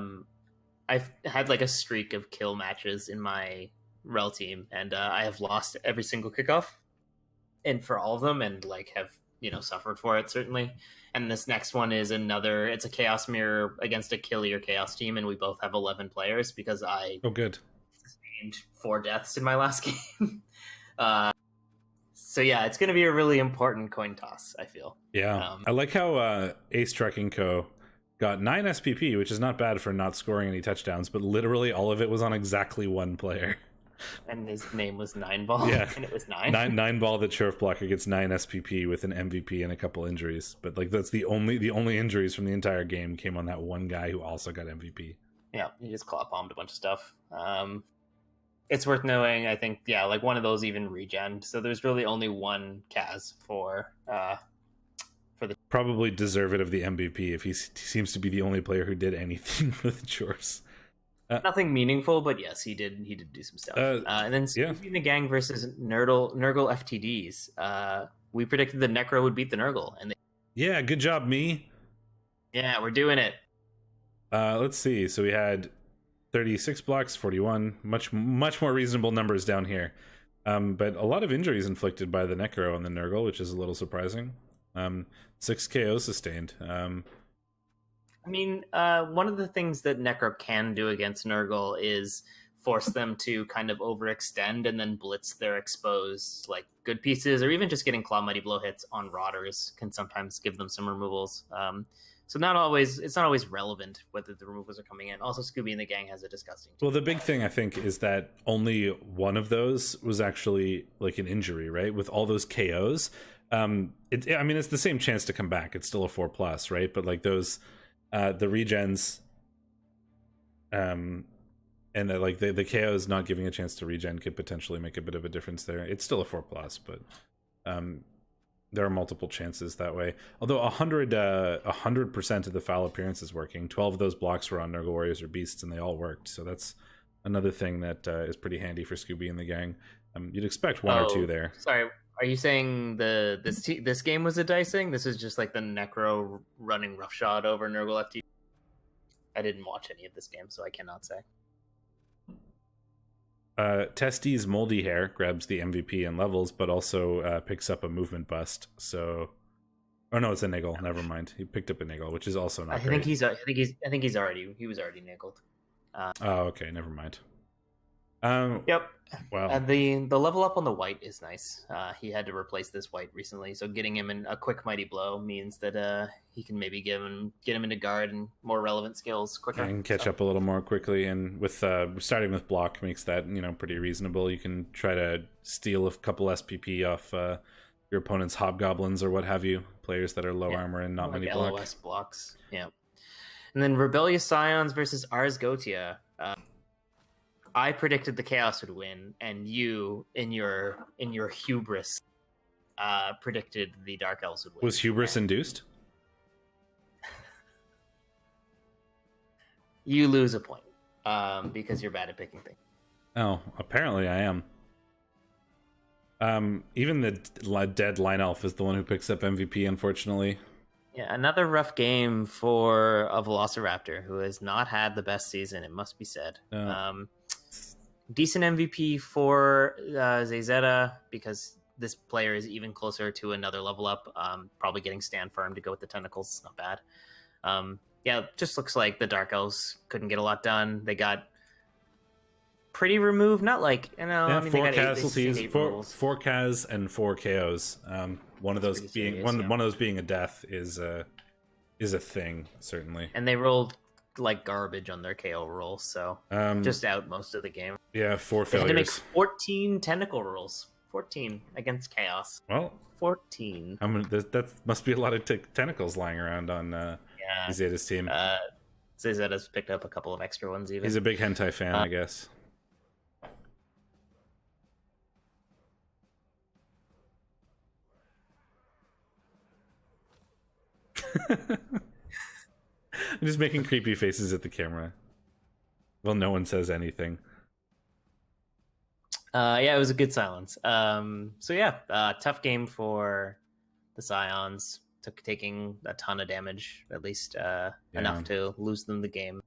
I've had like a streak of kill matches in my REL team, and I have lost every single kickoff, and for all of them, and like have suffered for it certainly. And this next one is it's a chaos mirror against a killier chaos team, and we both have 11 players because I sustained 4 deaths in my last game. So yeah, it's going to be a really important coin toss, I feel. Yeah. I like how Ace Trucking Co. got 9 SPP, which is not bad for not scoring any touchdowns, but literally all of it was on exactly one player. And his name was 9ball, yeah. And it was 9. 9ball, the Chorf blocker, gets 9 SPP with an MVP and a couple injuries. But like that's the only injuries from the entire game came on that one guy who also got MVP. Yeah, he just claw bombed a bunch of stuff. It's worth knowing, I think, yeah, like one of those even regen. So there's really only one Cas for the... Probably deserve it of the MVP if he seems to be the only player who did anything for the Chorfs. Nothing meaningful, but yes, he did do some stuff. And then in the gang versus Nurgle FTDs. We predicted the Necro would beat the Nurgle. Yeah, good job, me. Yeah, we're doing it. Let's see. So we had 36 blocks, 41, much more reasonable numbers down here. But a lot of injuries inflicted by the Necro on the Nurgle, which is a little surprising. 6 KOs sustained. I mean, one of the things that Necro can do against Nurgle is force them to kind of overextend and then blitz their exposed like good pieces, or even just getting Claw Mighty Blow hits on Rotters can sometimes give them some removals. So it's not always relevant whether the removals are coming in. Also, Scooby and the gang has a disgusting team. Well, the big thing I think is that only one of those was actually like an injury, right? With all those KOs, it's the same chance to come back. It's still a 4+, right? But like those, the regens, and like the KOs not giving a chance to regen could potentially make a bit of a difference there. It's still a 4+, but there are multiple chances that way. Although 100% of the foul appearance is working. 12 of those blocks were on Nurgle Warriors or Beasts, and they all worked. So that's another thing that is pretty handy for Scooby and the gang. You'd expect one or two there. Sorry, are you saying this game was a dicing? This is just like the Necro running roughshod over Nurgle FT? I didn't watch any of this game, so I cannot say. Testy's moldy hair grabs the MVP and levels, but also picks up a movement bust. So, oh no, it's a niggle. Never mind. He picked up a niggle, which is also not great. He was already niggled. Oh, okay, never mind. Yep. Wow. And the level up on the white is nice. He had to replace this white recently, so getting him in a quick mighty blow means that he can maybe get him into guard and more relevant skills quicker. And catch up a little more quickly, and with starting with block makes that pretty reasonable. You can try to steal a couple SPP off your opponent's hobgoblins or what have you, players that are low armor and not like many LOS blocks. Yeah. And then Rebellious Scions versus Ars Gotia. I predicted the Chaos would win, and you, in your hubris, predicted the Dark Elves would win. Was hubris induced? You lose a point because you're bad at picking things. Oh, apparently I am. Even the dead Line Elf is the one who picks up MVP, unfortunately. Yeah, another rough game for a Velociraptor who has not had the best season, it must be said. Decent MVP for Zayzeta because this player is even closer to another level up. Probably getting Stand Firm to go with the tentacles, not bad. Yeah, just looks like the Dark Elves couldn't get a lot done. They got pretty removed, not like Yeah, 4 they got casualties, four Kaz and 4 KOs. One of those being serious, one of those being a death is a thing, certainly. And they rolled like garbage on their KO roll, so just out most of the game. Yeah, 4 failures. They had to make 14 tentacle rolls. 14 against Chaos. Well, 14. That must be a lot of tentacles lying around on Zeta's team. Zeta's picked up a couple of extra ones even. He's a big hentai fan, I guess. I'm just making creepy faces at the camera. Well, no one says anything. Yeah, it was a good silence. So yeah, tough game for the Scions. Taking a ton of damage, at least enough to lose them the game.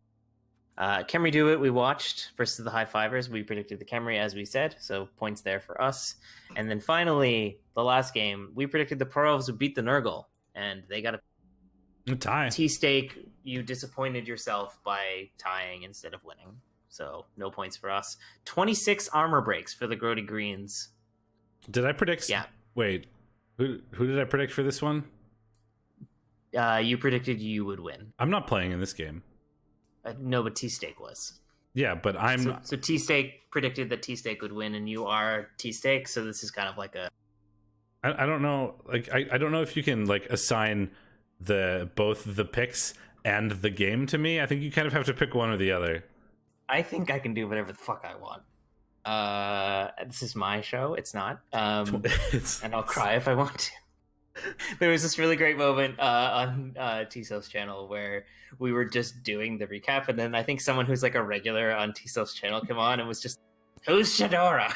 Khemri do it, we watched, versus the High Fivers. We predicted the Khemri, as we said, so points there for us. And then finally, the last game, we predicted the Pro Elves would beat the Nurgle, and they got a tie. T-Stake, you disappointed yourself by tying instead of winning. So no points for us. 26 armor breaks for the Grody Greens. Did I predict? Yeah. Wait, who did I predict for this one? You predicted you would win. I'm not playing in this game. No, but T-Stake was. Yeah, but I'm... So T-Stake predicted that T-Stake would win, and you are T-Stake, so this is kind of like a... I don't know. Like, I don't know if you can, like, assign both the picks and the game to me. I think you kind of have to pick one or the other. I think I can do whatever the fuck I want. This is my show. It's not. And I'll cry if I want to. There was this really great moment on T-Cells channel where we were just doing the recap, and then I think someone who's like a regular on T-Cells channel came on and was just, "Who's Shadorra?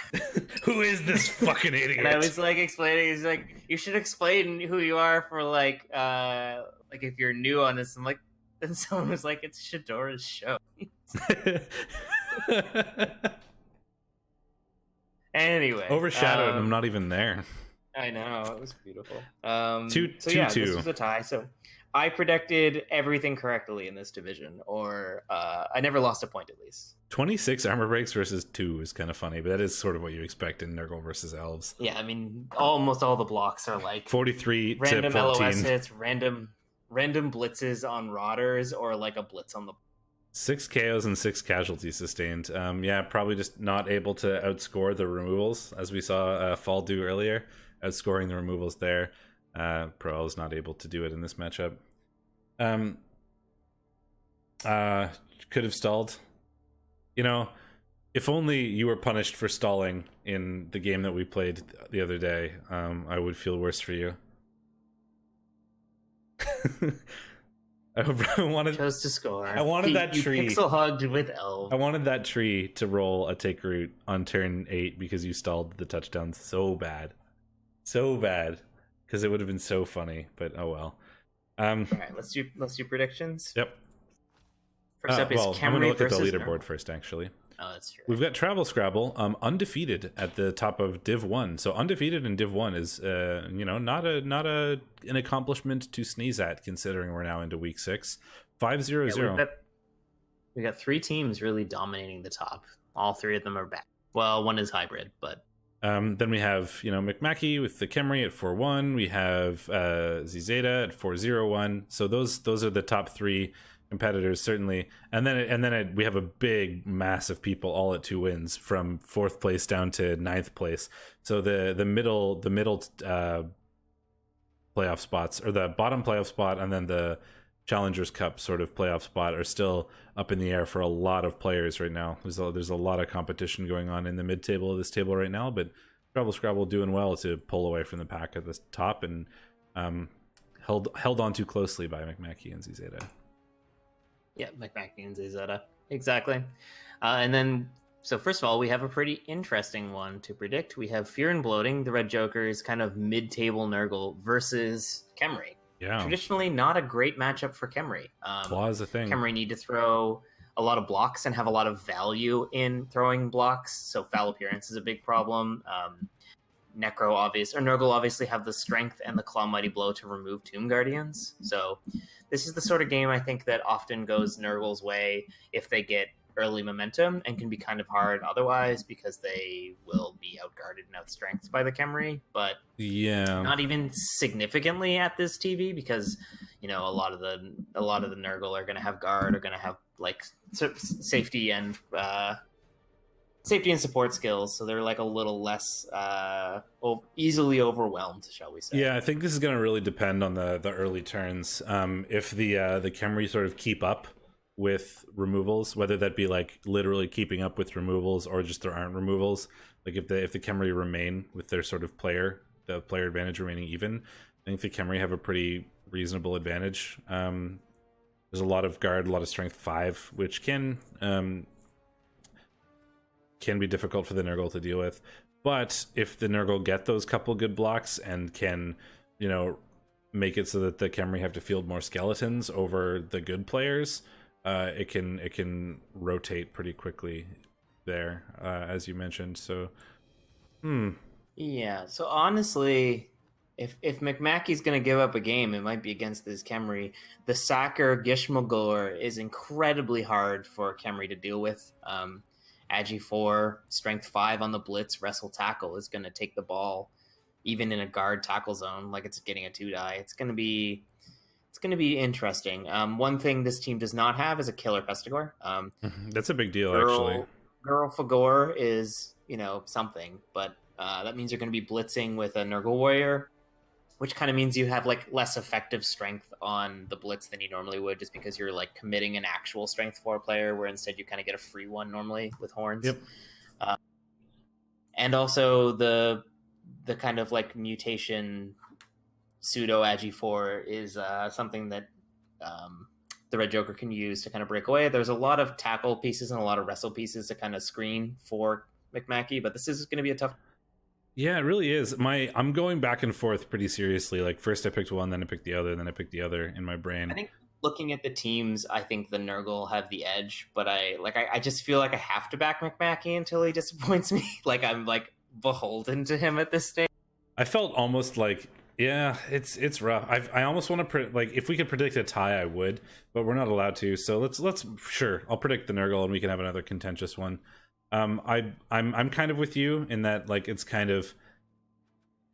Who is this fucking idiot?" And I was like explaining. He's like, "You should explain who you are for like if you're new on this." I'm like, and someone was like, "It's Shadorra's show." Anyway, overshadowed. I'm not even there. I know, it was beautiful. Two. This was a tie. So I predicted everything correctly in this division, or I never lost a point at least. 26 armor breaks versus 2 is kind of funny, but that is sort of what you expect in Nurgle versus Elves. Yeah, I mean, almost all the blocks are like 43 random to 14. LOS hits, random blitzes on Rotters, or like a blitz on the 6 KOs and 6 casualties sustained. Yeah, probably just not able to outscore the removals, as we saw Fall do earlier. Outscoring the removals there. Pro is not able to do it in this matchup. Could have stalled. You know, if only you were punished for stalling in the game that we played the other day, I would feel worse for you. I wanted chose to score. I wanted that tree. Pixel hugged with Elf. I wanted that tree to roll a take root on turn 8 because you stalled the touchdown so bad, because it would have been so funny. But oh well. All right, let's do predictions. Yep. First up is Khemri I'm going to look at the versus leaderboard first, actually. Oh, that's true. We've got Travel Scrabble, undefeated at the top of Div 1. So undefeated in Div 1 is, not an accomplishment to sneeze at, considering we're now into week 6. 5-0-0. We got 3 teams really dominating the top. All 3 of them are back. Well, one is hybrid, but then we have, McMacky with the Khemri at 4-1. We have Zeta at 4-0-1. So those are the top 3 competitors, certainly. And then we have a big mass of people all at 2 wins, from 4th place down to 9th place. So the middle playoff spots, or the bottom playoff spot, and then the Challengers Cup sort of playoff spot, are still up in the air for a lot of players right now. There's a lot of competition going on in the mid table of this table right now, but Travel Scrabble doing well to pull away from the pack at the top, and held on too closely by McMacky and Zeta. Yeah, McMacky and Zeta. Exactly. And then, so first of all, we have a pretty interesting one to predict. We have Fear and Bloating, the Red Joker's kind of mid-table Nurgle, versus Khemri. Yeah. Traditionally not a great matchup for Khemri. Claw is a thing. Khemri need to throw a lot of blocks and have a lot of value in throwing blocks, so foul appearance is a big problem. Necro Nurgle obviously have the strength and the Claw Mighty Blow to remove Tomb Guardians. So this is the sort of game I think that often goes Nurgle's way if they get early momentum, and can be kind of hard otherwise because they will be outguarded and outstrengthed by the Khemri. But yeah, not even significantly at this TV, because a lot of the Nurgle are going to have guard, are going to have like safety and support skills, so they're like a little less easily overwhelmed, shall we say. Yeah, I think this is going to really depend on the early turns. If the Khemri sort of keep up with removals, whether that be like literally keeping up with removals or just there aren't removals, like if the Khemri remain with their sort of player advantage remaining even, I think the Khemri have a pretty reasonable advantage. There's a lot of guard, a lot of strength 5, which can be difficult for the Nurgle to deal with. But if the Nurgle get those couple good blocks and can, make it so that the Khemri have to field more skeletons over the good players, it can rotate pretty quickly there, as you mentioned. So, yeah. So honestly, if McMacky's going to give up a game, it might be against this Khemri. The Sacker Gishmagor is incredibly hard for Khemri to deal with. Agi 4, Strength 5 on the Blitz, Wrestle Tackle is going to take the ball, even in a guard tackle zone, like it's getting a 2-die. It's going to be interesting. One thing this team does not have is a Killer Pestigore. That's a big deal, actually. Girl Fagor is, something, but that means you're going to be blitzing with a Nurgle Warrior, which kind of means you have like less effective strength on the blitz than you normally would, just because you're like committing an actual strength 4 player, where instead you kind of get a free one normally with horns. Yep. And also the kind of like mutation pseudo Agi 4 is something that the Red Joker can use to kind of break away. There's a lot of tackle pieces and a lot of wrestle pieces to kind of screen for McMacky, but this is going to be a tough. Yeah, it really is. I'm going back and forth pretty seriously. Like first I picked one, then I picked the other, then I picked the other in my brain. I think looking at the teams, I think the Nurgle have the edge, but I just feel like I have to back McMacky until he disappoints me. Like I'm like beholden to him at this stage. I felt almost like Yeah, it's rough. I almost want to like if we could predict a tie, I would, but we're not allowed to. So let's sure I'll predict the Nurgle, and we can have another contentious one. I'm kind of with you in that like it's kind of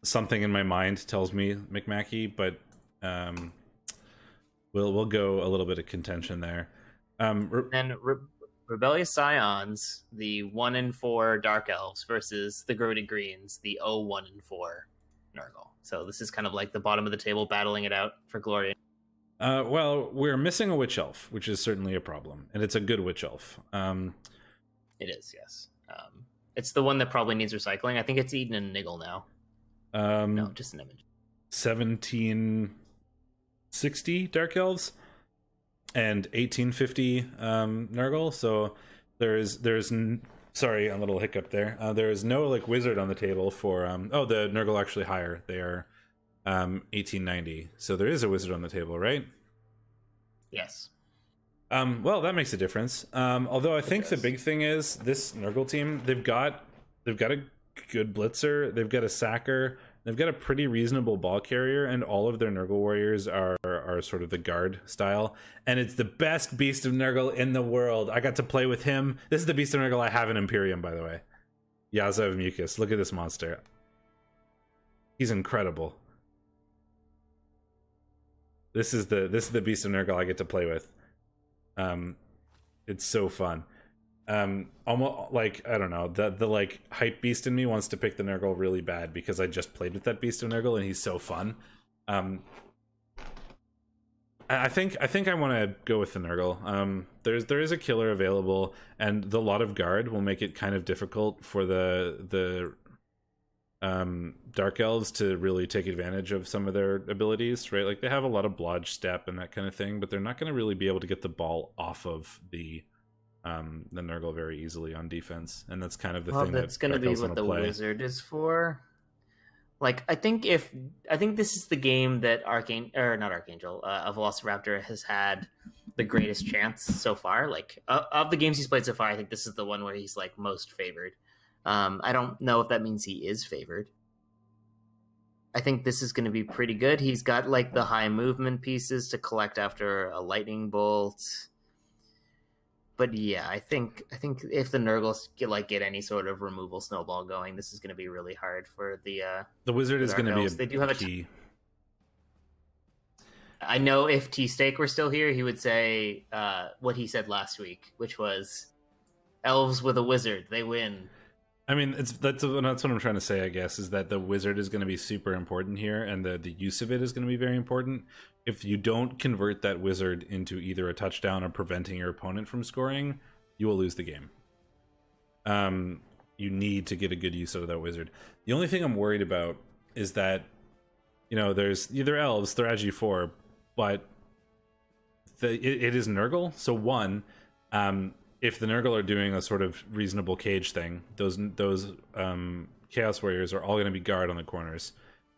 something in my mind tells me McMacky, but we'll go a little bit of contention there. And Rebellious Scions, the 1-4 Dark Elves versus the Grody Greens, the 0-1-4 Nurgle. So this is kind of like the bottom of the table battling it out for glory. Well, we're missing a witch elf, which is certainly a problem, and it's a good witch elf. It is, yes. It's the one that probably needs recycling. I think it's eaten in Niggle now. No, just an image. 1760 Dark Elves and 1850 Nurgle. So there's sorry, a little hiccup there. There is no like wizard on the table for the Nurgle actually higher. They are 1890. So there is a wizard on the table, right? Yes. Well, that makes a difference. Although I think the big thing is this Nurgle team, they've got a good blitzer, they've got a sacker, they've got a pretty reasonable ball carrier, and all of their Nurgle warriors are sort of the guard style. And it's the best beast of Nurgle in the world. I got to play with him. This is the beast of Nurgle I have in Imperium, by the way. Yaza of Mucus. Look at this monster. He's incredible. This is the beast of Nurgle I get to play with. It's so fun. Almost like I don't know, the like hype beast in me wants to pick the Nurgle really bad because I just played with that beast of Nurgle and he's so fun. I think I want to go with the Nurgle. There is a killer available, and the lot of guard will make it kind of difficult for the Dark Elves to really take advantage of some of their abilities, right? Like they have a lot of blodge step and that kind of thing, but they're not going to really be able to get the ball off of the Nurgle very easily on defense, and that's kind of the thing that's going to be what the wizard is for. Like I think this is the game that of Velociraptor has had the greatest chance so far. Like of the games he's played so far, I think this is the one where he's like most favored. I don't know if that means he is favored. I think this is going to be pretty good. He's got like the high movement pieces to collect after a lightning bolt. But yeah, I think if the Nurgles get any sort of removal snowball going, this is going to be really hard for the wizard is going to be they do have key. I know if Steak were still here, he would say what he said last week, which was elves with a wizard, they win. I mean, that's what I'm trying to say, I guess, is that the wizard is going to be super important here, and the use of it is going to be very important. If you don't convert that wizard into either a touchdown or preventing your opponent from scoring, you will lose the game. You need to get a good use out of that wizard. The only thing I'm worried about is that, there's either elves, they're at G4, but it is Nurgle. So one, if the Nurgle are doing a sort of reasonable cage thing, those Chaos Warriors are all going to be guard on the corners.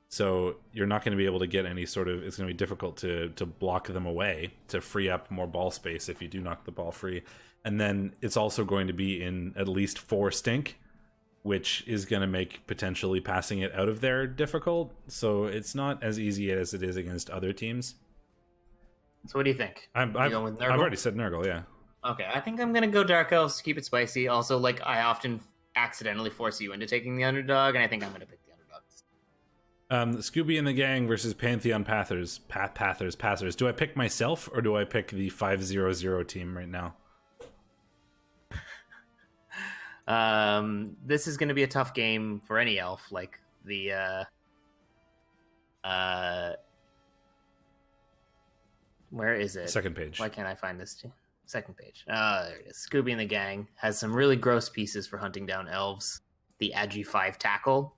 So you're not going to be able to get any sort of... It's going to be difficult to block them away, to free up more ball space if you do knock the ball free. And then it's also going to be in at least 4 stink, which is going to make potentially passing it out of there difficult. So it's not as easy as it is against other teams. So what do you think? I've already said Nurgle, yeah. Okay, I think I'm going to go Dark Elves to keep it spicy. Also, like, I often accidentally force you into taking the underdog, and I think I'm going to pick the underdog. Scooby and the Gang versus Pantheon Passers. Do I pick myself, or do I pick the 5-0-0 team right now? This is going to be a tough game for any elf. Like, where is it? Second page. Why can't I find this team? Second page. There it is. Scooby and the Gang has some really gross pieces for hunting down elves. The Agi 5 tackle,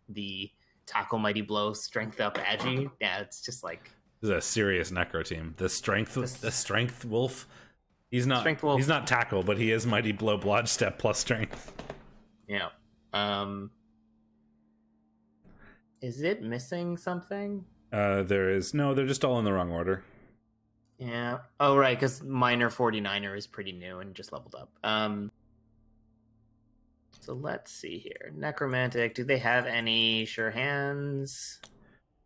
the tackle mighty blow, strength up Agi. Yeah, it's just like this is a serious Necro team. The strength wolf. He's not tackle, but he is mighty blow, blodge step plus strength. Yeah. Is it missing something? There is no. They're just all in the wrong order. Yeah. Oh, right, because Minor 49er is pretty new and just leveled up. So let's see here. Necromantic, do they have any sure hands?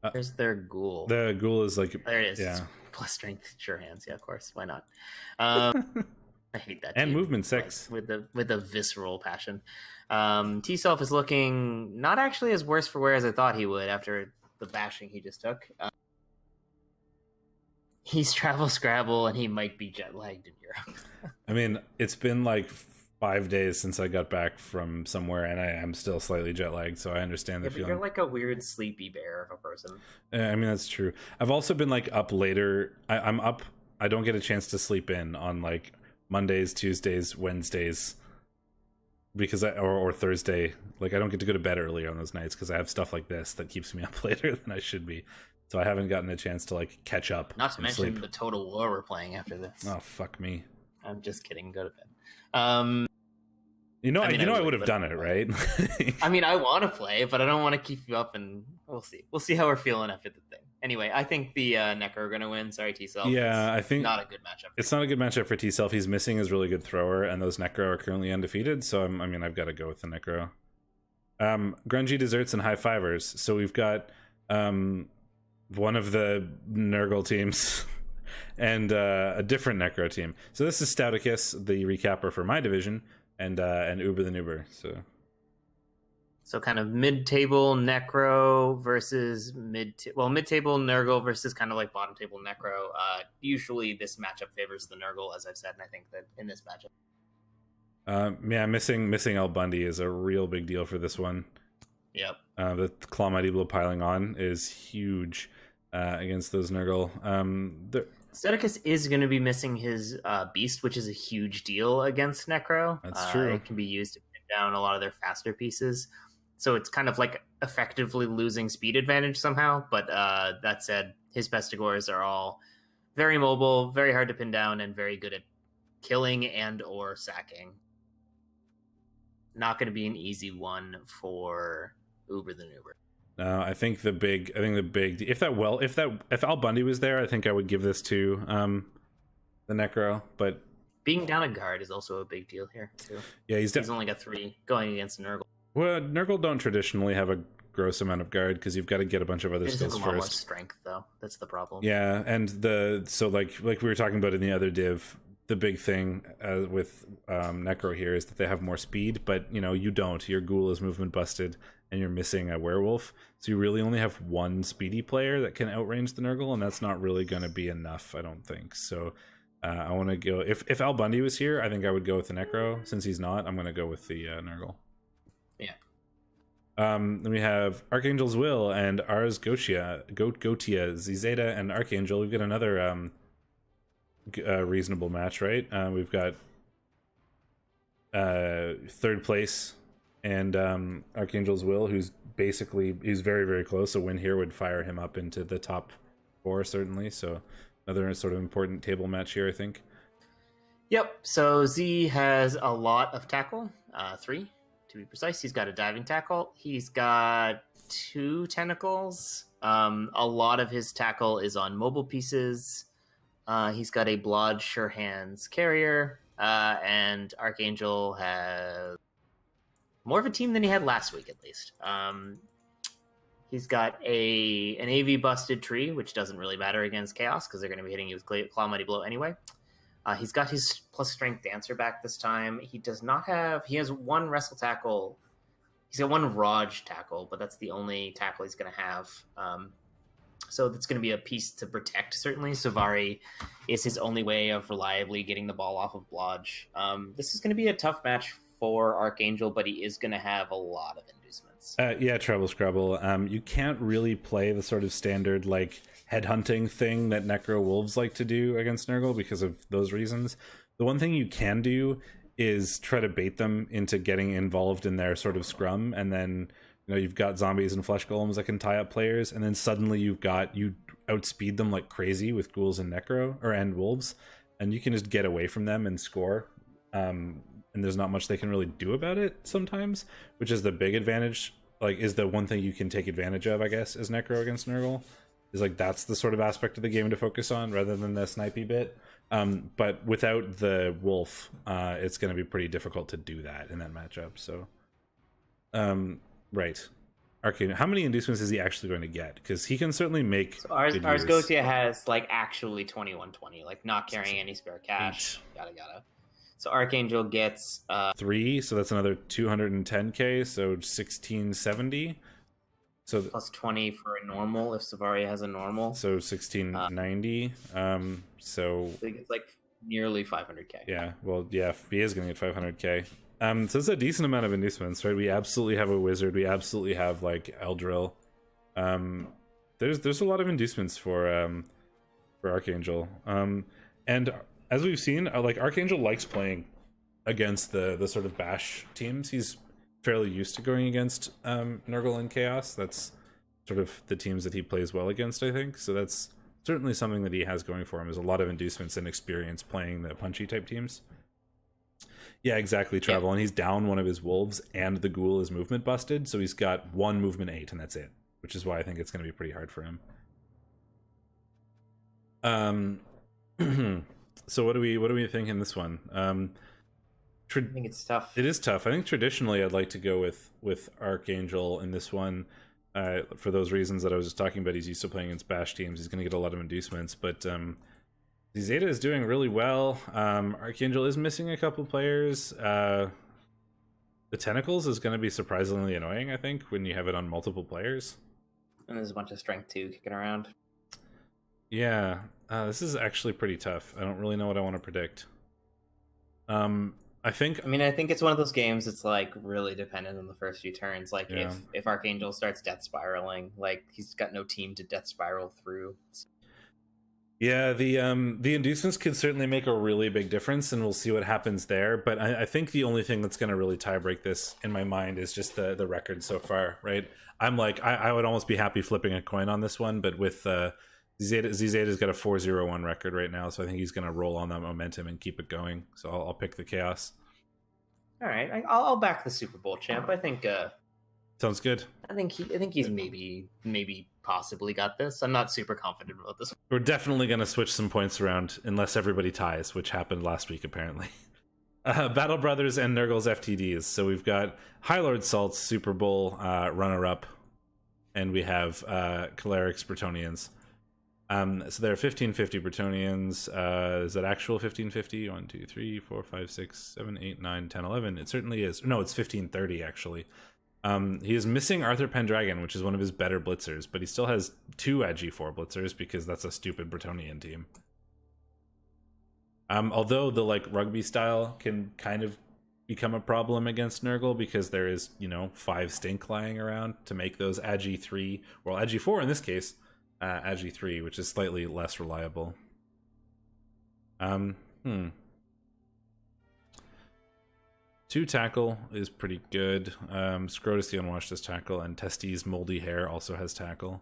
Where's their ghoul? The ghoul is like, There it is. yeah. Plus strength, sure hands. Yeah, of course. Why not? I hate that. And team, movement 6 like, with a visceral passion. T-Self is looking not actually as worse for wear as I thought he would after the bashing he just took. He's travel Scrabble and he might be jet lagged in Europe. I mean, it's been like 5 days since I got back from somewhere, and I am still slightly jet lagged, so I understand the But feeling. you're like a weird sleepy bear of a person. I mean, that's true. I've also been like up later. I'm up. I don't get a chance to sleep in on like Mondays, Tuesdays, Wednesdays, because or Thursday. Like I don't get to go to bed earlier on those nights because I have stuff like this that keeps me up later than I should be. So I haven't gotten a chance to like catch up. Not to mention sleep. the Total War we're playing after this. Oh fuck me! I'm just kidding. Go to bed. I would have done it, right? I mean, I want to play, but I don't want to keep you up, and we'll see. We'll see how we're feeling after the thing. Anyway, I think the Necro are going to win. Sorry, T-Self. Yeah, I think not a good matchup. It's not a good matchup for T-Self. He's missing his really good thrower, and those Necro are currently undefeated. So I've got to go with the Necro. Grungy desserts and high fivers. So we've got one of the Nurgle teams and a different Necro team. So this is Stouticus, the recapper for my division, and Uber the Noober. So kind of mid-table Necro versus mid-table Nurgle versus kind of like bottom-table Necro. Usually this matchup favors the Nurgle, as I've said, and I think that in this matchup. Yeah, missing El Bundy is a real big deal for this one. Yep. The Claw Mighty Blow piling on is huge against those Nurgle. Stouticus is going to be missing his Beast, which is a huge deal against Necro. That's true. It can be used to pin down a lot of their faster pieces. So it's kind of like effectively losing speed advantage somehow. But that said, his Pestigores are all very mobile, very hard to pin down, and very good at killing and or sacking. Not going to be an easy one for Uber the Noober. I think the big if Al Bundy was there, I think I would give this to the Necro, but being down a guard is also a big deal here too. Yeah, he's only got 3 going against Nurgle. Well, Nurgle don't traditionally have a gross amount of guard because you've got to get a bunch of other skills first. More strength though. That's the problem. Yeah, and like we were talking about in the other div, the big thing with Necro here is that they have more speed, but you don't. Your ghoul is movement busted, and you're missing a werewolf, so you really only have one speedy player that can outrange the Nurgle, and that's not really going to be enough, I don't think. So I want to go. If Al Bundy was here, I think I would go with the Necro. Since he's not, I'm going to go with the Nurgle. Yeah. Then we have Archangel's Will and Ars Gotia, Zeta, and Archangel. We've got another reasonable match, right? We've got third place and Archangel's Will, he's very, very close. A win here would fire him up into the top 4, certainly. So another sort of important table match here, I think. Yep. So Z has a lot of tackle, 3 to be precise. He's got a diving tackle. He's got 2 tentacles. A lot of his tackle is on mobile pieces. He's got a Blodge Sure Hands carrier, and Archangel has more of a team than he had last week, at least. He's got an AV busted tree, which doesn't really matter against Chaos because they're going to be hitting you with Claw Mighty Blow anyway. He's got his plus strength dancer back this time. He has 1 wrestle tackle. He's got 1 Raj tackle, but that's the only tackle he's going to have. So that's going to be a piece to protect, certainly. Savari is his only way of reliably getting the ball off of Blodge. This is going to be a tough match for Archangel, but he is going to have a lot of inducements. Yeah, Travel Scrabble. You can't really play the sort of standard, like, headhunting thing that Necro Wolves like to do against Nurgle because of those reasons. The one thing you can do is try to bait them into getting involved in their sort of scrum, and then you've got zombies and flesh golems that can tie up players, and then suddenly you outspeed them like crazy with ghouls and and wolves, and you can just get away from them and score. And there's not much they can really do about it sometimes, which is the big advantage. Like, is the one thing you can take advantage of, I guess, as Necro against Nurgle. Is like that's the sort of aspect of the game to focus on rather than the snipey bit. But without the wolf, it's going to be pretty difficult to do that in that matchup. So, right. Arcane. How many inducements is he actually going to get? Because he can certainly make. So ours good use. Gotia has like actually 2120, like not carrying any spare cash. Yada yada. So Archangel gets 3, so that's another 210k, so 1670. So plus 20 for a normal if Savaria has a normal. So 1690. So he gets like nearly 500k. Yeah, well, yeah, he is going to get 500k. So it's a decent amount of inducements, right? We absolutely have a wizard. We absolutely have like Eldril. There's a lot of inducements for Archangel. And as we've seen, like Archangel likes playing against the sort of bash teams. He's fairly used to going against Nurgle and Chaos. That's sort of the teams that he plays well against, I think. So that's certainly something that he has going for him, is a lot of inducements and experience playing the punchy type teams. Yeah, exactly, Travel. Yeah. And he's down one of his wolves, and the ghoul is movement busted, so he's got 1 movement 8, and that's it. Which is why I think it's going to be pretty hard for him. So what do we think in this one? I think it's tough. It is tough. I think traditionally I'd like to go with Archangel in this one. For those reasons that I was just talking about. He's used to playing against bash teams. He's going to get a lot of inducements, but Zeta is doing really well. Archangel is missing a couple players. The Tentacles is going to be surprisingly annoying, I think, when you have it on multiple players. And there's a bunch of Strength 2 kicking around. Yeah, this is actually pretty tough. I don't really know what I want to predict. I think it's one of those games that's like really dependent on the first few turns. Like yeah. if Archangel starts death spiraling, like he's got no team to death spiral through. Yeah, the inducements could certainly make a really big difference, and we'll see what happens there. But I think the only thing that's going to really tie break this in my mind is just the record so far, right? I'm like, I would almost be happy flipping a coin on this one, but with Zeta's got a 4-0-1 record right now, so I think he's going to roll on that momentum and keep it going. So I'll pick the Chaos. All right, I'll back the Super Bowl champ. I think sounds good. I think he's maybe possibly got this. I'm not super confident about this. We're definitely going to switch some points around unless everybody ties, which happened last week apparently. Battle Brothers and Nurgle's FTDs. So we've got High Lord Salt's Super Bowl runner-up, and we have Cleric's Bretonnians. So there are 1550 Bretonnians. Is that actual 1550? 1, 2, 3, 4, 5, 6, 7, 8, 9, 10, 11. It certainly is. No, it's 1530 actually. He is missing Arthur Pendragon, which is one of his better blitzers, but he still has 2 at G4 blitzers because that's a stupid Bretonnian team. Although the like rugby style can kind of become a problem against Nurgle because there is, 5 stink lying around to make those Agi 3, well, Agi 4 in this case, Agi 3, which is slightly less reliable. 2 tackle is pretty good. Scrotus the Unwashed has tackle, and Testes Moldy Hair also has tackle,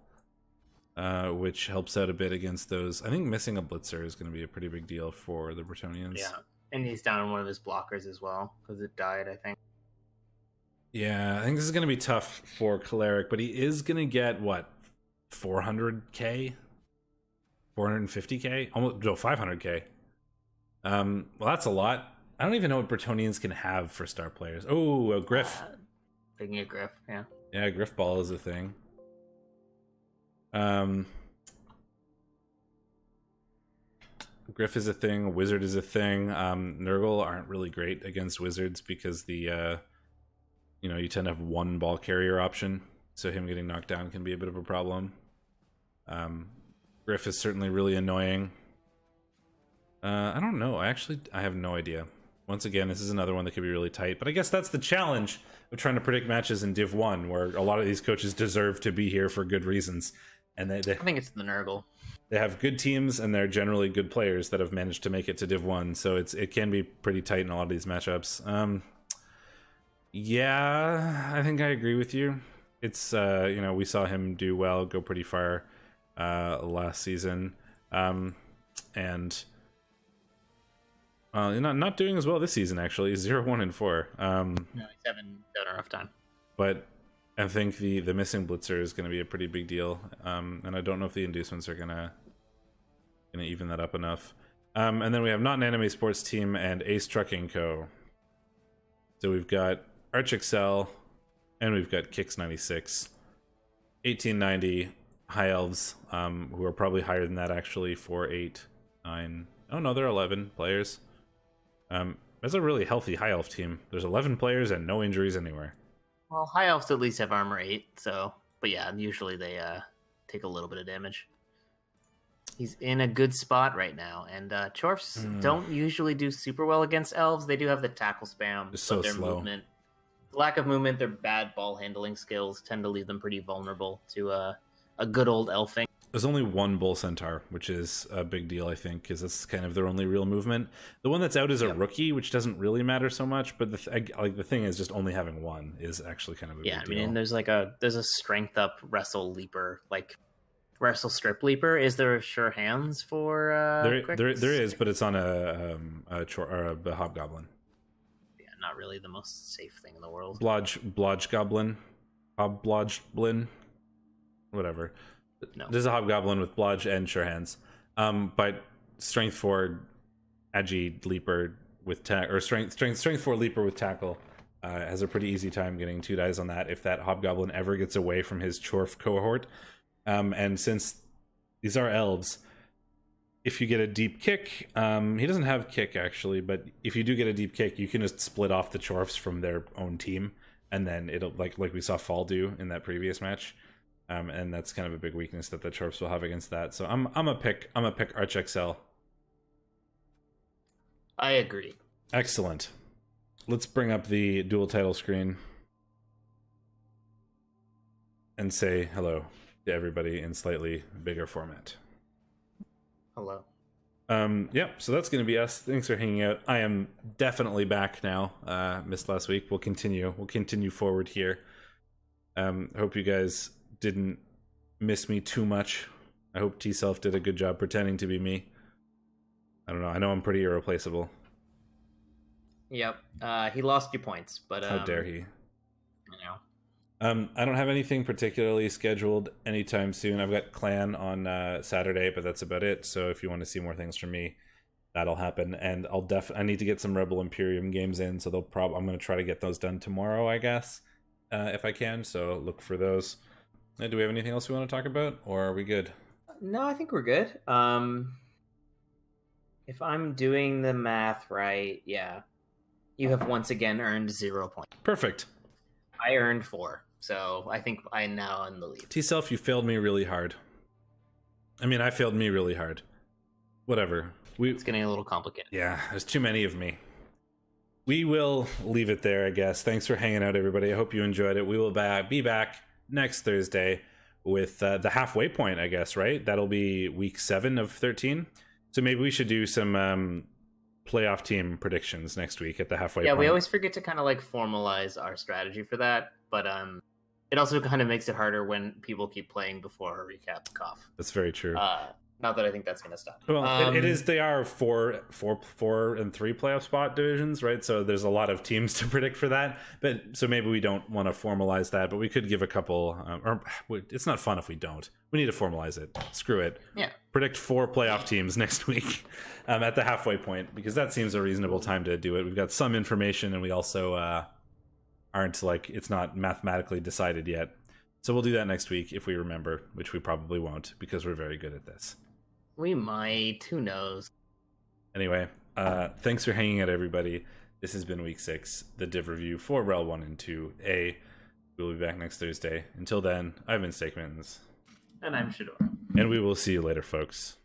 which helps out a bit against those. I think missing a blitzer is going to be a pretty big deal for the Bretonnians. Yeah, and he's down on one of his blockers as well because it died, I think. Yeah, I think this is going to be tough for Cleric, but he is going to get, what, 400k? 450k? Almost, no, 500k. Well, that's a lot. I don't even know what Bretonnians can have for star players. Oh, a Griff. Thinking a Griff, yeah. Yeah, Griff Ball is a thing. Griff is a thing. Wizard is a thing. Nurgle aren't really great against wizards because the you tend to have 1 ball carrier option, so him getting knocked down can be a bit of a problem. Griff is certainly really annoying. I don't know. I have no idea. Once again, this is another one that could be really tight, but I guess that's the challenge of trying to predict matches in Div 1, where a lot of these coaches deserve to be here for good reasons. And I think it's the Nurgle. They have good teams, and they're generally good players that have managed to make it to Div 1, so it can be pretty tight in a lot of these matchups. Yeah, I think I agree with you. It's, we saw him do well, go pretty far last season, and... not doing as well this season, actually. 0-1-4. No, he's having a rough time. But I think the missing blitzer is going to be a pretty big deal, and I don't know if the inducements are gonna even that up enough. And then we have Not an Anime Sports Team and Ace Trucking Co. So we've got Arch Excel, and we've got Kix 96. 1890 high elves, who are probably higher than that actually, for 8, 9. Oh no, they're 11 players. That's a really healthy high elf team. There's 11 players and no injuries anywhere. Well, high elves at least have armor 8, so but yeah, usually they take a little bit of damage. He's in a good spot right now, and Chorfs don't usually do super well against elves. They do have the tackle spam, It's so their slow. movement, lack of movement, their bad ball handling skills tend to leave them pretty vulnerable to a good old elfing. There's only one bull centaur, which is a big deal, I think, because it's kind of their only real movement. The one that's out is a rookie, which doesn't really matter so much. But the thing is, just only having one is actually kind of a big deal. I mean, and there's a strength up wrestle leaper, like wrestle strip leaper. Is there sure hands for there is, but it's on a hobgoblin. Yeah, not really the most safe thing in the world. Blodge goblin, hobblodgeblin, whatever. No. There's a hobgoblin with blodge and sure hands, but strength 4 agi leaper with strength 4 leaper with tackle has a pretty easy time getting 2 dies on that if that hobgoblin ever gets away from his Chorf cohort. And since these are elves, if you get a deep kick, he doesn't have kick actually, but if you do get a deep kick, you can just split off the Chorfs from their own team, and then it'll like we saw Fall do in that previous match. And that's kind of a big weakness that the Chorfs will have against that. So I'm a pick Arch XL. I agree. Excellent. Let's bring up the dual title screen and say hello to everybody in slightly bigger format. Hello. Yep, so that's going to be us. Thanks for hanging out. I am definitely back now. Missed last week. We'll continue forward here. Hope you guys didn't miss me too much. I hope T-Self did a good job pretending to be me. I don't know. I know I'm pretty irreplaceable. Yep. He lost you points, but how dare he? You know. I don't have anything particularly scheduled anytime soon. I've got Clan on Saturday, but that's about it. So if you want to see more things from me, that'll happen. And I need to get some Rebel Imperium games in, so I'm going to try to get those done tomorrow, I guess, if I can. So look for those. Do we have anything else we want to talk about, or are we good? No, I think we're good. If I'm doing the math right, yeah, you have once again earned 0 points. Perfect. I earned 4, so I think I'm now in the lead. T-Self, you failed me really hard. I mean, I failed me really hard. Whatever. It's getting a little complicated. Yeah, there's too many of me. We will leave it there, I guess. Thanks for hanging out, everybody. I hope you enjoyed it. We will be back next Thursday with the halfway point, I guess, right? That'll be week 7 of 13. So maybe we should do some playoff team predictions next week at the halfway point. Yeah, we always forget to kind of like formalize our strategy for that, but it also kind of makes it harder when people keep playing before a recap cough. That's very true. Not that I think that's going to stop. Well, it is. They are 4 and 3 playoff spot divisions, right? So there's a lot of teams to predict for that. But so maybe we don't want to formalize that, but we could give a couple. Or it's not fun if we don't. We need to formalize it. Screw it. Yeah. Predict 4 playoff teams next week at the halfway point, because that seems a reasonable time to do it. We've got some information, and we also aren't like it's not mathematically decided yet. So we'll do that next week if we remember, which we probably won't because we're very good at this. We might. Who knows? Anyway, thanks for hanging out, everybody. This has been week 6, the div review for REL 1 and 2A. We'll be back next Thursday. Until then, I've been Steakmittens. And I'm Shadorra. And we will see you later, folks.